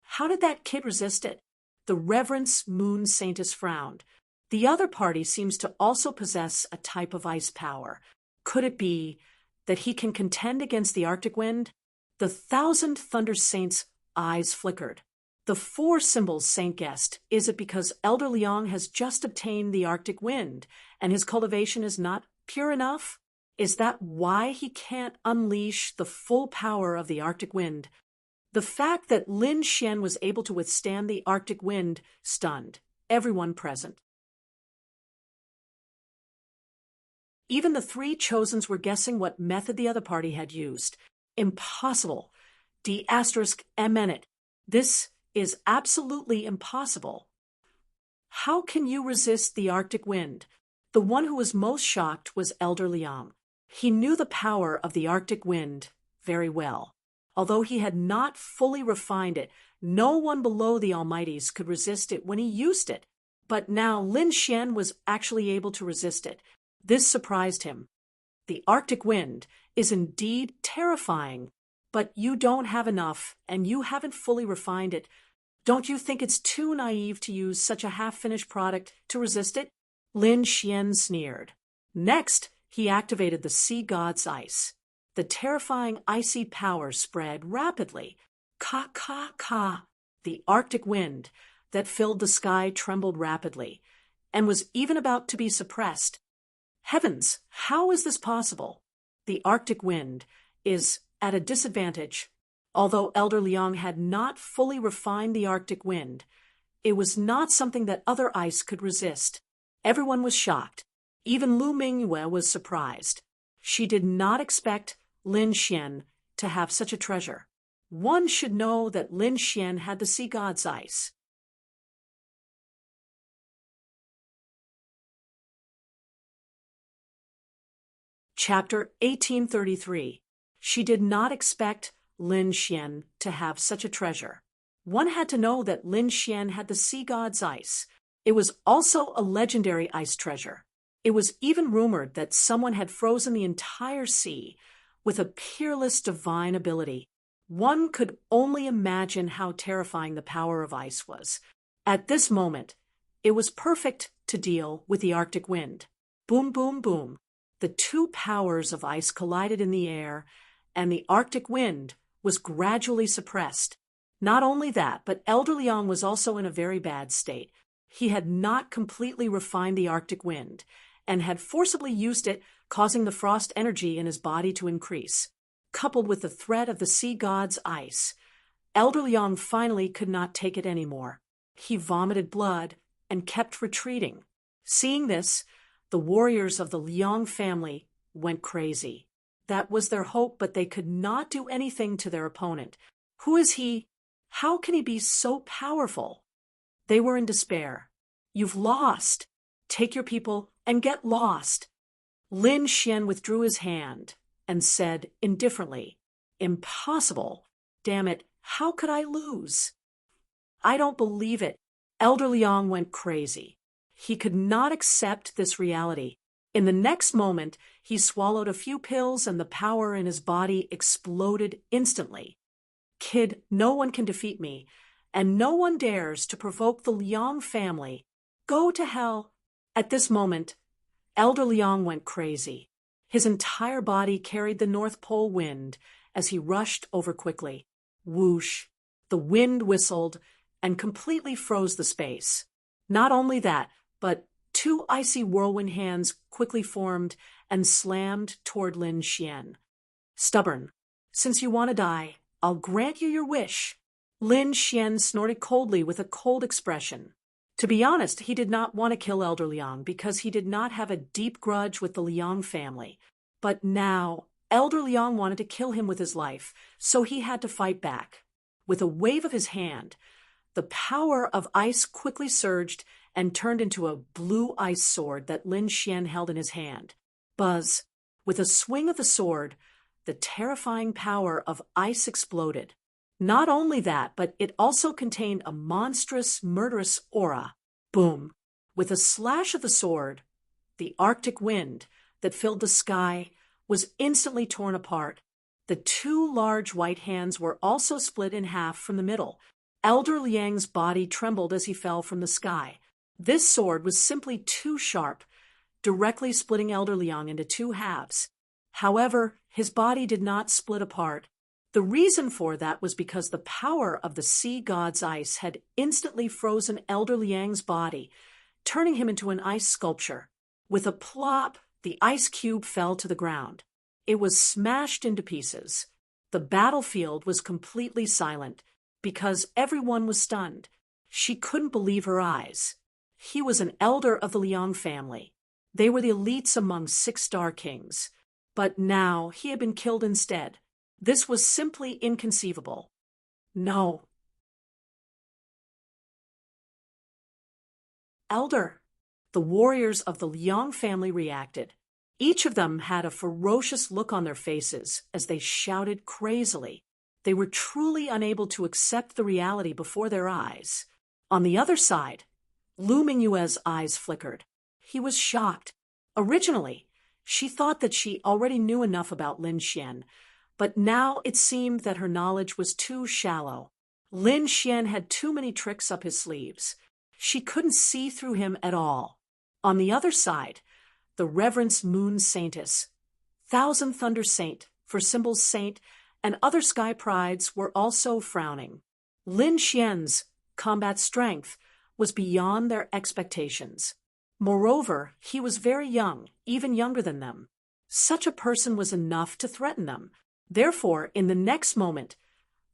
How did that kid resist it? The Reverence Moon Saintess frowned. The other party seems to also possess a type of ice power. Could it be that he can contend against the Arctic wind? The 1,000 Thunder Saints' eyes flickered. The 4 symbols Saint guessed. Is it because Elder Liang has just obtained the Arctic wind and his cultivation is not pure enough? Is that why he can't unleash the full power of the Arctic wind? The fact that Lin Xian was able to withstand the Arctic wind stunned everyone present. Even the 3 chosens were guessing what method the other party had used. Impossible. D***. This is absolutely impossible. How can you resist the Arctic wind? The one who was most shocked was Elder Liang. He knew the power of the Arctic wind very well. Although he had not fully refined it, no one below the Almighties could resist it when he used it. But now Lin Xian was actually able to resist it. This surprised him. The Arctic wind is indeed terrifying, but you don't have enough, and you haven't fully refined it. Don't you think it's too naive to use such a half-finished product to resist it? Lin Xian sneered. Next, he activated the sea god's ice. The terrifying icy power spread rapidly. Ka. The Arctic wind that filled the sky trembled rapidly, and was even about to be suppressed. Heavens, how is this possible? The Arctic wind is at a disadvantage. Although Elder Liang had not fully refined the Arctic wind, it was not something that other ice could resist. Everyone was shocked. Even Lu Mingyue was surprised. She did not expect Lin Xian to have such a treasure. One should know that Lin Xian had the sea god's ice. Chapter 1833. She did not expect Lin Xian to have such a treasure. One had to know that Lin Xian had the sea god's ice. It was also a legendary ice treasure. It was even rumored that someone had frozen the entire sea with a peerless divine ability. One could only imagine how terrifying the power of ice was. At this moment, it was perfect to deal with the Arctic wind. Boom, boom, boom. The 2 powers of ice collided in the air, and the Arctic wind was gradually suppressed. Not only that, but Elder Liang was also in a very bad state. He had not completely refined the Arctic wind, and had forcibly used it, causing the frost energy in his body to increase. Coupled with the threat of the sea god's ice, Elder Liang finally could not take it anymore. He vomited blood and kept retreating. Seeing this, the warriors of the Liang family went crazy. That was their hope, but they could not do anything to their opponent. Who is he? How can he be so powerful? They were in despair. You've lost. Take your people and get lost. Lin Xian withdrew his hand and said indifferently, Impossible. Damn it, how could I lose? I don't believe it. Elder Liang went crazy. He could not accept this reality. In the next moment, he swallowed a few pills and the power in his body exploded instantly. Kid, no one can defeat me, and no one dares to provoke the Liang family. Go to hell. At this moment, Elder Liang went crazy. His entire body carried the North Pole wind as he rushed over quickly. Whoosh! The wind whistled and completely froze the space. Not only that, but 2 icy whirlwind hands quickly formed and slammed toward Lin Xian. Stubborn. Since you want to die, I'll grant you your wish. Lin Xian snorted coldly with a cold expression. To be honest, he did not want to kill Elder Liang because he did not have a deep grudge with the Liang family. But now, Elder Liang wanted to kill him with his life, so he had to fight back. With a wave of his hand, the power of ice quickly surged and turned into a blue ice sword that Lin Xian held in his hand. Buzz! With a swing of the sword, the terrifying power of ice exploded. Not only that, but it also contained a monstrous, murderous aura. Boom! With a slash of the sword, the Arctic wind that filled the sky was instantly torn apart. The two large white hands were also split in half from the middle. Elder Liang's body trembled as he fell from the sky. This sword was simply too sharp, directly splitting Elder Liang into two halves. However, his body did not split apart. The reason for that was because the power of the sea god's ice had instantly frozen Elder Liang's body, turning him into an ice sculpture. With a plop, the ice cube fell to the ground. It was smashed into pieces. The battlefield was completely silent because everyone was stunned. She couldn't believe her eyes. He was an elder of the Liang family. They were the elites among 6-star kings. But now he had been killed instead. This was simply inconceivable. No. Elder. The warriors of the Liang family reacted. Each of them had a ferocious look on their faces as they shouted crazily. They were truly unable to accept the reality before their eyes. On the other side, Lu Mingyue's eyes flickered. He was shocked. Originally, she thought that she already knew enough about Lin Xian, but now it seemed that her knowledge was too shallow. Lin Xian had too many tricks up his sleeves. She couldn't see through him at all. On the other side, the Reverence Moon Saintess, Thousand Thunder Saint, for symbols saint, and other sky prides were also frowning. Lin Xian's combat strength was beyond their expectations. Moreover, he was very young, even younger than them. Such a person was enough to threaten them. Therefore, in the next moment,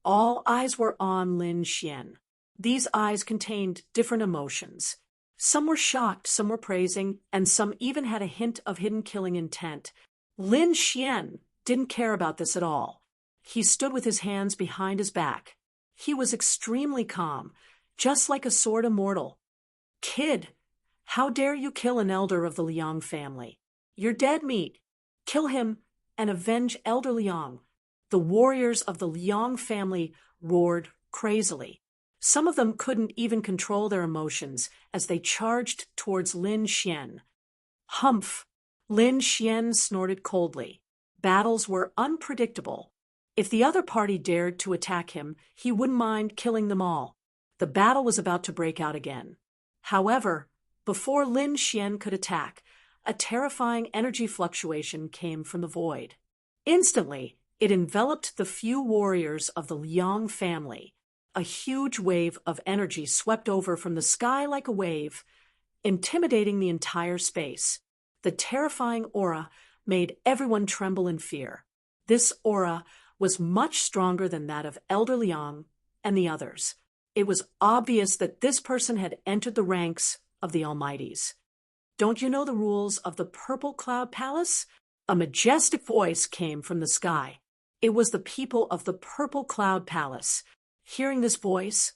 all eyes were on Lin Xian. These eyes contained different emotions. Some were shocked, some were praising, and some even had a hint of hidden killing intent. Lin Xian didn't care about this at all. He stood with his hands behind his back. He was extremely calm, just like a sword immortal. Kid, how dare you kill an elder of the Liang family? You're dead meat. Kill him and avenge Elder Liang. The warriors of the Liang family roared crazily. Some of them couldn't even control their emotions as they charged towards Lin Xian. Humph! Lin Xian snorted coldly. Battles were unpredictable. If the other party dared to attack him, he wouldn't mind killing them all. The battle was about to break out again. However, before Lin Xian could attack, a terrifying energy fluctuation came from the void. Instantly, it enveloped the few warriors of the Liang family. A huge wave of energy swept over from the sky like a wave, intimidating the entire space. The terrifying aura made everyone tremble in fear. This aura was much stronger than that of Elder Liang and the others. It was obvious that this person had entered the ranks of the Almighties. Don't you know the rules of the Purple Cloud Palace? A majestic voice came from the sky. It was the people of the Purple Cloud Palace. Hearing this voice,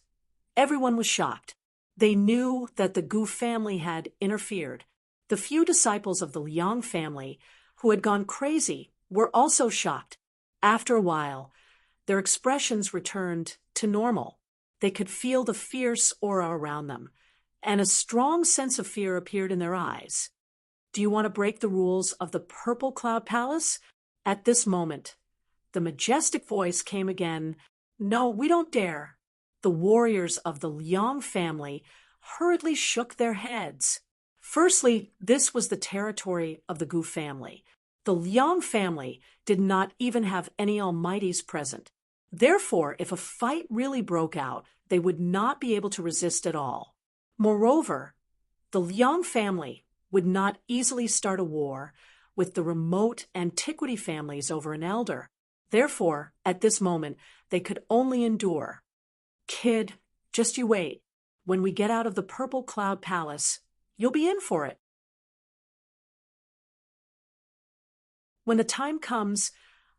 everyone was shocked. They knew that the Gu family had interfered. The few disciples of the Liang family who had gone crazy were also shocked. After a while, their expressions returned to normal. They could feel the fierce aura around them, and a strong sense of fear appeared in their eyes. Do you want to break the rules of the Purple Cloud Palace? At this moment, the majestic voice came again. No, we don't dare. The warriors of the Liang family hurriedly shook their heads. Firstly, this was the territory of the Gu family. The Liang family did not even have any almighties present. Therefore, if a fight really broke out, they would not be able to resist at all. Moreover, the Liang family would not easily start a war with the remote antiquity families over an elder. Therefore, at this moment, they could only endure. Kid, just you wait. When we get out of the Purple Cloud Palace, you'll be in for it. When the time comes,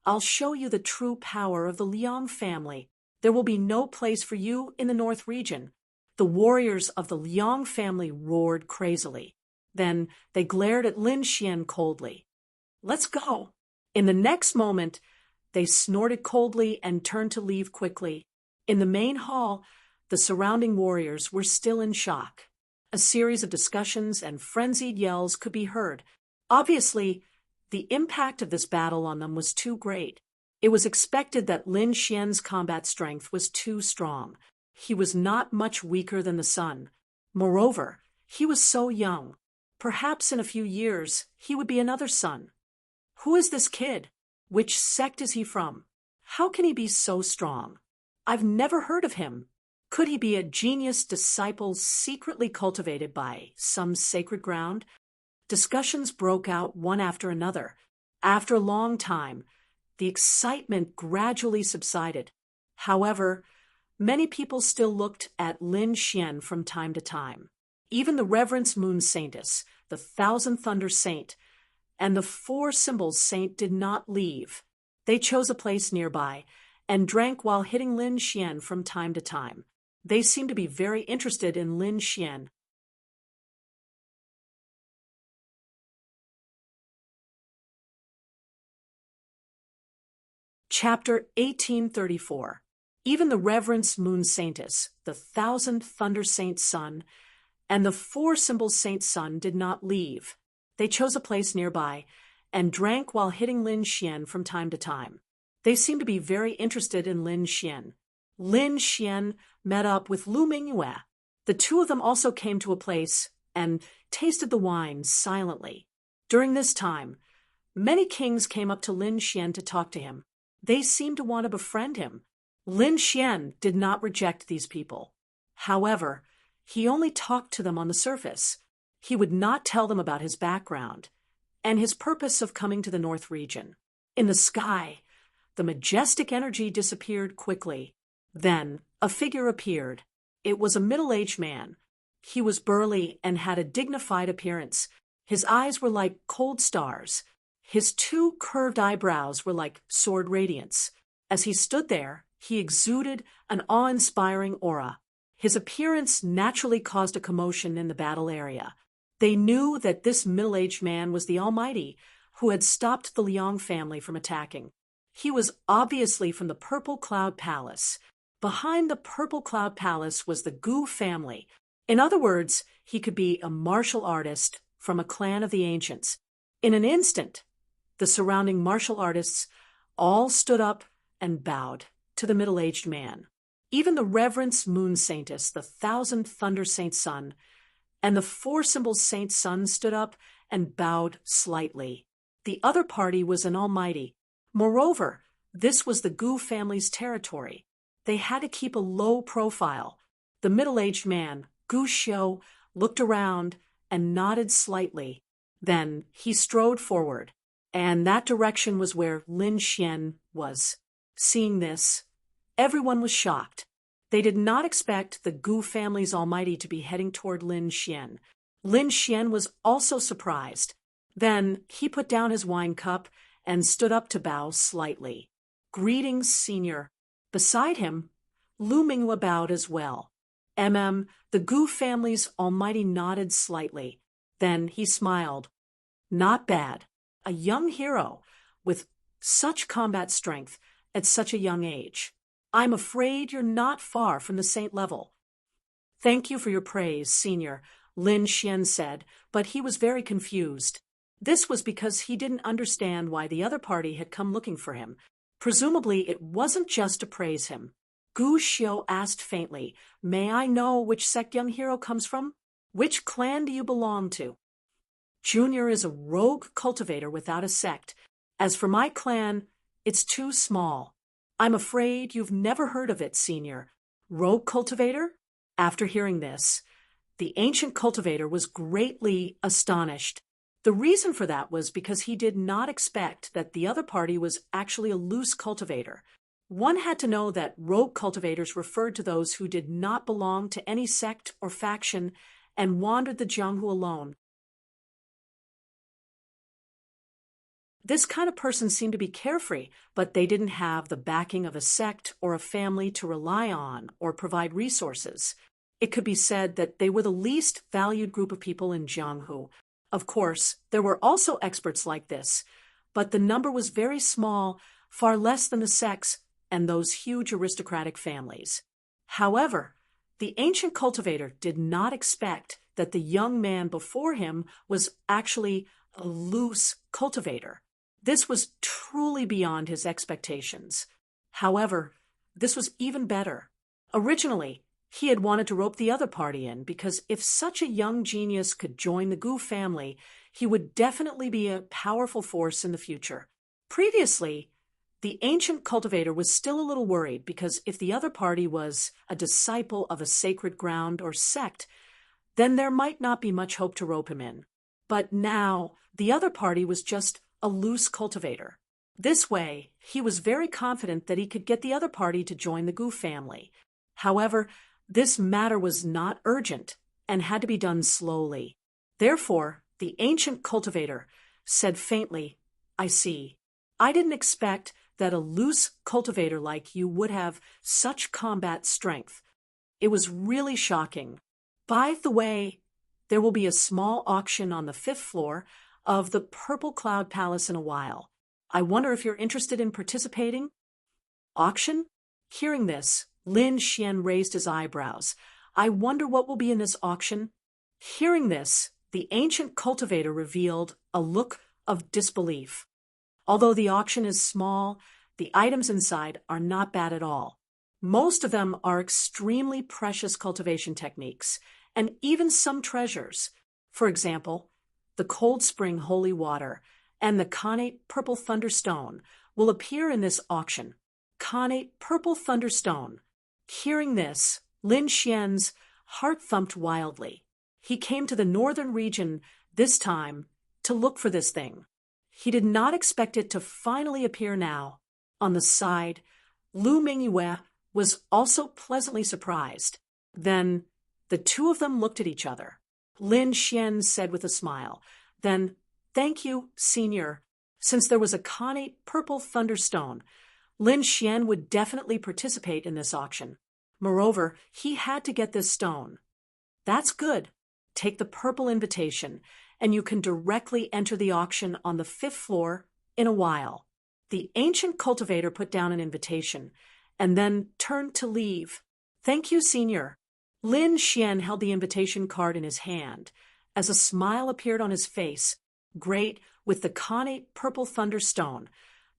I'll show you the true power of the Liang family. There will be no place for you in the North region. The warriors of the Liang family roared crazily. Then they glared at Lin Xian coldly. Let's go. In the next moment, They snorted coldly and turned to leave quickly. In the main hall, the surrounding warriors were still in shock. A series of discussions and frenzied yells could be heard. Obviously, the impact of this battle on them was too great. It was expected that Lin Xian's combat strength was too strong. He was not much weaker than the sun. Moreover, he was so young. Perhaps in a few years, he would be another sun. Who is this kid? Which sect is he from? How can he be so strong? I've never heard of him. Could he be a genius disciple secretly cultivated by some sacred ground? Discussions broke out one after another. After a long time, the excitement gradually subsided. However, many people still looked at Lin Xian from time to time. Even the Reverence Moon Saintess, the Thousand Thunder Saint, and the Four Symbols Saint did not leave. They chose a place nearby and drank while hitting Lin Xian from time to time. They seemed to be very interested in Lin Xian. Chapter 1834. Even the Reverence Moon Saintess, the Thousand Thunder Saint Sun, and the Four Symbols Saint Sun did not leave. They chose a place nearby and drank while hitting Lin Xian from time to time. They seemed to be very interested in Lin Xian. Lin Xian met up with Lu Mingyue. The two of them also came to a place and tasted the wine silently. During this time, many kings came up to Lin Xian to talk to him. They seemed to want to befriend him. Lin Xian did not reject these people. However, he only talked to them on the surface. He would not tell them about his background and his purpose of coming to the North region. In the sky, the majestic energy disappeared quickly. Then a figure appeared. It was a middle-aged man. He was burly and had a dignified appearance. His eyes were like cold stars. His two curved eyebrows were like sword radiance. As he stood there, he exuded an awe-inspiring aura. His appearance naturally caused a commotion in the battle area. They knew that this middle-aged man was the Almighty, who had stopped the Liang family from attacking. He was obviously from the Purple Cloud Palace. Behind the Purple Cloud Palace was the Gu family. In other words, he could be a martial artist from a clan of the ancients. In an instant, the surrounding martial artists all stood up and bowed to the middle-aged man. Even the Reverence Moon Saintess, the Thousand Thunder Saint Sun, and the Four Symbols Saint Sun stood up and bowed slightly. The other party was an Almighty. Moreover, this was the Gu family's territory. They had to keep a low profile. The middle-aged man, Gu Xiu, looked around and nodded slightly. Then he strode forward, and that direction was where Lin Xian was. Seeing this, everyone was shocked. They did not expect the Gu family's Almighty to be heading toward Lin Xian. Lin Xian was also surprised. Then he put down his wine cup and stood up to bow slightly. "Greetings, Senior." Beside him, Lu Mingyue bowed as well. The Gu family's Almighty nodded slightly. Then he smiled. "Not bad. A young hero with such combat strength at such a young age. I'm afraid you're not far from the saint level." "Thank you for your praise, Senior," Lin Xian said, but he was very confused. This was because he didn't understand why the other party had come looking for him. Presumably, it wasn't just to praise him. Gu Xiu asked faintly, "May I know which sect young hero comes from? Which clan do you belong to?" "Junior is a rogue cultivator without a sect. As for my clan, it's too small." "I'm afraid you've never heard of it, Senior." "Rogue cultivator?" After hearing this, the ancient cultivator was greatly astonished. The reason for that was because he did not expect that the other party was actually a loose cultivator. One had to know that rogue cultivators referred to those who did not belong to any sect or faction and wandered the Jianghu alone. This kind of person seemed to be carefree, but they didn't have the backing of a sect or a family to rely on or provide resources. It could be said that they were the least valued group of people in Jianghu. Of course, there were also experts like this, but the number was very small far less than the sex and those huge aristocratic families. However, the ancient cultivator did not expect that the young man before him was actually a loose cultivator. This was truly beyond his expectations. However, this was even better. Originally, he had wanted to rope the other party in because if such a young genius could join the Gu family, he would definitely be a powerful force in the future. Previously, the ancient cultivator was still a little worried because if the other party was a disciple of a sacred ground or sect, then there might not be much hope to rope him in. But now, the other party was just a loose cultivator. This way, he was very confident that he could get the other party to join the Gu family. However, this matter was not urgent and had to be done slowly. Therefore, the ancient cultivator said faintly, "I see. I didn't expect that a loose cultivator like you would have such combat strength. It was really shocking. By the way, there will be a small auction on the 5th floor of the Purple Cloud Palace in a while. I wonder if you're interested in participating?" Auction? Hearing this, Lin Xian raised his eyebrows. "I wonder what will be in this auction?" Hearing this, the ancient cultivator revealed a look of disbelief. Although the auction is small, the items inside are not bad at all. Most of them are extremely precious cultivation techniques, and even some treasures. For example, the Cold Spring Holy Water and the Khanate Purple Thunderstone will appear in this auction. Khanate Purple Thunderstone. Hearing this, Lin Xian's heart thumped wildly. He came to the northern region this time to look for this thing. He did not expect it to finally appear now. On the side, Lu Mingyue was also pleasantly surprised. Then the two of them looked at each other. Lin Xian said with a smile, "Then, thank you, Senior. Since there was a Khanate Purple Thunderstone, Lin Xian would definitely participate in this auction. Moreover, he had to get this stone." "That's good. Take the purple invitation, and you can directly enter the auction on the 5th floor in a while." The ancient cultivator put down an invitation, and then turned to leave. "Thank you, Senior." Lin Xian held the invitation card in his hand, as a smile appeared on his face. "Great, with the Khanate Purple Thunderstone,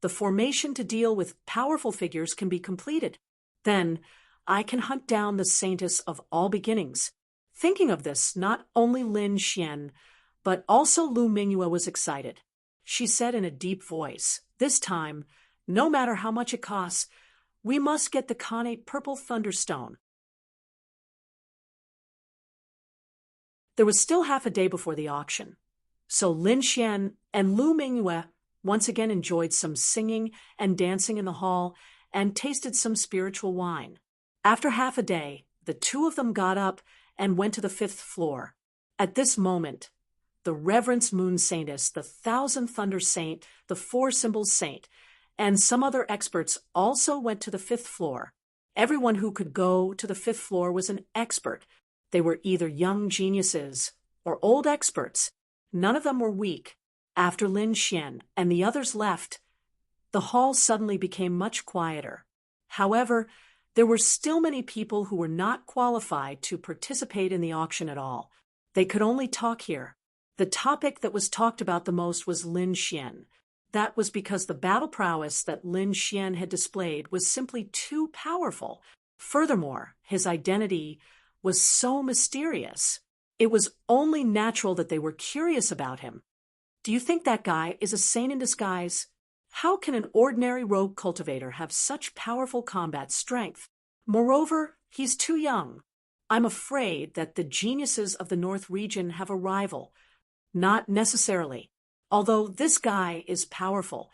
the formation to deal with powerful figures can be completed. Then, I can hunt down the saintess of all beginnings." Thinking of this, not only Lin Xian, but also Lu Mingyue was excited. She said in a deep voice, "This time, no matter how much it costs, we must get the Khanate Purple Thunderstone." There was still half a day before the auction, so Lin Xian and Lu Mingyue once again enjoyed some singing and dancing in the hall and tasted some spiritual wine. After half a day, the two of them got up and went to the 5th floor. At this moment, the Reverence Moon Saintess, the Thousand Thunder Saint, the Four Symbols Saint, and some other experts also went to the 5th floor. Everyone who could go to the 5th floor was an expert. They were either young geniuses or old experts. None of them were weak. After Lin Xian and the others left, the hall suddenly became much quieter. However, there were still many people who were not qualified to participate in the auction at all. They could only talk here. The topic that was talked about the most was Lin Xian. That was because the battle prowess that Lin Xian had displayed was simply too powerful. Furthermore, his identity was so mysterious. It was only natural that they were curious about him. Do you think that guy is a saint in disguise? How can an ordinary rogue cultivator have such powerful combat strength? Moreover, he's too young. I'm afraid that the geniuses of the North region have a rival. Not necessarily. Although this guy is powerful,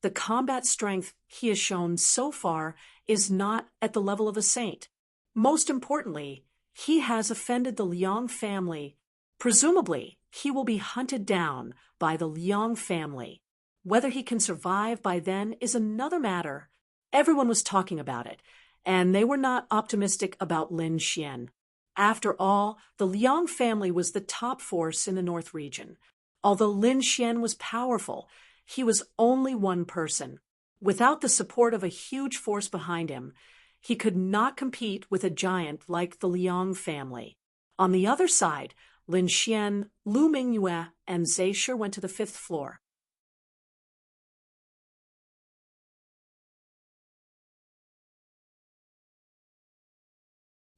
the combat strength he has shown so far is not at the level of a saint. Most importantly, he has offended the Liang family. Presumably, he will be hunted down by the Liang family. Whether he can survive by then is another matter. Everyone was talking about it, and they were not optimistic about Lin Xian. After all, the Liang family was the top force in the North region. Although Lin Xian was powerful, he was only one person. Without the support of a huge force behind him, he could not compete with a giant like the Liang family. On the other side, Lin Xian, Lu Mingyue, and Zhe Shi went to the 5th floor.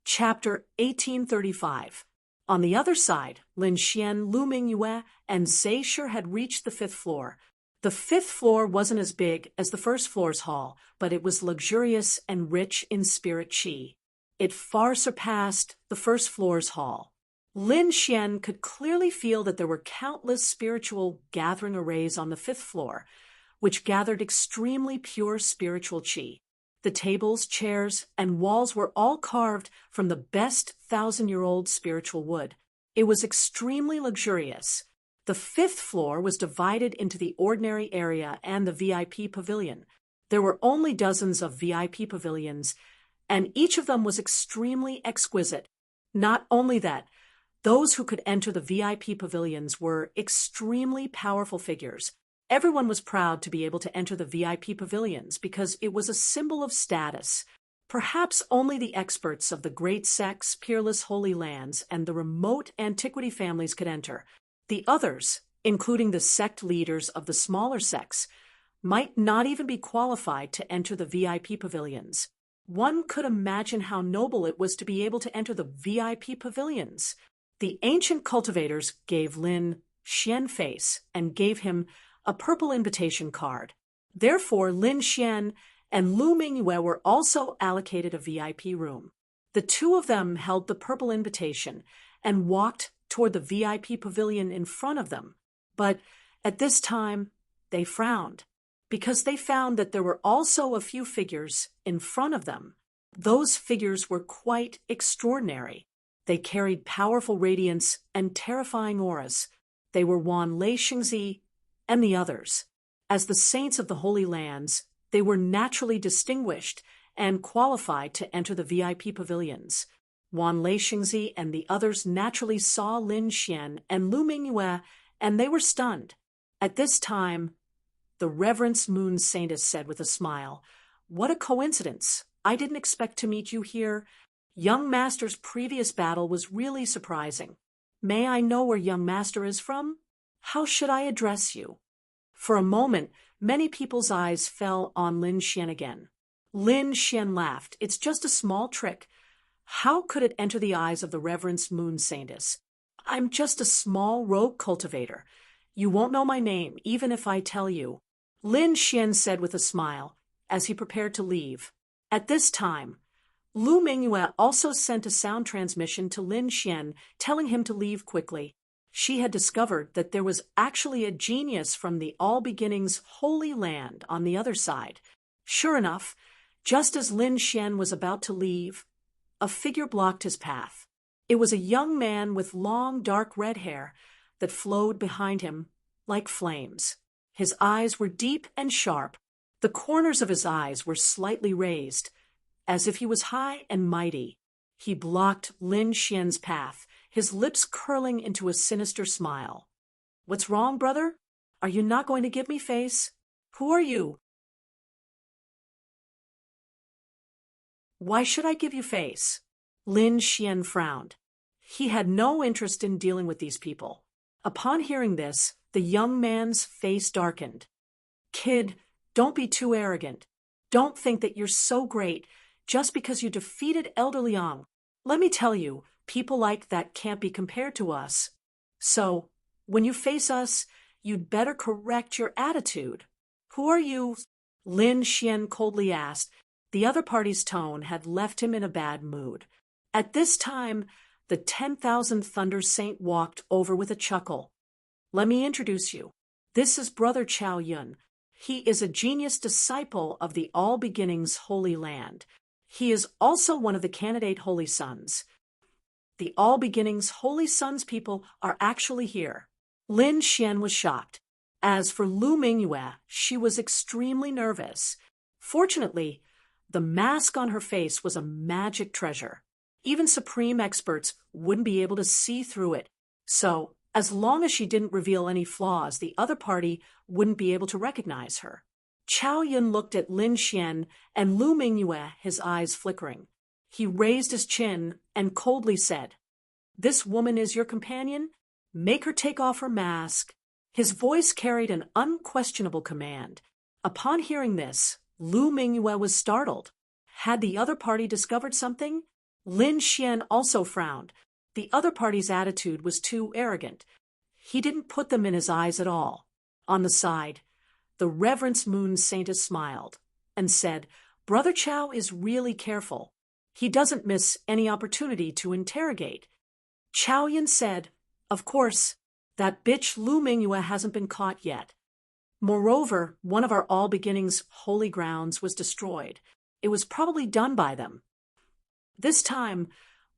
Chapter 1835. On the other side, Lin Xian, Lu Mingyue, and Zhe Shi had reached the 5th floor. The 5th floor wasn't as big as the 1st floor's hall, but it was luxurious and rich in spirit qi. It far surpassed the 1st floor's hall. Lin Xian could clearly feel that there were countless spiritual gathering arrays on the 5th floor, which gathered extremely pure spiritual qi. The tables, chairs, and walls were all carved from the best 1,000-year-old spiritual wood. It was extremely luxurious. The 5th floor was divided into the ordinary area and the VIP pavilion. There were only dozens of VIP pavilions, and each of them was extremely exquisite. Not only that, those who could enter the VIP pavilions were extremely powerful figures. Everyone was proud to be able to enter the VIP pavilions because it was a symbol of status. Perhaps only the experts of the great sects, peerless holy lands, and the remote antiquity families could enter. The others, including the sect leaders of the smaller sects, might not even be qualified to enter the VIP pavilions. One could imagine how noble it was to be able to enter the VIP pavilions. The ancient cultivators gave Lin Xian face and gave him a purple invitation card. Therefore, Lin Xian and Lu Mingyue were also allocated a VIP room. The two of them held the purple invitation and walked toward the VIP pavilion in front of them. But at this time, they frowned, because they found that there were also a few figures in front of them. Those figures were quite extraordinary. They carried powerful radiance and terrifying auras. They were Wan Lei Xingzi and the others. As the saints of the Holy Lands, they were naturally distinguished and qualified to enter the VIP pavilions. Wan Lei Xingzi and the others naturally saw Lin Xian and Lu Mingyue, and they were stunned. At this time, the Reverend Moon Saintess said with a smile, "What a coincidence! I didn't expect to meet you here. Young Master's previous battle was really surprising. May I know where Young Master is from? How should I address you?" For a moment, many people's eyes fell on Lin Xian again. Lin Xian laughed. "It's just a small trick. How could it enter the eyes of the Reverend Moon Saintess? I'm just a small rogue cultivator. You won't know my name, even if I tell you," Lin Xian said with a smile, as he prepared to leave. At this time, Lu Mingyue also sent a sound transmission to Lin Xian, telling him to leave quickly. She had discovered that there was actually a genius from the All Beginnings Holy Land on the other side. Sure enough, just as Lin Xian was about to leave, a figure blocked his path. It was a young man with long, dark red hair that flowed behind him like flames. His eyes were deep and sharp. The corners of his eyes were slightly raised, as if he was high and mighty. He blocked Lin Xian's path, his lips curling into a sinister smile. "What's wrong, brother? Are you not going to give me face? Who are you?" "Why should I give you face?" Lin Xian frowned. He had no interest in dealing with these people. Upon hearing this, the young man's face darkened. "Kid, don't be too arrogant. Don't think that you're so great just because you defeated Elder Liang. Let me tell you, people like that can't be compared to us. So, when you face us, you'd better correct your attitude. Who are you?" Lin Xian coldly asked. The other party's tone had left him in a bad mood. At this time, the 10,000 Thunder Saint walked over with a chuckle. "Let me introduce you. This is Brother Chao Yun. He is a genius disciple of the All Beginnings Holy Land. He is also one of the candidate Holy Sons. The All Beginnings Holy Sons people are actually here." Lin Xian was shocked. As for Lu Mingyue, she was extremely nervous. Fortunately, the mask on her face was a magic treasure. Even supreme experts wouldn't be able to see through it. So, as long as she didn't reveal any flaws, the other party wouldn't be able to recognize her. Chao Yun looked at Lin Xian and Lu Mingyue, his eyes flickering. He raised his chin and coldly said, "This woman is your companion? Make her take off her mask." His voice carried an unquestionable command. Upon hearing this, Lu Mingyue was startled. Had the other party discovered something? Lin Xian also frowned. The other party's attitude was too arrogant. He didn't put them in his eyes at all. On the side, the Reverend Moon Saintess smiled and said, "Brother Chao is really careful. He doesn't miss any opportunity to interrogate." Chao Yun said, "Of course, that bitch Lu Mingyue hasn't been caught yet. Moreover, one of our All Beginnings holy grounds was destroyed. It was probably done by them. This time,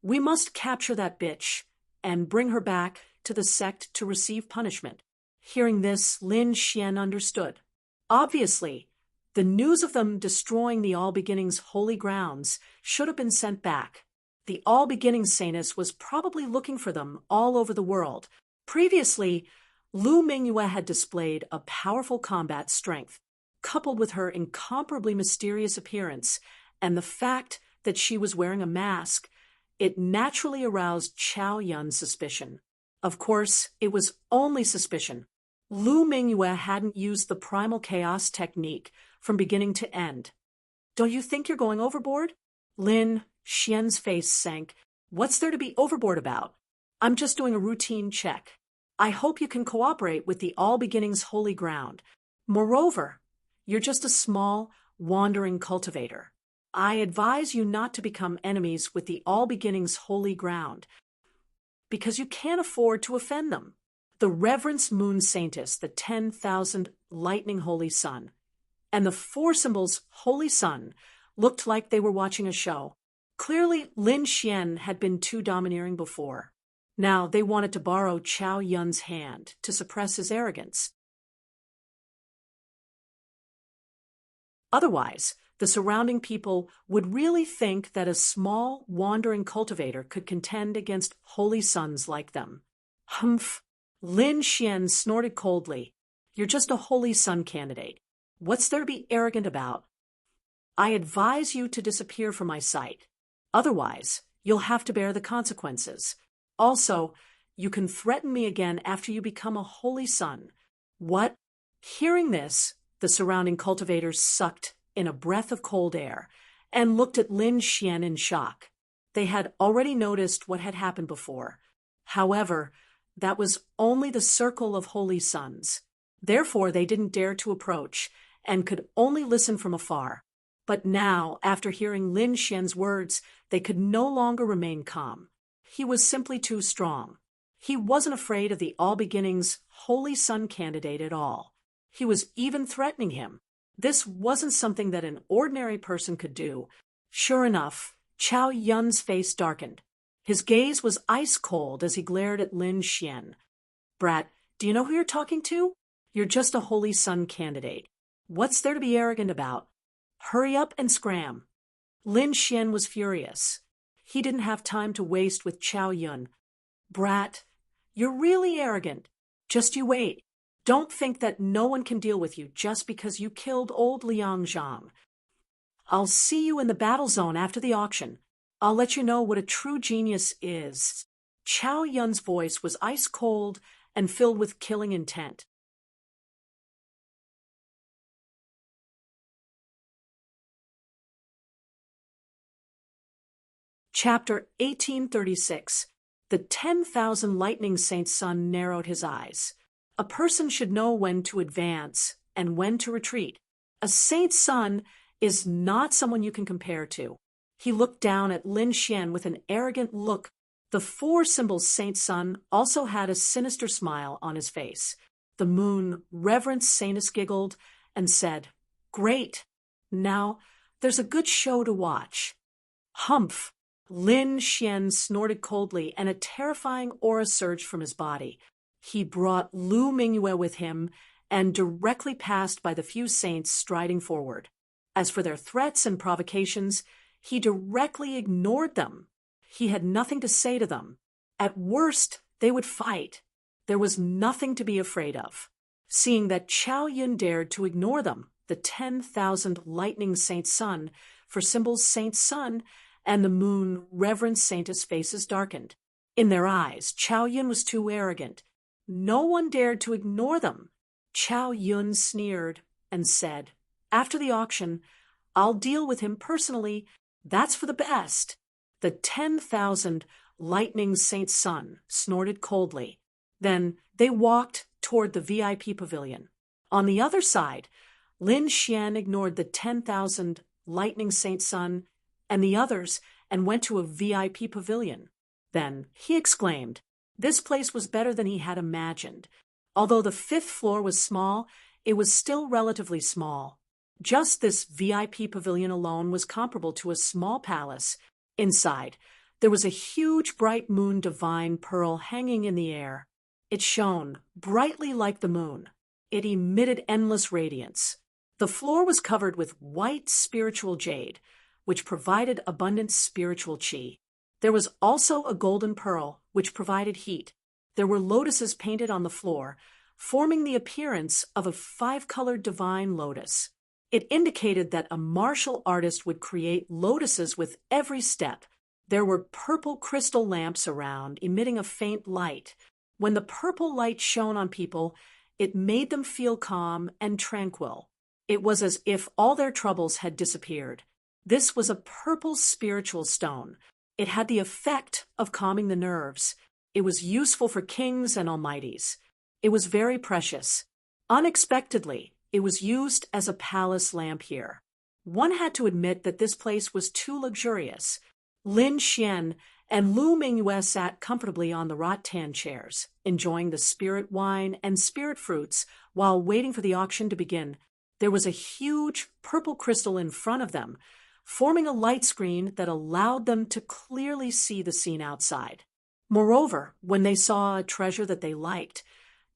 we must capture that bitch and bring her back to the sect to receive punishment." Hearing this, Lin Xian understood. Obviously, the news of them destroying the All Beginnings holy grounds should have been sent back. The All Beginnings Saintess was probably looking for them all over the world. Previously, Lu Mingyue had displayed a powerful combat strength, coupled with her incomparably mysterious appearance and the fact that she was wearing a mask. It naturally aroused Chao Yun's suspicion. Of course, it was only suspicion. Lu Mingyue hadn't used the primal chaos technique from beginning to end. "Don't you think you're going overboard?" Lin Xian's face sank. "What's there to be overboard about? I'm just doing a routine check. I hope you can cooperate with the All Beginnings holy ground. Moreover, you're just a small, wandering cultivator. I advise you not to become enemies with the All Beginnings holy ground, because you can't afford to offend them." The Reverence Moon Saintess, the 10,000 lightning holy sun, and the four symbols holy sun looked like they were watching a show. Clearly, Lin Xian had been too domineering before. Now they wanted to borrow Chao Yun's hand to suppress his arrogance. Otherwise, the surrounding people would really think that a small, wandering cultivator could contend against holy sons like them. Humph! Lin Xian snorted coldly. "You're just a holy sun candidate. What's there to be arrogant about? I advise you to disappear from my sight. Otherwise, you'll have to bear the consequences. Also, you can threaten me again after you become a holy sun." "What?" Hearing this, the surrounding cultivators sucked in a breath of cold air and looked at Lin Xian in shock. They had already noticed what had happened before. However, that was only the circle of holy suns. Therefore, they didn't dare to approach and could only listen from afar. But now, after hearing Lin Xian's words, they could no longer remain calm. He was simply too strong. He wasn't afraid of the All Beginnings holy sun candidate at all. He was even threatening him. This wasn't something that an ordinary person could do. Sure enough, Chao Yun's face darkened. His gaze was ice cold as he glared at Lin Xian. "Brat, do you know who you're talking to? You're just a holy sun candidate. What's there to be arrogant about? Hurry up and scram." Lin Xian was furious. He didn't have time to waste with Chao Yun. "Brat, you're really arrogant. Just you wait. Don't think that no one can deal with you just because you killed old Liang Zhang. I'll see you in the battle zone after the auction. I'll let you know what a true genius is." Chao Yun's voice was ice cold and filled with killing intent. Chapter 1836. The 10,000 lightning saint's son narrowed his eyes. A person should know when to advance and when to retreat. A saint's son is not someone you can compare to. He looked down at Lin Xian with an arrogant look. The four symbols saint's son also had a sinister smile on his face. The moon Reverend Saintess giggled and said, "Great. Now, there's a good show to watch." Humph! Lin Xian snorted coldly and a terrifying aura surged from his body. He brought Lu Mingyue with him and directly passed by the few saints striding forward. As for their threats and provocations, he directly ignored them. He had nothing to say to them. At worst, they would fight. There was nothing to be afraid of. Seeing that Chao Yun dared to ignore them, the 10,000 lightning Saint Sun for symbols Saint Sun and the moon Reverend Saintess faces darkened. In their eyes, Chow Yun was too arrogant. No one dared to ignore them. Chow Yun sneered and said, "After the auction, I'll deal with him personally. That's for the best." The 10,000 lightning Saint Sun snorted coldly. Then they walked toward the VIP pavilion. On the other side, Lin Xian ignored the 10,000 lightning Saint Sun and the others and went to a VIP pavilion. Then he exclaimed, this place was better than he had imagined. Although the 5th floor was small, it was still relatively small. Just this VIP pavilion alone was comparable to a small palace. Inside, there was a huge bright moon divine pearl hanging in the air. It shone brightly like the moon. It emitted endless radiance. The floor was covered with white spiritual jade, which provided abundant spiritual qi. There was also a golden pearl, which provided heat. There were lotuses painted on the floor, forming the appearance of a 5-colored divine lotus. It indicated that a martial artist would create lotuses with every step. There were purple crystal lamps around, emitting a faint light. When the purple light shone on people, it made them feel calm and tranquil. It was as if all their troubles had disappeared. This was a purple spiritual stone. It had the effect of calming the nerves. It was useful for kings and almighties. It was very precious. Unexpectedly, it was used as a palace lamp here. One had to admit that this place was too luxurious. Lin Xian and Lu Mingyue sat comfortably on the rattan chairs, enjoying the spirit wine and spirit fruits while waiting for the auction to begin. There was a huge purple crystal in front of them, forming a light screen that allowed them to clearly see the scene outside. Moreover, when they saw a treasure that they liked,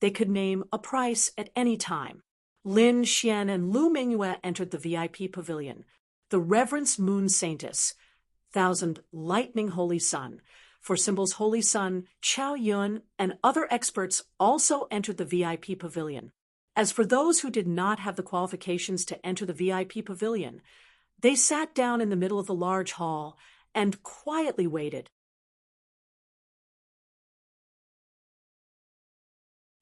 they could name a price at any time. Lin Xian and Lu Mingyue entered the VIP pavilion. The Reverence Moon Saintess, 1,000 Lightning Holy Sun, for symbols Holy Sun, Chow Yun, and other experts also entered the VIP pavilion. As for those who did not have the qualifications to enter the VIP pavilion, they sat down in the middle of the large hall and quietly waited.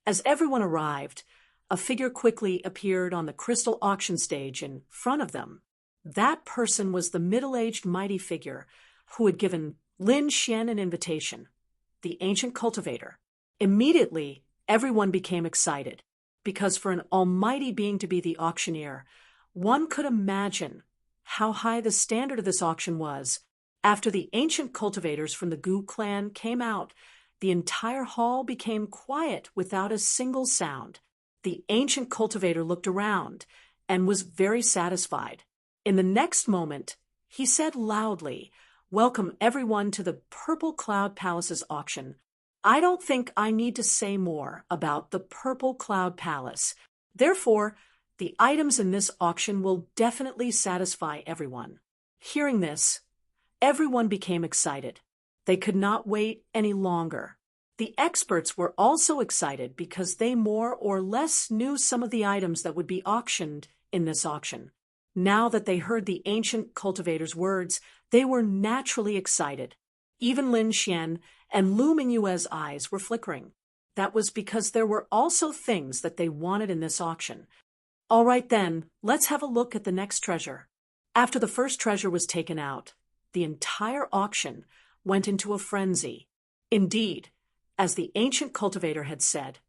As everyone arrived, a figure quickly appeared on the crystal auction stage in front of them. That person was the middle-aged mighty figure who had given Lin Xian an invitation, the ancient cultivator. Immediately, everyone became excited, because for an almighty being to be the auctioneer, one could imagine how high the standard of this auction was. After the ancient cultivators from the Gu clan came out, the entire hall became quiet without a single sound. The ancient cultivator looked around and was very satisfied. In the next moment, he said loudly, "Welcome everyone to the Purple Cloud Palace's auction. I don't think I need to say more about the Purple Cloud Palace. Therefore, the items in this auction will definitely satisfy everyone." Hearing this, everyone became excited. They could not wait any longer. The experts were also excited because they more or less knew some of the items that would be auctioned in this auction. Now that they heard the ancient cultivator's words, they were naturally excited. Even Lin Xian and Lu Mingyue's eyes were flickering. That was because there were also things that they wanted in this auction. All right then, let's have a look at the next treasure. After the first treasure was taken out, the entire auction went into a frenzy. Indeed, as the ancient cultivator had said,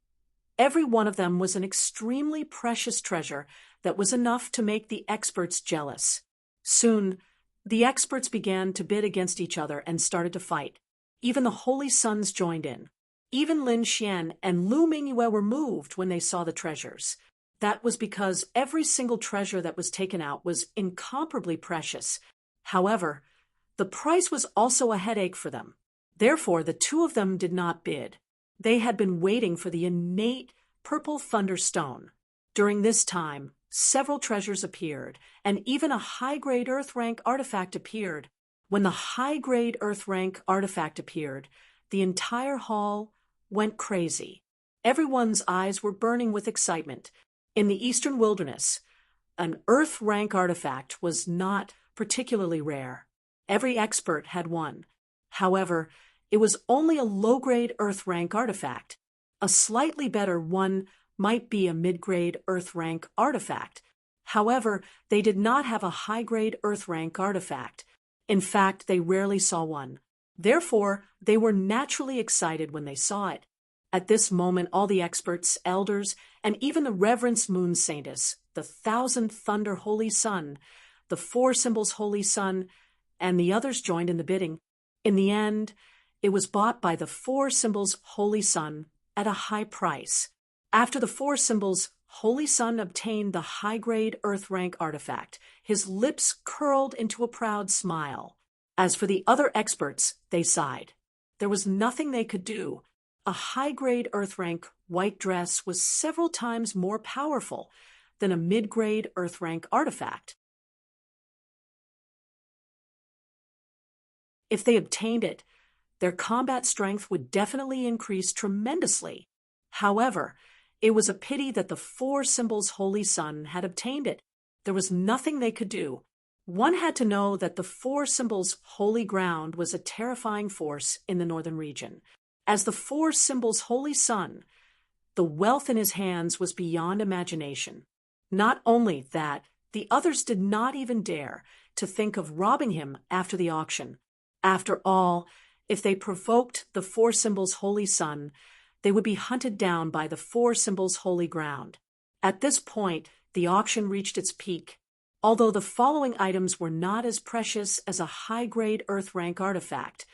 every one of them was an extremely precious treasure that was enough to make the experts jealous. Soon, the experts began to bid against each other and started to fight. Even the Holy Sons joined in. Even Lin Xian and Lu Mingyue were moved when they saw the treasures. That was because every single treasure that was taken out was incomparably precious. However, the price was also a headache for them. Therefore, the two of them did not bid. They had been waiting for the innate purple thunderstone. During this time, several treasures appeared, and even a high-grade Earth rank artifact appeared. When the high-grade Earth rank artifact appeared, the entire hall went crazy. Everyone's eyes were burning with excitement. In the eastern wilderness, An Earth rank artifact was not particularly rare. Every expert had one. However, it was only a low-grade Earth rank artifact. A slightly better one might be a mid-grade Earth rank artifact. However, they did not have a high-grade Earth rank artifact. In fact, they rarely saw one. Therefore, they were naturally excited when they saw it. At this moment, all the experts, elders, and even the reverenced moon saintess, the thousand thunder holy sun, the four symbols holy sun, and the others joined in the bidding. In the end, it was bought by the four symbols holy sun at a high price. After the four symbols holy sun obtained the high-grade Earth rank artifact, his lips curled into a proud smile. As for the other experts, they sighed. There was nothing they could do. A high-grade Earth rank white dress was several times more powerful than a mid-grade Earth rank artifact. If they obtained it, their combat strength would definitely increase tremendously. However, it was a pity that the four symbols holy sun had obtained it. There was nothing they could do. One had to know that the four symbols holy ground was a terrifying force in the northern region. As the four symbols holy sun, the wealth in his hands was beyond imagination. Not only that, the others did not even dare to think of robbing him after the auction. After all, if they provoked the four symbols holy sun, they would be hunted down by the four symbols holy ground. At this point, the auction reached its peak. Although the following items were not as precious as a high-grade Earth rank artifact,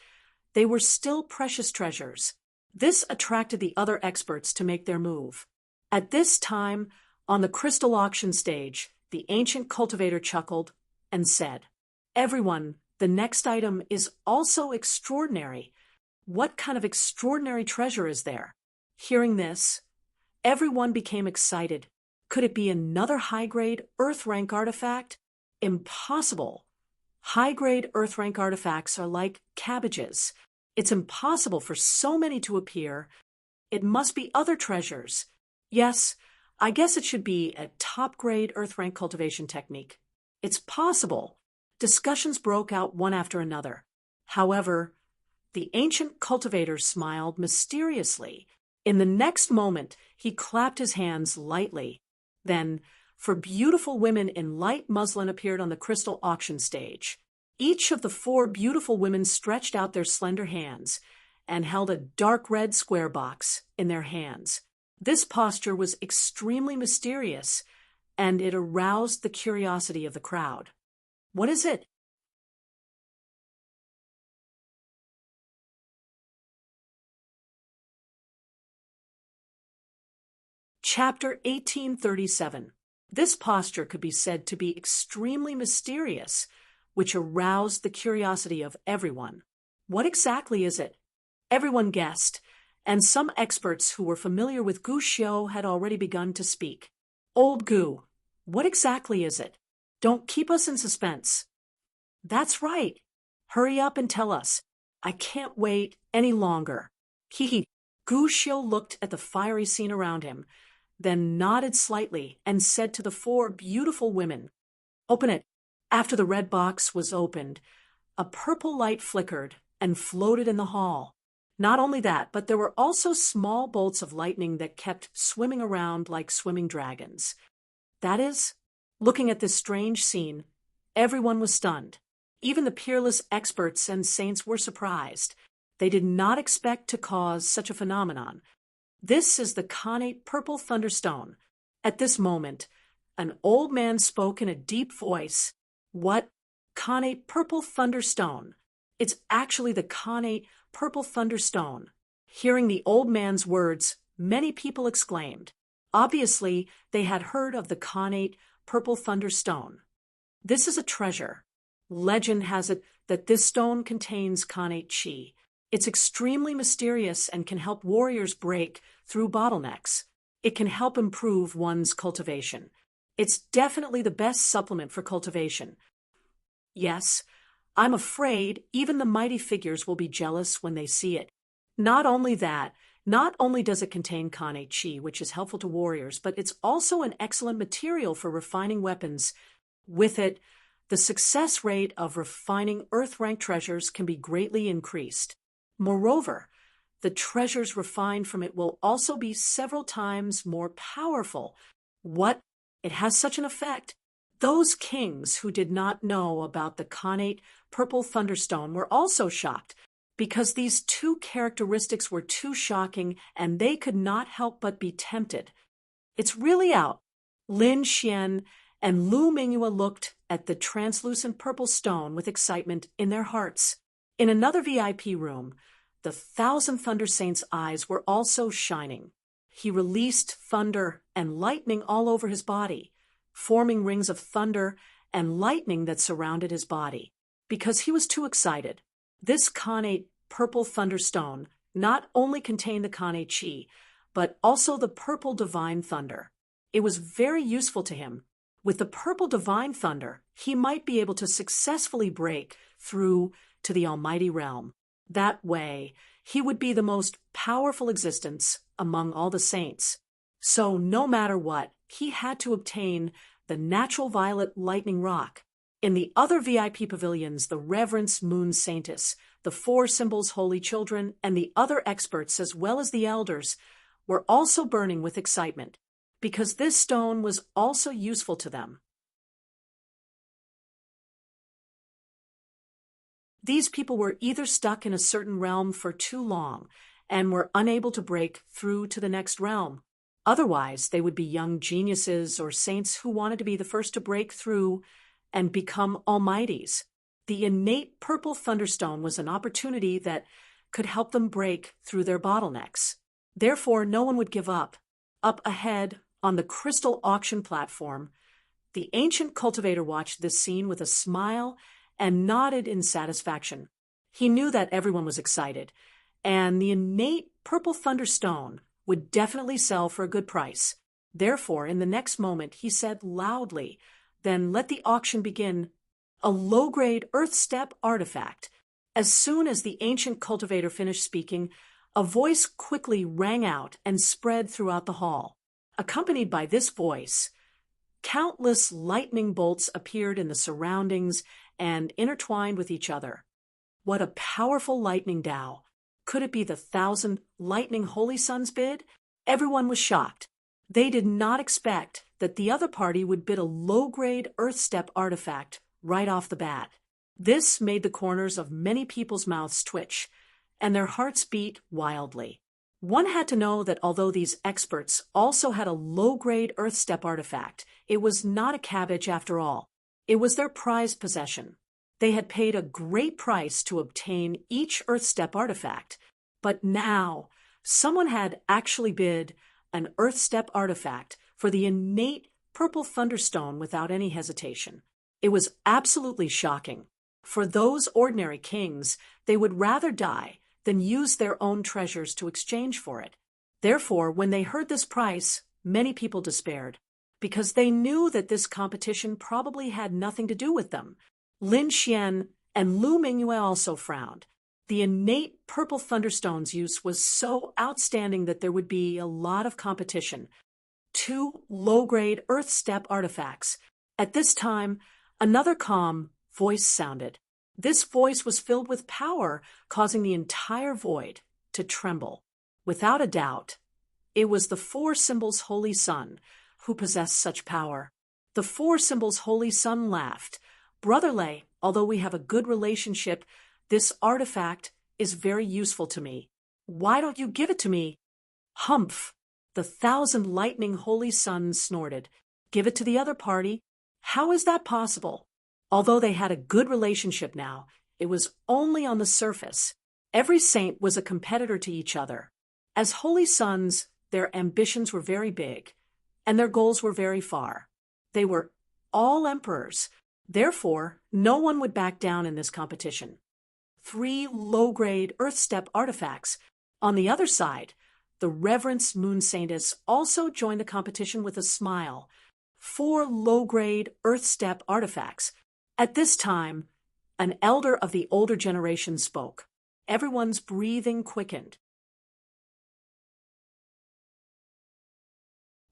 they were still precious treasures. This attracted the other experts to make their move. At this time, on the crystal auction stage, the ancient cultivator chuckled and said, "Everyone, the next item is also extraordinary. What kind of extraordinary treasure is there?" Hearing this, everyone became excited. Could it be another high-grade Earth rank artifact? Impossible. High-grade Earth rank artifacts are like cabbages. It's impossible for so many to appear. It must be other treasures. Yes, I guess it should be a top-grade Earth rank cultivation technique. It's possible. Discussions broke out one after another. However, the ancient cultivator smiled mysteriously. In the next moment, he clapped his hands lightly. Then, four beautiful women in light muslin appeared on the crystal auction stage. Each of the four beautiful women stretched out their slender hands and held a dark red square box in their hands. This posture was extremely mysterious, and it aroused the curiosity of the crowd. What is it? Chapter 1837. This posture could be said to be extremely mysterious, which aroused the curiosity of everyone. What exactly is it? Everyone guessed, and some experts who were familiar with Guxiu had already begun to speak. Old Gu, what exactly is it? Don't keep us in suspense. That's right. Hurry up and tell us. I can't wait any longer. Hee. Guxiu looked at the fiery scene around him, then nodded slightly and said to the four beautiful women, "Open it." After the red box was opened, a purple light flickered and floated in the hall. Not only that, but there were also small bolts of lightning that kept swimming around like swimming dragons. That is, looking at this strange scene, everyone was stunned. Even the peerless experts and saints were surprised. They did not expect to cause such a phenomenon. This is the connate purple thunderstone. At this moment, an old man spoke in a deep voice. What? Connate purple thunderstone. It's actually the connate purple thunderstone. Hearing the old man's words, many people exclaimed. Obviously, they had heard of the connate purple thunderstone. This is a treasure. Legend has it that this stone contains connate chi. It's extremely mysterious and can help warriors break through bottlenecks. It can help improve one's cultivation. It's definitely the best supplement for cultivation. Yes, I'm afraid even the mighty figures will be jealous when they see it. Not only that, Not only does it contain Khanate Chi, which is helpful to warriors, but it's also an excellent material for refining weapons. With it, the success rate of refining earth-rank treasures can be greatly increased. Moreover, the treasures refined from it will also be several times more powerful. What? It has such an effect. Those kings who did not know about the Khanate Purple Thunderstone were also shocked, because these two characteristics were too shocking and they could not help but be tempted. It's really out. Lin Xian and Lu Mingyue looked at the translucent purple stone with excitement in their hearts. In another VIP room, the Thousand Thunder Saint's eyes were also shining. He released thunder and lightning all over his body, forming rings of thunder and lightning that surrounded his body, because he was too excited. This Khanate Purple Thunderstone not only contained the Khanate Chi, but also the Purple Divine Thunder. It was very useful to him. With the Purple Divine Thunder, he might be able to successfully break through to the Almighty Realm. That way, he would be the most powerful existence among all the saints. So no matter what, he had to obtain the natural violet lightning rock. In the other VIP pavilions, the Reverence Moon Saintess, the Four Symbols Holy Children, and the other experts, as well as the elders, were also burning with excitement, because this stone was also useful to them. These people were either stuck in a certain realm for too long and were unable to break through to the next realm. Otherwise, they would be young geniuses or saints who wanted to be the first to break through and become almighties. The innate purple thunderstone was an opportunity that could help them break through their bottlenecks. Therefore, no one would give up. Up ahead, on the crystal auction platform, the ancient cultivator watched this scene with a smile and nodded in satisfaction. He knew that everyone was excited, and the innate purple thunderstone would definitely sell for a good price. Therefore, in the next moment, he said loudly, "Then let the auction begin." A low-grade earth step artifact. As soon as the ancient cultivator finished speaking, a voice quickly rang out and spread throughout the hall. Accompanied by this voice, countless lightning bolts appeared in the surroundings and intertwined with each other. What a powerful lightning Tao! Could it be the 1,000 lightning holy suns bid? Everyone was shocked. They did not expect that the other party would bid a low-grade earth step artifact right off the bat. This made the corners of many people's mouths twitch, and their hearts beat wildly. One had to know that although these experts also had a low-grade earth step artifact, it was not a cabbage after all. It was their prized possession. They had paid a great price to obtain each earth step artifact, but now someone had actually bid an earth step artifact for the innate purple thunderstone without any hesitation. It was absolutely shocking. For those ordinary kings, they would rather die than use their own treasures to exchange for it. Therefore, when they heard this price, many people despaired, because they knew that this competition probably had nothing to do with them. Lin Xian and Lu Mingyue also frowned. The innate purple thunderstone's use was so outstanding that there would be a lot of competition. 2 low-grade earth step artifacts. At this time, another calm voice sounded. This voice was filled with power, causing the entire void to tremble. Without a doubt, it was the Four Symbols Holy Sun who possessed such power. The Four Symbols Holy Sun laughed. "Brother Lei, although we have a good relationship, this artifact is very useful to me. Why don't you give it to me?" "Humph!" The 1,000 lightning holy suns snorted. "Give it to the other party? How is that possible?" Although they had a good relationship now, it was only on the surface. Every saint was a competitor to each other. As holy sons, their ambitions were very big, and their goals were very far. They were all emperors. Therefore, no one would back down in this competition. 3 low-grade earth step artifacts. On the other side, the Reverence Moon Saintess also joined the competition with a smile. 4 low-grade earth step artifacts. At this time, an elder of the older generation spoke. Everyone's breathing quickened.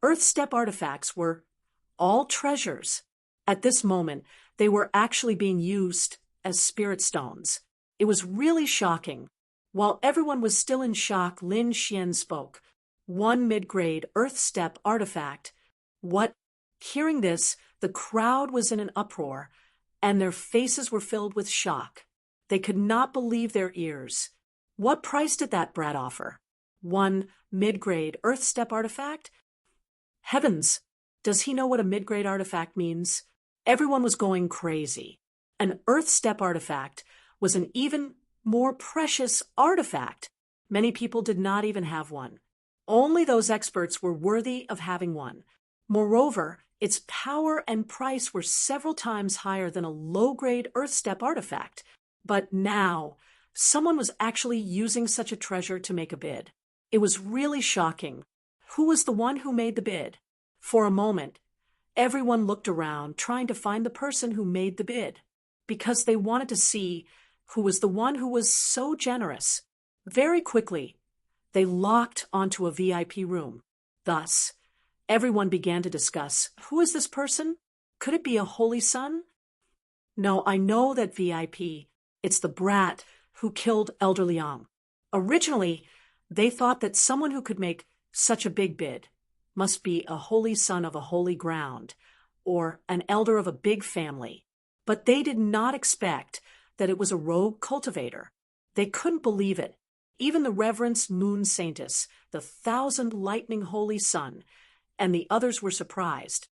Earth step artifacts were all treasures. At this moment, they were actually being used as spirit stones. It was really shocking. While everyone was still in shock, Lin Xian spoke. One mid-grade Earth step artifact. What? Hearing this, the crowd was in an uproar, and their faces were filled with shock. They could not believe their ears. What price did that brat offer? One mid-grade Earth step artifact? Heavens! Does he know what a mid-grade artifact means? Everyone was going crazy. An Earth step artifact was an even more precious artifact. Many people did not even have one. Only those experts were worthy of having one. Moreover, its power and price were several times higher than a low-grade Earth step artifact. But now, someone was actually using such a treasure to make a bid. It was really shocking. Who was the one who made the bid? For a moment, everyone looked around, trying to find the person who made the bid, because they wanted to see who was the one who was so generous. Very quickly, they locked onto a VIP room. Thus, everyone began to discuss, who is this person? Could it be a holy son? No, I know that VIP. It's the brat who killed Elder Liang. Originally, they thought that someone who could make such a big bid must be a holy son of a holy ground, or an elder of a big family. But they did not expect that it was a rogue cultivator. They couldn't believe it. Even the Reverend Moon Saintess, the 1,000 lightning holy son, and the others were surprised.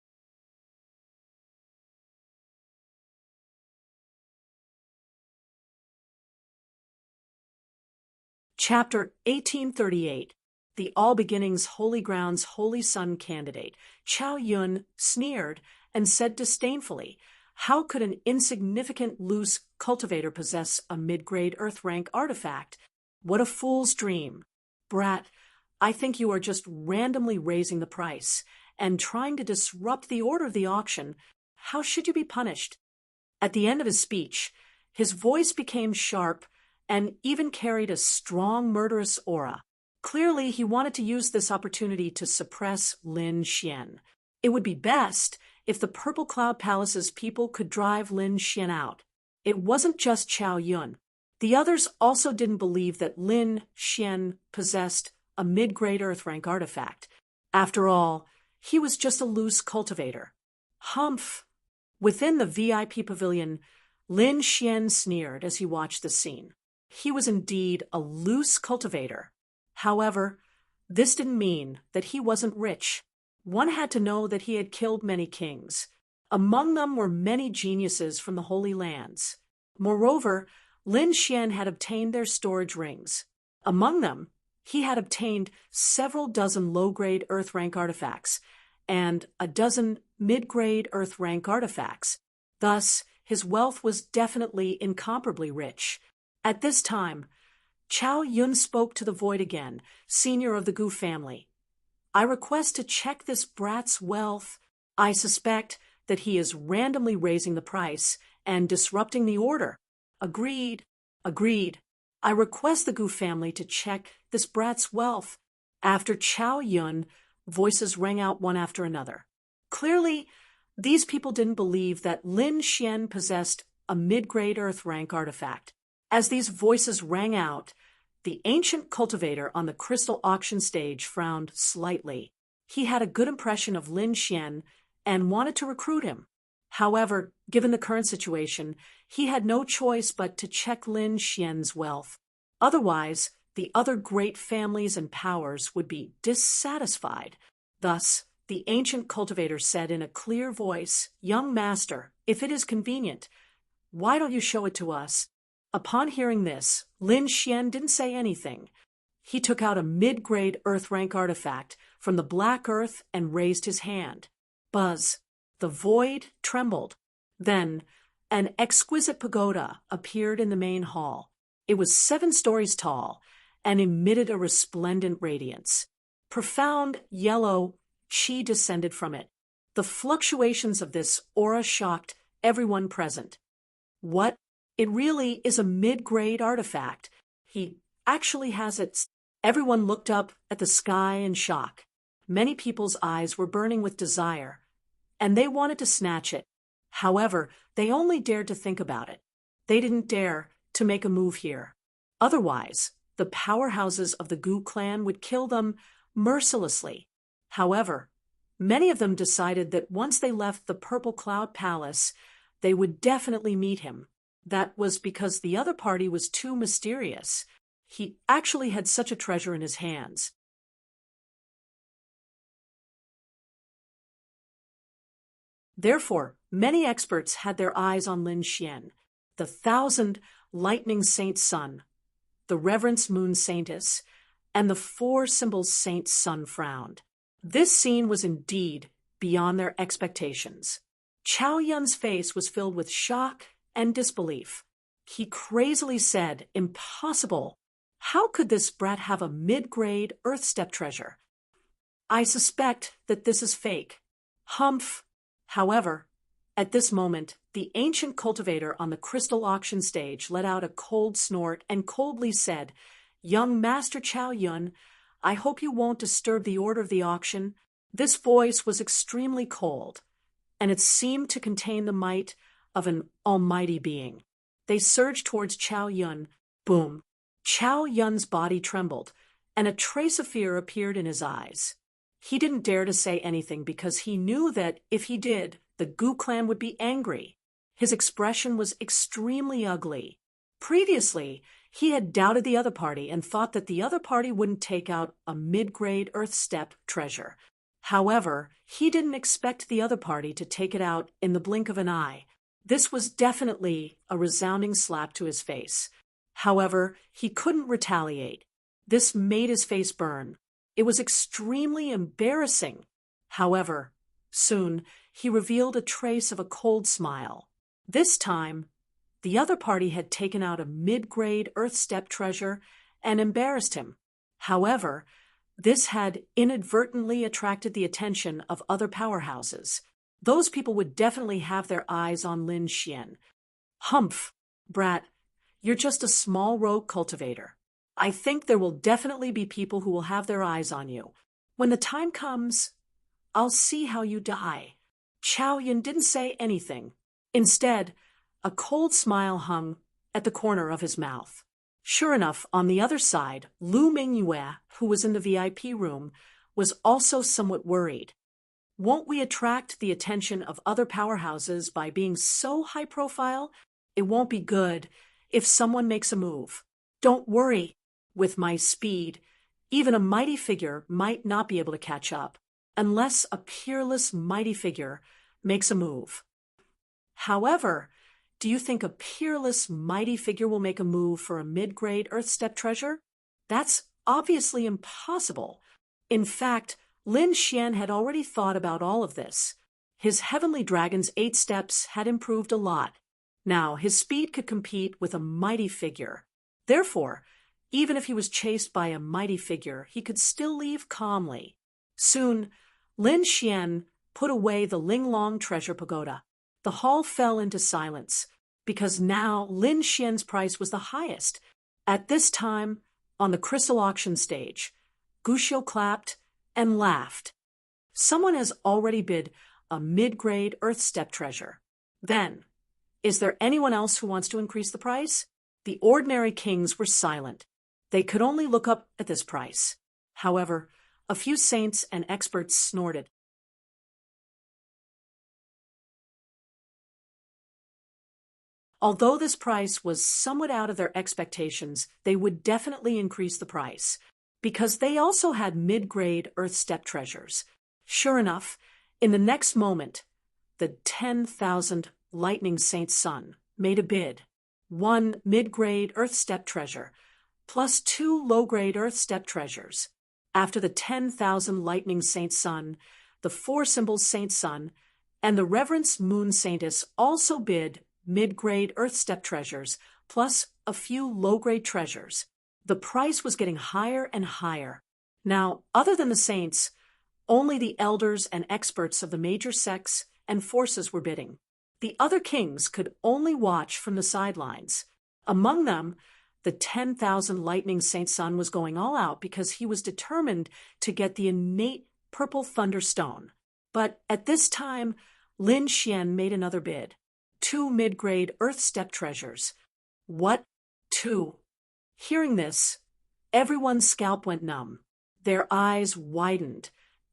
Chapter 1838. The All Beginnings Holy Grounds Holy Son candidate. Chow Yun sneered and said disdainfully, "How could an insignificant loose cultivator possess a mid-grade Earth rank artifact? What a fool's dream. Brat, I think you are just randomly raising the price and trying to disrupt the order of the auction. How should you be punished?" At the end of his speech, his voice became sharp and even carried a strong murderous aura. Clearly, he wanted to use this opportunity to suppress Lin Xian. It would be best if the Purple Cloud Palace's people could drive Lin Xian out. It wasn't just Chow Yun. The others also didn't believe that Lin Xian possessed a mid-grade Earth rank artifact. After all, he was just a loose cultivator. Humph! Within the VIP pavilion, Lin Xian sneered as he watched the scene. He was indeed a loose cultivator. However, this didn't mean that he wasn't rich. One had to know that he had killed many kings. Among them were many geniuses from the Holy Lands. Moreover, Lin Xian had obtained their storage rings. Among them, he had obtained several dozen low-grade Earth rank artifacts and a dozen mid-grade Earth rank artifacts. Thus, his wealth was definitely incomparably rich. At this time, Chow Yun spoke to the Void again, senior of the Gu family. "I request to check this brat's wealth. I suspect that he is randomly raising the price and disrupting the order." "Agreed. Agreed. I request the Gu family to check this brat's wealth." After Chow Yun, voices rang out one after another. Clearly, these people didn't believe that Lin Xian possessed a mid-grade Earth rank artifact. As these voices rang out, the ancient cultivator on the crystal auction stage frowned slightly. He had a good impression of Lin Xian and wanted to recruit him. However, given the current situation, he had no choice but to check Lin Xian's wealth. Otherwise, the other great families and powers would be dissatisfied. Thus, the ancient cultivator said in a clear voice, "Young master, if it is convenient, why don't you show it to us?" Upon hearing this, Lin Xian didn't say anything. He took out a mid-grade Earth rank artifact from the black earth and raised his hand. Buzz! The void trembled. Then, an exquisite pagoda appeared in the main hall. It was 7 stories tall and emitted a resplendent radiance. Profound yellow qi descended from it. The fluctuations of this aura shocked everyone present. What? It really is a mid-grade artifact. He actually has it. Everyone looked up at the sky in shock. Many people's eyes were burning with desire, and they wanted to snatch it. However, they only dared to think about it. They didn't dare to make a move here. Otherwise, the powerhouses of the Gu clan would kill them mercilessly. However, many of them decided that once they left the Purple Cloud Palace, they would definitely meet him. That was because the other party was too mysterious. He actually had such a treasure in his hands. Therefore, many experts had their eyes on Lin Xian, the 1,000 lightning saint sun, the reverence moon saintess, and the 4 symbols saint sun frowned. This scene was indeed beyond their expectations. Chao Yun's face was filled with shock and disbelief. He crazily said, "Impossible! How could this brat have a mid-grade earth step treasure? I suspect that this is fake." Humph! However, at this moment, the ancient cultivator on the crystal auction stage let out a cold snort and coldly said, "Young Master Chao Yun, I hope you won't disturb the order of the auction." This voice was extremely cold, and it seemed to contain the might of an almighty being. They surged towards Chao Yun. Boom! Chao Yun's body trembled, and a trace of fear appeared in his eyes. He didn't dare to say anything because he knew that if he did, the Gu clan would be angry. His expression was extremely ugly. Previously, he had doubted the other party and thought that the other party wouldn't take out a mid-grade earth step treasure. However, he didn't expect the other party to take it out in the blink of an eye. This was definitely a resounding slap to his face. However, he couldn't retaliate. This made his face burn. It was extremely embarrassing. However, soon he revealed a trace of a cold smile. This time, the other party had taken out a mid-grade earth step treasure and embarrassed him. However, this had inadvertently attracted the attention of other powerhouses. Those people would definitely have their eyes on Lin Xian. "Humph, brat, you're just a small rogue cultivator. I think there will definitely be people who will have their eyes on you. When the time comes, I'll see how you die." Chao Yun didn't say anything. Instead, a cold smile hung at the corner of his mouth. Sure enough, on the other side, Lu Mingyue, who was in the VIP room, was also somewhat worried. Won't we attract the attention of other powerhouses by being so high profile? It won't be good if someone makes a move. Don't worry. With my speed, even a mighty figure might not be able to catch up, unless a peerless mighty figure makes a move. However, do you think a peerless mighty figure will make a move for a mid-grade earth step treasure? That's obviously impossible. In fact, Lin Xian had already thought about all of this. His heavenly dragon's 8 steps had improved a lot. Now, his speed could compete with a mighty figure. Therefore, even if he was chased by a mighty figure, he could still leave calmly. Soon, Lin Xian put away the Linglong treasure pagoda. The hall fell into silence, because now Lin Xian's price was the highest. At this time, on the crystal auction stage, Guxiu clapped and laughed. Someone has already bid a mid-grade earth step treasure. Then, is there anyone else who wants to increase the price? The ordinary kings were silent. They could only look up at this price. However, a few saints and experts snorted. Although this price was somewhat out of their expectations, they would definitely increase the price, because they also had mid-grade earth step treasures. Sure enough, in the next moment, the 10,000 lightning saint sun made a bid. 1 mid-grade earth step treasure, plus 2 low-grade earth step treasures. After the 10,000 lightning saint sun, the 4 symbols saint sun, and the reverence moon saintess also bid mid-grade earth step treasures, plus a few low-grade treasures. The price was getting higher and higher. Now, other than the saints, only the elders and experts of the major sects and forces were bidding. The other kings could only watch from the sidelines. Among them, the 10,000 lightning saint sun was going all out because he was determined to get the innate purple thunderstone. But at this time, Lin Xian made another bid. 2 mid-grade earth step treasures. What? 2? Hearing this, everyone's scalp went numb. Their eyes widened,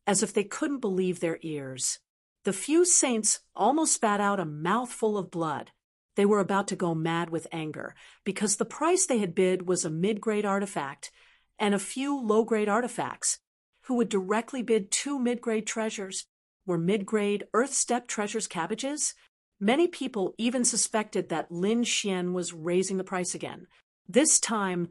as if they couldn't believe their ears. The few saints almost spat out a mouthful of blood. They were about to go mad with anger, because the price they had bid was a mid-grade artifact and a few low-grade artifacts. Who would directly bid 2 mid-grade treasures? Were mid-grade earth step treasures cabbages? Many people even suspected that Lin Xian was raising the price again. This time,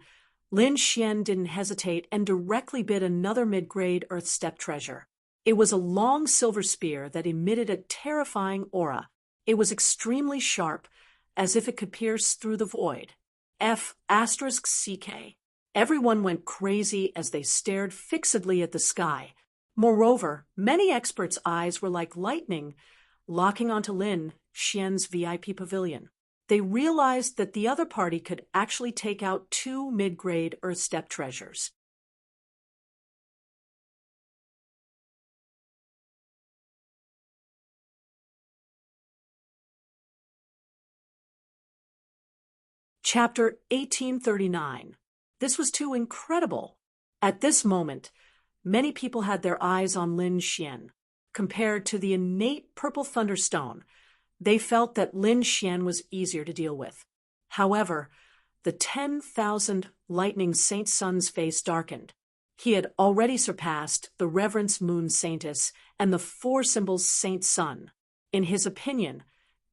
Lin Xian didn't hesitate and directly bid another mid-grade earth step treasure. It was a long silver spear that emitted a terrifying aura. It was extremely sharp, as if it could pierce through the void. F***CK. Everyone went crazy as they stared fixedly at the sky. Moreover, many experts' eyes were like lightning, locking onto Lin Xian's VIP pavilion. They realized that the other party could actually take out 2 mid-grade earth step treasures. Chapter 1839. This was too incredible. At this moment, many people had their eyes on Lin Xian. Compared to the innate purple thunderstone, they felt that Lin Xian was easier to deal with. However, the 10,000 lightning saint sun's face darkened. He had already surpassed the reverence moon saintess and the 4 symbols saint sun. In his opinion,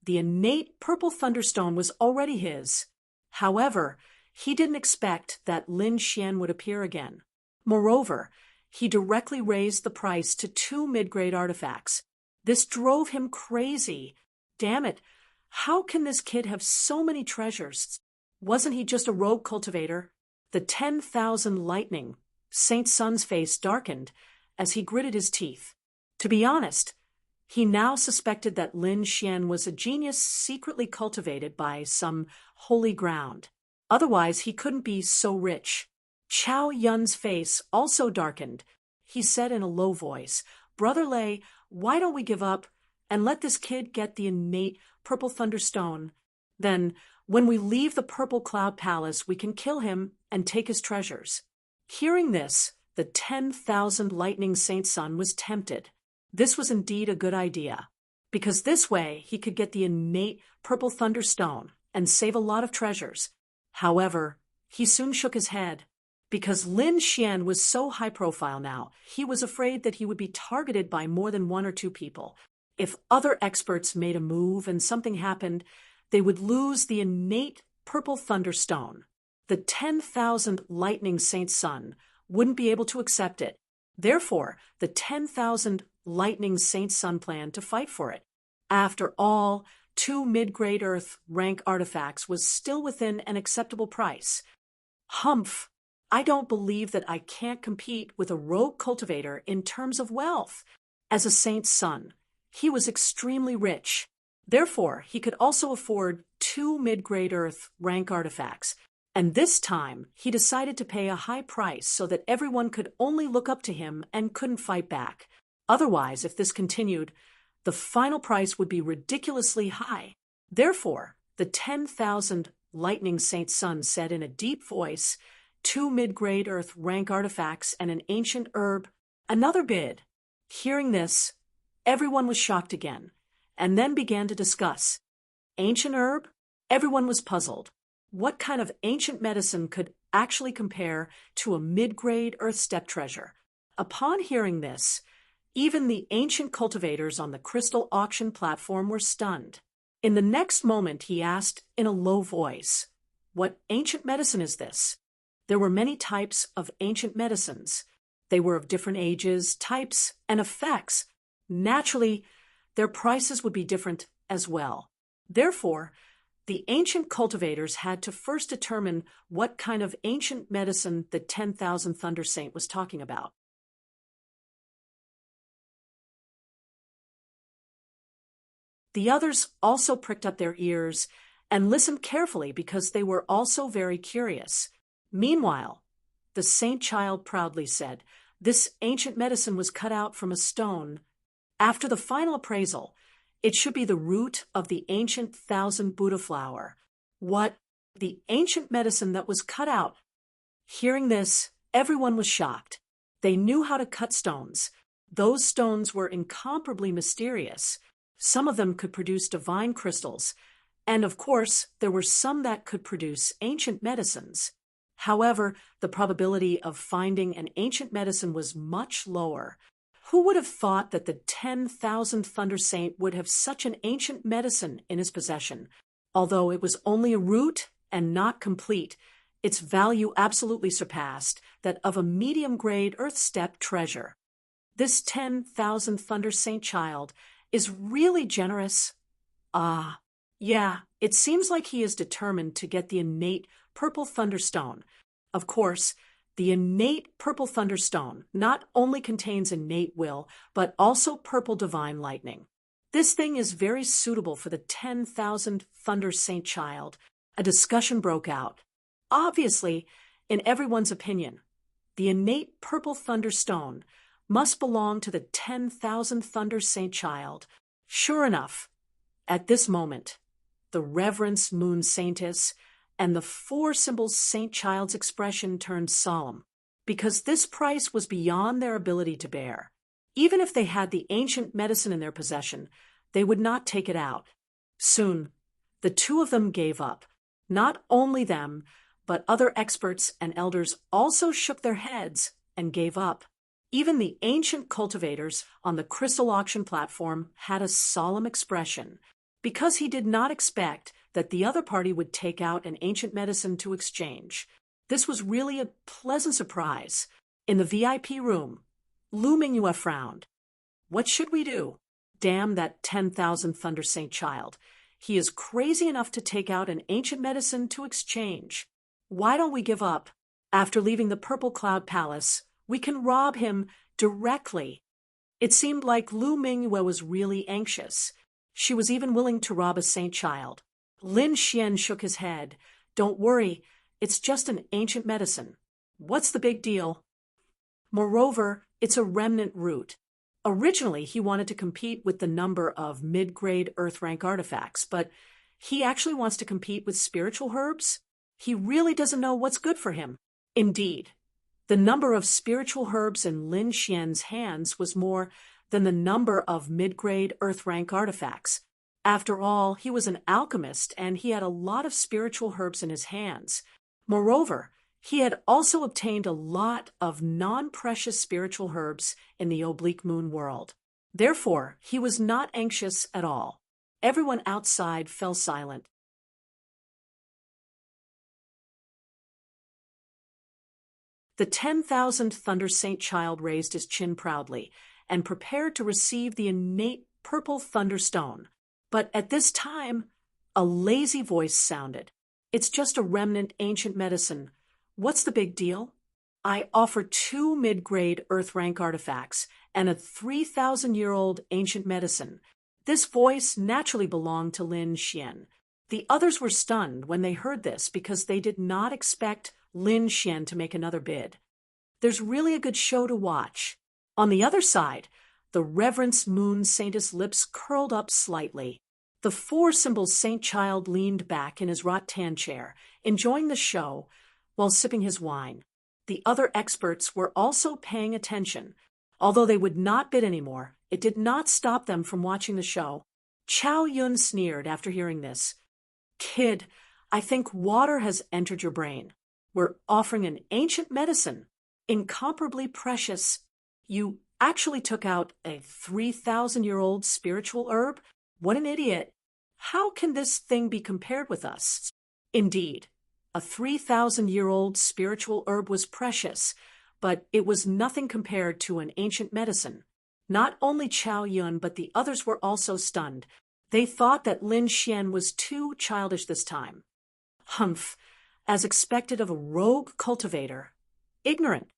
the innate purple thunderstone was already his. However, he didn't expect that Lin Xian would appear again. Moreover, he directly raised the price to 2 mid-grade artifacts. This drove him crazy. Damn it, how can this kid have so many treasures? Wasn't he just a rogue cultivator? The 10,000 lightning, Saint Sun's face darkened as he gritted his teeth. To be honest, he now suspected that Lin Xian was a genius secretly cultivated by some holy ground. Otherwise, he couldn't be so rich. Chow Yun's face also darkened. He said in a low voice, "Brother Lei, why don't we give up and let this kid get the innate purple thunderstone? Then, when we leave the Purple Cloud Palace, we can kill him and take his treasures." Hearing this, the 10,000 lightning Saint Sun was tempted. This was indeed a good idea, because this way he could get the innate purple thunderstone and save a lot of treasures. However, he soon shook his head. Because Lin Xian was so high profile now, he was afraid that he would be targeted by more than 1 or 2 people. If other experts made a move and something happened, they would lose the innate purple thunderstone. The 10,000 lightning Saint Sun wouldn't be able to accept it. Therefore, the 10,000 lightning Saint Sun planned to fight for it. After all, 2 mid-grade earth rank artifacts was still within an acceptable price. Humph! I don't believe that I can't compete with a rogue cultivator in terms of wealth. As a saint's son, he was extremely rich. Therefore, he could also afford 2 mid-grade earth rank artifacts. And this time, he decided to pay a high price so that everyone could only look up to him and couldn't fight back. Otherwise, if this continued, the final price would be ridiculously high. Therefore, the 10,000 lightning Saint Sun said in a deep voice, 2 mid-grade earth rank artifacts and an ancient herb, another bid. Hearing this, everyone was shocked again, and then began to discuss. Ancient herb? Everyone was puzzled. What kind of ancient medicine could actually compare to a mid-grade earth step treasure? Upon hearing this, even the ancient cultivators on the crystal auction platform were stunned. In the next moment, he asked in a low voice, "What ancient medicine is this?" There were many types of ancient medicines. They were of different ages, types, and effects. Naturally, their prices would be different as well. Therefore, the ancient cultivators had to first determine what kind of ancient medicine the 10,000 Thunder Saint was talking about. The others also pricked up their ears and listened carefully because they were also very curious. Meanwhile, the saint child proudly said, This ancient medicine was cut out from a stone. After the final appraisal, it should be the root of the ancient thousand Buddha flower. What? The ancient medicine that was cut out. Hearing this, everyone was shocked. They knew how to cut stones. Those stones were incomparably mysterious. Some of them could produce divine crystals, and of course, there were some that could produce ancient medicines. However, the probability of finding an ancient medicine was much lower. Who would have thought that the 10,000th Thunder Saint would have such an ancient medicine in his possession? Although it was only a root and not complete, its value absolutely surpassed that of a medium-grade earth-step treasure. This 10,000th Thunder Saint child is really generous. Yeah, it seems like he is determined to get the innate purple thunderstone. Of course, the innate purple thunderstone not only contains innate will, but also purple divine lightning. This thing is very suitable for the 10,000th Thunder Saint child. A discussion broke out. Obviously, in everyone's opinion, the innate purple thunderstone must belong to the 10,000th Thunder Saint child. Sure enough, at this moment, the Reverence Moon Saintess and the four-symbol Saint Child's expression turned solemn, because this price was beyond their ability to bear. Even if they had the ancient medicine in their possession, they would not take it out. Soon, the two of them gave up. Not only them, but other experts and elders also shook their heads and gave up. Even the ancient cultivators on the crystal auction platform had a solemn expression, because he did not expect that the other party would take out an ancient medicine to exchange. This was really a pleasant surprise. In the VIP room, Lu Mingyue frowned. What should we do? Damn that 10,000th Thunder Saint child. He is crazy enough to take out an ancient medicine to exchange. Why don't we give up? After leaving the Purple Cloud Palace, we can rob him directly. It seemed like Lu Mingyue was really anxious. She was even willing to rob a saint child. Lin Xian shook his head. Don't worry, it's just an ancient medicine. What's the big deal? Moreover, it's a remnant root. Originally, he wanted to compete with the number of mid-grade earth rank artifacts, but he actually wants to compete with spiritual herbs? He really doesn't know what's good for him. Indeed, the number of spiritual herbs in Lin Xian's hands was more than the number of mid-grade earth rank artifacts. After all, he was an alchemist and he had a lot of spiritual herbs in his hands. Moreover, he had also obtained a lot of non-precious spiritual herbs in the Oblique Moon world. Therefore, he was not anxious at all. Everyone outside fell silent. The 10,000th Thunder Saint child raised his chin proudly and prepared to receive the innate purple thunderstone. But at this time, a lazy voice sounded. It's just a remnant ancient medicine. What's the big deal? I offer 2 mid-grade earth rank artifacts and a 3,000-year-old ancient medicine. This voice naturally belonged to Lin Xian. The others were stunned when they heard this because they did not expect Lin Xian to make another bid. There's really a good show to watch. On the other side, the Reverence Moon Saintess' lips curled up slightly. The four-symbol Saint Child leaned back in his rattan chair, enjoying the show while sipping his wine. The other experts were also paying attention. Although they would not bid anymore, it did not stop them from watching the show. Chow Yun sneered after hearing this. Kid, I think water has entered your brain. We're offering an ancient medicine, incomparably precious. You actually took out a 3,000-year-old spiritual herb? What an idiot. How can this thing be compared with us? Indeed, a 3,000-year-old spiritual herb was precious, but it was nothing compared to an ancient medicine. Not only Chow Yun, but the others were also stunned. They thought that Lin Xian was too childish this time. Humph, as expected of a rogue cultivator. Ignorant.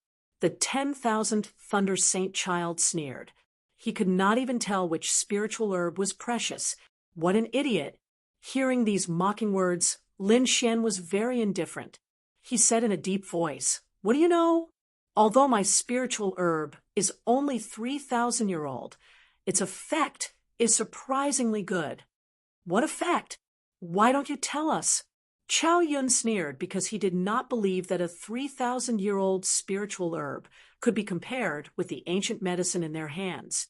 The 10,000th Thunder Saint child sneered. He could not even tell which spiritual herb was precious. What an idiot. Hearing these mocking words, Lin Xian was very indifferent. He said in a deep voice, What do you know? Although my spiritual herb is only 3,000-year-old, its effect is surprisingly good. What effect? Why don't you tell us? Chow Yun sneered because he did not believe that a 3,000-year-old spiritual herb could be compared with the ancient medicine in their hands.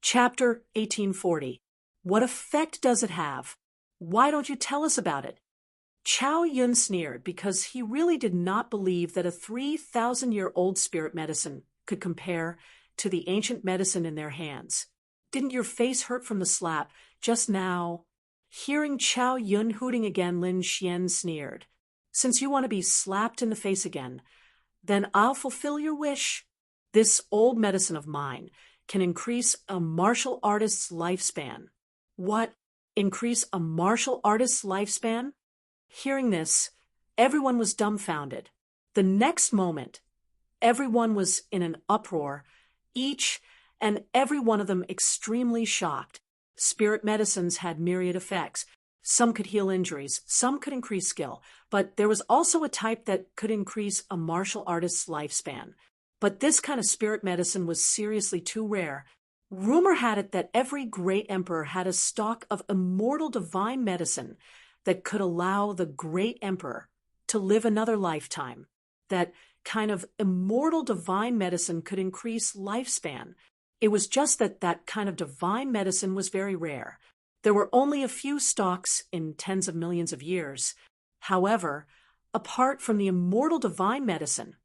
Chapter 1840. What effect does it have? Why don't you tell us about it? Chow Yun sneered because he really did not believe that a 3,000-year-old spirit medicine could compare to the ancient medicine in their hands. Didn't your face hurt from the slap just now? Hearing Chow Yun hooting again, Lin Xian sneered. Since you want to be slapped in the face again, then I'll fulfill your wish. This old medicine of mine can increase a martial artist's lifespan. What? Increase a martial artist's lifespan? Hearing this, everyone was dumbfounded. The next moment, everyone was in an uproar, each and every one of them extremely shocked. Spirit medicines had myriad effects. Some could heal injuries, some could increase skill, but there was also a type that could increase a martial artist's lifespan. But this kind of spirit medicine was seriously too rare. Rumor had it that every great emperor had a stock of immortal divine medicine that could allow the great emperor to live another lifetime. That kind of immortal divine medicine could increase lifespan. It was just that that kind of divine medicine was very rare. There were only a few stocks in tens of millions of years. However, apart from the immortal divine medicine,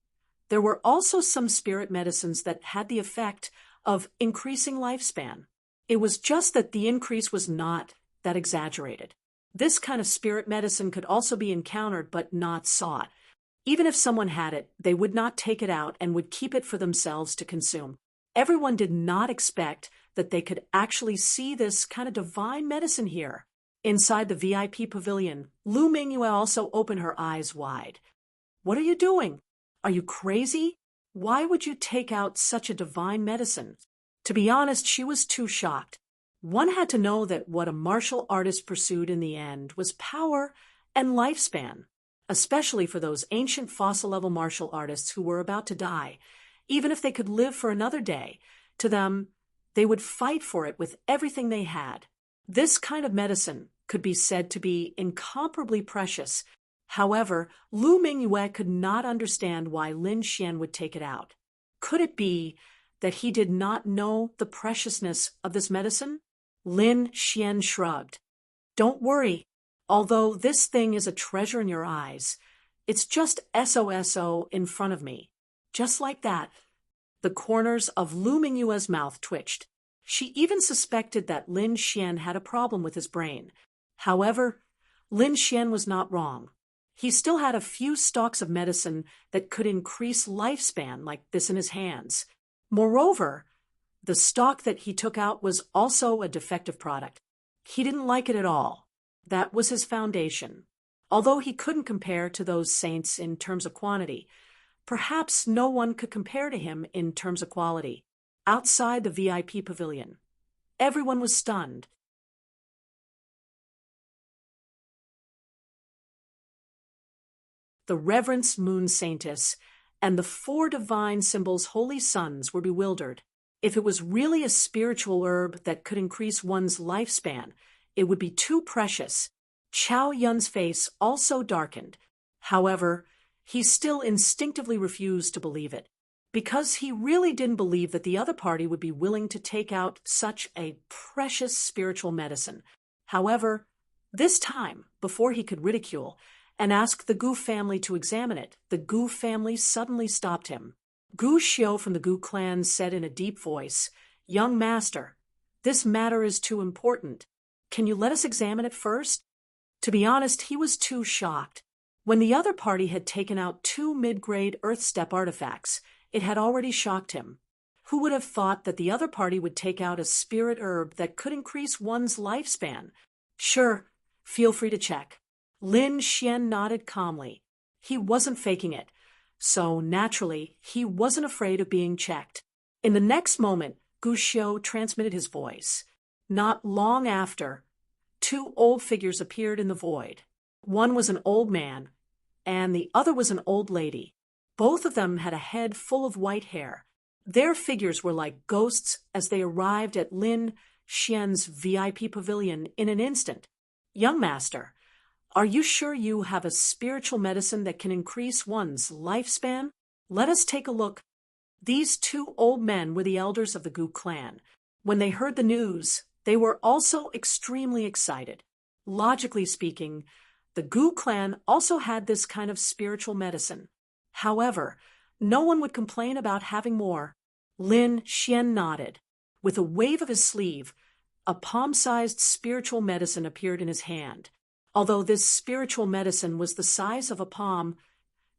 there were also some spirit medicines that had the effect of increasing lifespan. It was just that the increase was not that exaggerated. This kind of spirit medicine could also be encountered but not sought. Even if someone had it, they would not take it out and would keep it for themselves to consume. Everyone did not expect that they could actually see this kind of divine medicine here. Inside the VIP pavilion, Lu Mingyue also opened her eyes wide. What are you doing? Are you crazy? Why would you take out such a divine medicine? To be honest, she was too shocked. One had to know that what a martial artist pursued in the end was power and lifespan, especially for those ancient fossil-level martial artists who were about to die. Even if they could live for another day, to them, they would fight for it with everything they had. This kind of medicine could be said to be incomparably precious. However, Lu Mingyue could not understand why Lin Xian would take it out. Could it be that he did not know the preciousness of this medicine? Lin Xian shrugged. Don't worry. Although this thing is a treasure in your eyes, it's just SOSO in front of me. Just like that. The corners of Lu Mingyue's mouth twitched. She even suspected that Lin Xian had a problem with his brain. However, Lin Xian was not wrong. He still had a few stalks of medicine that could increase lifespan like this in his hands. Moreover, the stalk that he took out was also a defective product. He didn't like it at all. That was his foundation. Although he couldn't compare to those saints in terms of quantity, perhaps no one could compare to him in terms of quality. Outside the VIP pavilion, everyone was stunned. The reverenced moon saintess and the four divine symbols' holy sons were bewildered. If it was really a spiritual herb that could increase one's lifespan, it would be too precious. Chow Yun's face also darkened. However, he still instinctively refused to believe it, because he really didn't believe that the other party would be willing to take out such a precious spiritual medicine. However, this time, before he could ridicule and ask the Gu family to examine it, the Gu family suddenly stopped him. Gu Xiu from the Gu clan said in a deep voice, "Young master, this matter is too important. Can you let us examine it first?" To be honest, he was too shocked. When the other party had taken out 2 mid-grade Earth Step artifacts, it had already shocked him. Who would have thought that the other party would take out a spirit herb that could increase one's lifespan? Sure, feel free to check. Lin Xian nodded calmly. He wasn't faking it, so naturally he wasn't afraid of being checked. In the next moment, Gu Xiu transmitted his voice. Not long after, two old figures appeared in the void. One was an old man, and the other was an old lady. Both of them had a head full of white hair. Their figures were like ghosts as they arrived at Lin Xian's VIP pavilion in an instant. "Young master, are you sure you have a spiritual medicine that can increase one's lifespan? Let us take a look." These two old men were the elders of the Gu clan. When they heard the news, they were also extremely excited. Logically speaking, the Gu clan also had this kind of spiritual medicine. However, no one would complain about having more. Lin Xian nodded. With a wave of his sleeve, a palm-sized spiritual medicine appeared in his hand. Although this spiritual medicine was the size of a palm,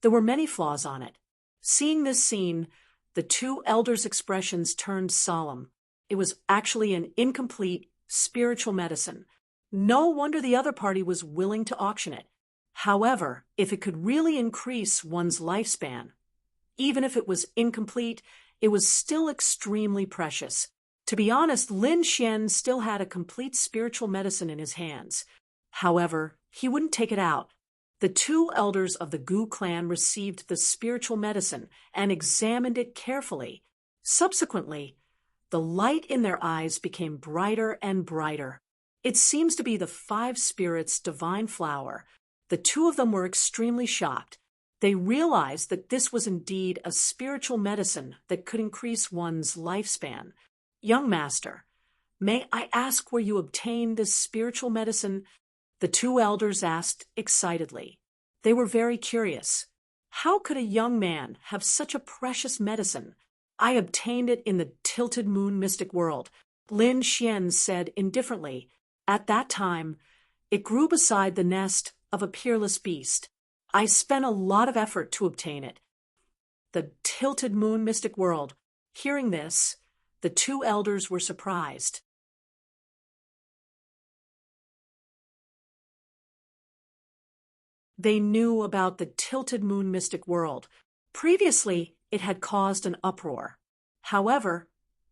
there were many flaws on it. Seeing this scene, the two elders' expressions turned solemn. It was actually an incomplete spiritual medicine. No wonder the other party was willing to auction it. However, if it could really increase one's lifespan, even if it was incomplete, it was still extremely precious. To be honest, Lin Xian still had a complete spiritual medicine in his hands. However, he wouldn't take it out. The two elders of the Gu clan received the spiritual medicine and examined it carefully. Subsequently, the light in their eyes became brighter and brighter. It seems to be the five spirits' divine flower. The two of them were extremely shocked. They realized that this was indeed a spiritual medicine that could increase one's lifespan. "Young master, may I ask where you obtained this spiritual medicine?" the two elders asked excitedly. They were very curious. How could a young man have such a precious medicine? "I obtained it in the Tilted Moon mystic world," Lin Xian said indifferently. "At that time, it grew beside the nest of a peerless beast. I spent a lot of effort to obtain it." The Tilted Moon mystic world. Hearing this, the two elders were surprised. They knew about the Tilted Moon mystic world. Previously, it had caused an uproar. However,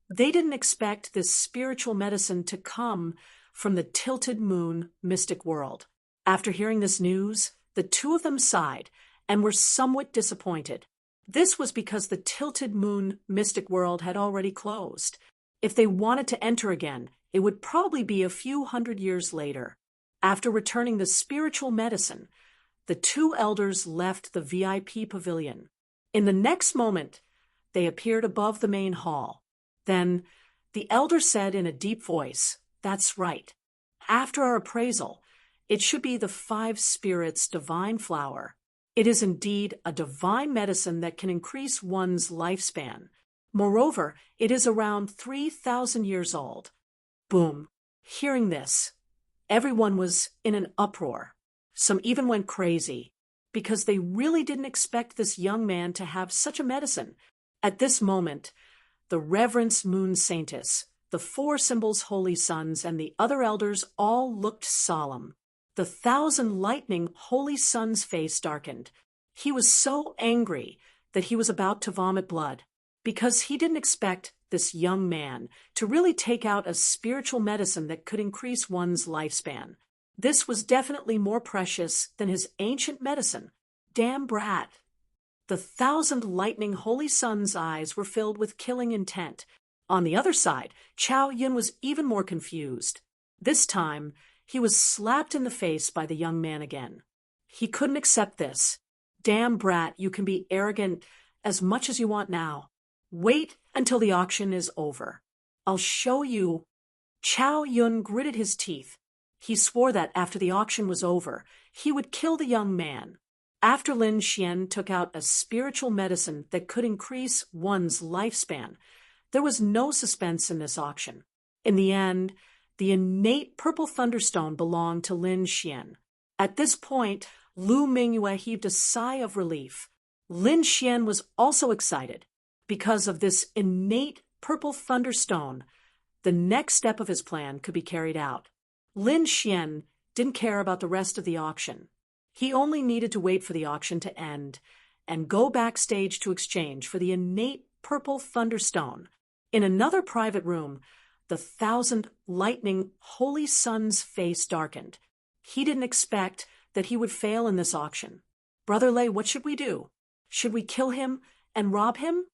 they didn't expect this spiritual medicine to come from the Tilted Moon mystic world. After hearing this news, the two of them sighed and were somewhat disappointed. This was because the Tilted Moon mystic world had already closed. If they wanted to enter again, it would probably be a few hundred years later. After returning the spiritual medicine, the two elders left the VIP pavilion. In the next moment, they appeared above the main hall. Then, the elder said in a deep voice, "That's right. After our appraisal, it should be the five spirits' divine flower. It is indeed a divine medicine that can increase one's lifespan. Moreover, it is around 3,000 years old." Boom. Hearing this, everyone was in an uproar. Some even went crazy, because they really didn't expect this young man to have such a medicine. At this moment, the Reverence Moon Saintess, the four symbols' holy sons, and the other elders all looked solemn. The 1,000 lightning holy son's face darkened. He was so angry that he was about to vomit blood, because he didn't expect this young man to really take out a spiritual medicine that could increase one's lifespan. This was definitely more precious than his ancient medicine. Damn brat. The 1,000 lightning holy son's eyes were filled with killing intent. On the other side, Chao Yun was even more confused. This time, he was slapped in the face by the young man again. He couldn't accept this. "Damn brat, you can be arrogant as much as you want now. Wait until the auction is over. I'll show you." Chao Yun gritted his teeth. He swore that after the auction was over, he would kill the young man. After Lin Xian took out a spiritual medicine that could increase one's lifespan, there was no suspense in this auction. In the end, the innate purple thunderstone belonged to Lin Xian. At this point, Lu Mingyue heaved a sigh of relief. Lin Xian was also excited. Because of this innate purple thunderstone, the next step of his plan could be carried out. Lin Xian didn't care about the rest of the auction. He only needed to wait for the auction to end and go backstage to exchange for the innate purple thunderstone. In another private room, the 1,000 lightning holy sun's face darkened. He didn't expect that he would fail in this auction. Brother Lei, what should we do? Should we kill him and rob him?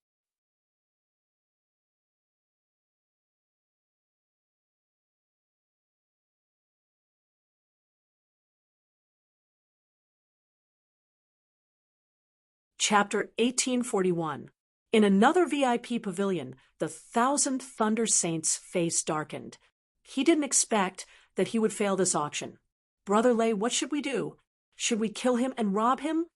Chapter 1841. In another VIP pavilion, the 1,000 Thunder Saints' face darkened. He didn't expect that he would fail this auction. Brother Lei, what should we do? Should we kill him and rob him?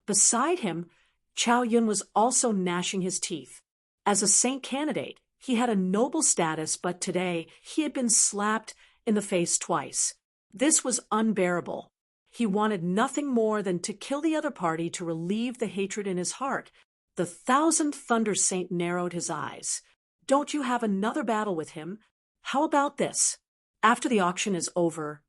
Beside him, Chow Yun was also gnashing his teeth. As a saint candidate, he had a noble status, but today he had been slapped in the face twice. This was unbearable. He wanted nothing more than to kill the other party to relieve the hatred in his heart. The 1,000 Thunder Saint narrowed his eyes. Don't you have another battle with him? How about this? After the auction is over,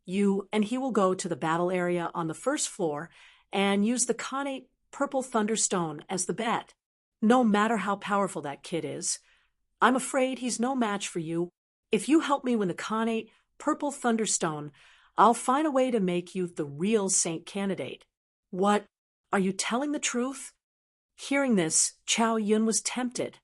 you and he will go to the battle area on the first floor and use the Khanate Purple Thunderstone as the bet. No matter how powerful that kid is, I'm afraid he's no match for you. If you help me win the Khanate Purple Thunderstone, I'll find a way to make you the real saint candidate. What? Are you telling the truth? Hearing this, Chow Yun was tempted.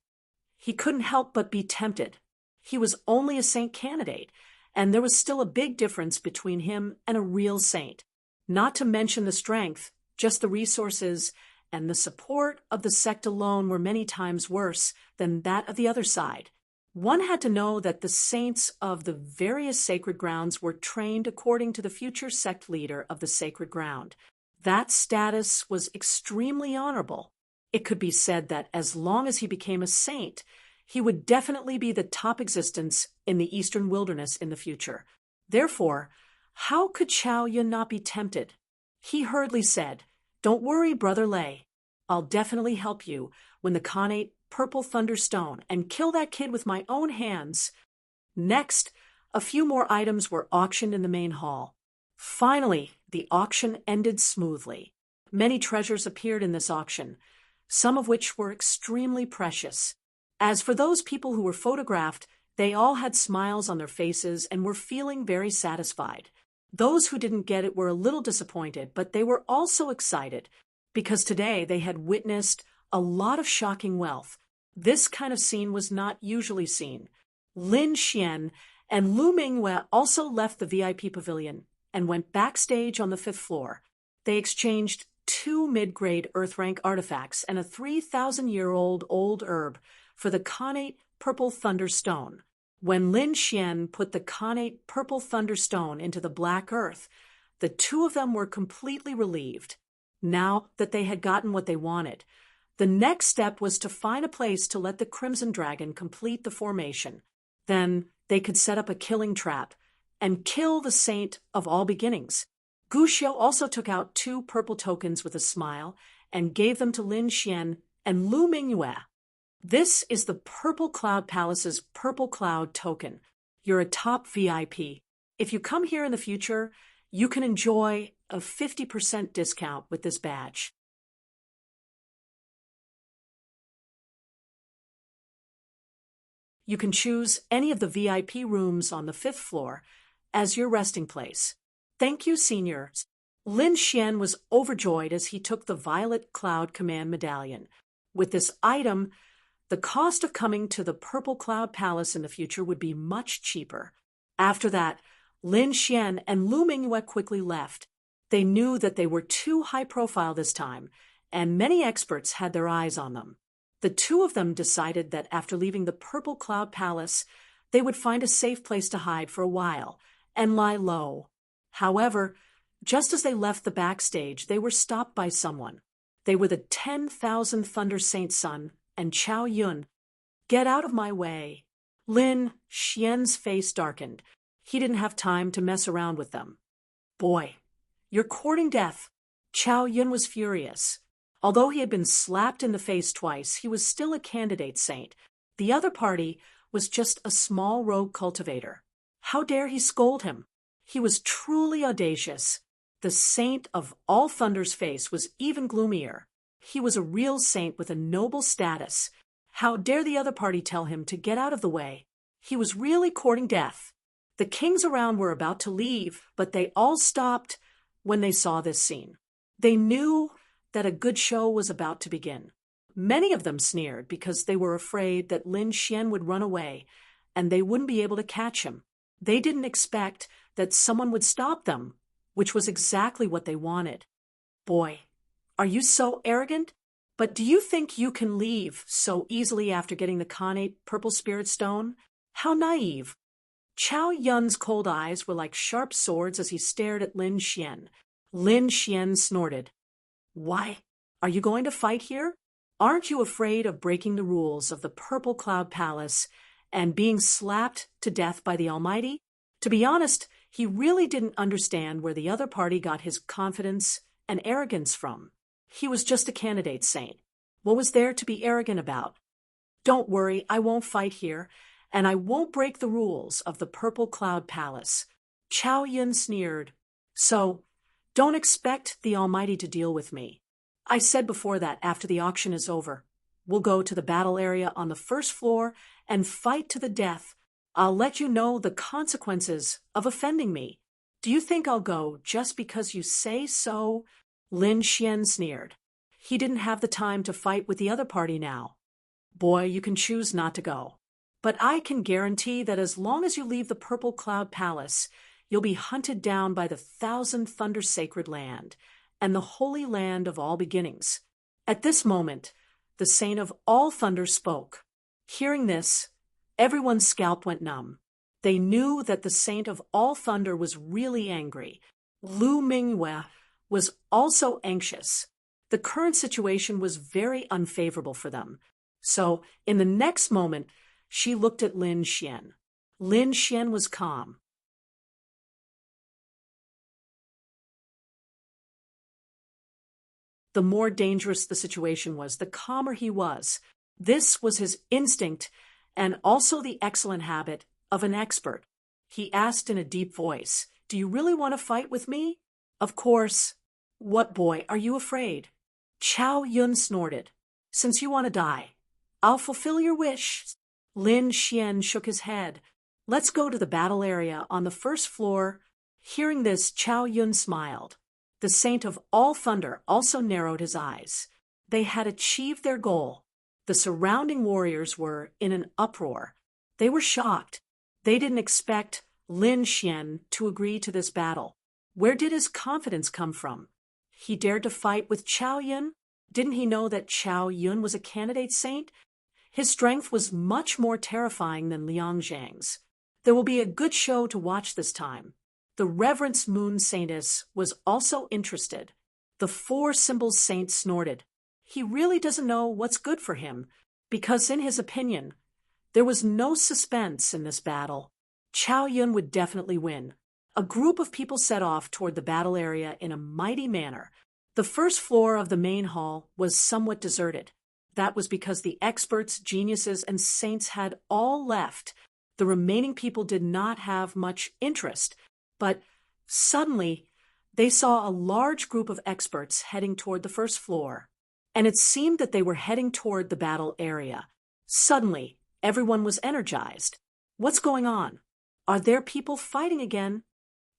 He couldn't help but be tempted. He was only a saint candidate, and there was still a big difference between him and a real saint. Not to mention the strength, just the resources and the support of the sect alone were many times worse than that of the other side. One had to know that the saints of the various sacred grounds were trained according to the future sect leader of the sacred ground. That status was extremely honorable. It could be said that as long as he became a saint, he would definitely be the top existence in the eastern wilderness in the future. Therefore, how could Chow Yun not be tempted? He hurriedly said, "Don't worry, Brother Lei. I'll definitely help you win the Khanate Purple Thunderstone and kill that kid with my own hands." Next, a few more items were auctioned in the main hall. Finally, the auction ended smoothly. Many treasures appeared in this auction, some of which were extremely precious. As for those people who were photographed, they all had smiles on their faces and were feeling very satisfied. Those who didn't get it were a little disappointed, but they were also excited because today they had witnessed a lot of shocking wealth. This kind of scene was not usually seen. Lin Xian and Lu Mingyue also left the VIP pavilion and went backstage on the 5th floor. They exchanged 2 mid-grade Earth-rank artifacts and a 3,000-year-old old herb for the Khanate Purple Thunderstone. When Lin Xian put the Khanate Purple Thunderstone into the black earth, the two of them were completely relieved. Now that they had gotten what they wanted, the next step was to find a place to let the Crimson Dragon complete the formation. Then they could set up a killing trap and kill the saint of all beginnings. Gu Xiu also took out 2 purple tokens with a smile and gave them to Lin Xian and Lu Mingyue. This is the Purple Cloud Palace's Purple Cloud token. You're a top VIP. If you come here in the future, you can enjoy a 50% discount with this badge. You can choose any of the VIP rooms on the 5th floor as your resting place. Thank you, seniors. Lin Xian was overjoyed as he took the Violet Cloud Command Medallion. With this item, the cost of coming to the Purple Cloud Palace in the future would be much cheaper. After that, Lin Xian and Lu Mingyue quickly left. They knew that they were too high profile this time, and many experts had their eyes on them. The two of them decided that after leaving the Purple Cloud Palace, they would find a safe place to hide for a while and lie low. However, just as they left the backstage, they were stopped by someone. They were the 10,000 Thunder Saint Sun and Chow Yun. "Get out of my way." Lin Xian's face darkened. He didn't have time to mess around with them. "Boy, you're courting death." Chow Yun was furious. Although he had been slapped in the face twice, he was still a candidate saint. The other party was just a small rogue cultivator. How dare he scold him? He was truly audacious. The saint of all Thunder's face was even gloomier. He was a real saint with a noble status. How dare the other party tell him to get out of the way? He was really courting death. The kings around were about to leave, but they all stopped when they saw this scene. They knew that a good show was about to begin. Many of them sneered because they were afraid that Lin Xian would run away and they wouldn't be able to catch him. They didn't expect that someone would stop them, which was exactly what they wanted. Boy, are you so arrogant? But do you think you can leave so easily after getting the Khanate Purple Spirit Stone? How naive. Chao Yun's cold eyes were like sharp swords as he stared at Lin Xian. Lin Xian snorted. Why? Are you going to fight here? Aren't you afraid of breaking the rules of the Purple Cloud Palace and being slapped to death by the Almighty? To be honest, he really didn't understand where the other party got his confidence and arrogance from. He was just a candidate saint. What was there to be arrogant about? Don't worry, I won't fight here, and I won't break the rules of the Purple Cloud Palace. Chao Yun sneered. So, don't expect the Almighty to deal with me. I said before that after the auction is over, we'll go to the battle area on the first floor and fight to the death. I'll let you know the consequences of offending me. Do you think I'll go just because you say so? Lin Xian sneered. He didn't have the time to fight with the other party now. Boy, you can choose not to go. But I can guarantee that as long as you leave the Purple Cloud Palace, you'll be hunted down by the Thousand Thunder Sacred Land and the Holy Land of All Beginnings. At this moment, the Saint of All Thunder spoke. Hearing this, everyone's scalp went numb. They knew that the Saint of All Thunder was really angry. Lu Mingyue was also anxious. The current situation was very unfavorable for them. So, in the next moment, she looked at Lin Xian. Lin Xian was calm. The more dangerous the situation was, the calmer he was. This was his instinct and also the excellent habit of an expert. He asked in a deep voice, "Do you really want to fight with me?" "Of course." "What, boy, are you afraid?" Chao Yun snorted. "Since you want to die, I'll fulfill your wish." Lin Xian shook his head. "Let's go to the battle area on the first floor." Hearing this, Chao Yun smiled. The Saint of All Thunder also narrowed his eyes. They had achieved their goal. The surrounding warriors were in an uproar. They were shocked. They didn't expect Lin Xian to agree to this battle. Where did his confidence come from? He dared to fight with Chao Yun? Didn't he know that Chao Yun was a candidate saint? His strength was much more terrifying than Liang Zhang's. There will be a good show to watch this time. The Reverend Moon Saintess was also interested. The Four Symbols Saint snorted. He really doesn't know what's good for him, because in his opinion, there was no suspense in this battle. Chao Yun would definitely win. A group of people set off toward the battle area in a mighty manner. The first floor of the main hall was somewhat deserted. That was because the experts, geniuses, and saints had all left. The remaining people did not have much interest. But suddenly, they saw a large group of experts heading toward the first floor, and it seemed that they were heading toward the battle area. Suddenly, everyone was energized. What's going on? Are there people fighting again?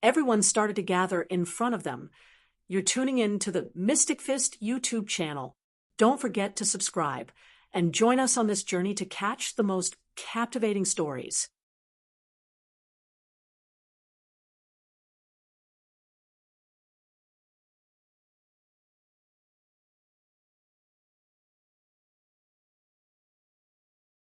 Everyone started to gather in front of them. You're tuning in to the Mystic Fist YouTube channel. Don't forget to subscribe and join us on this journey to catch the most captivating stories.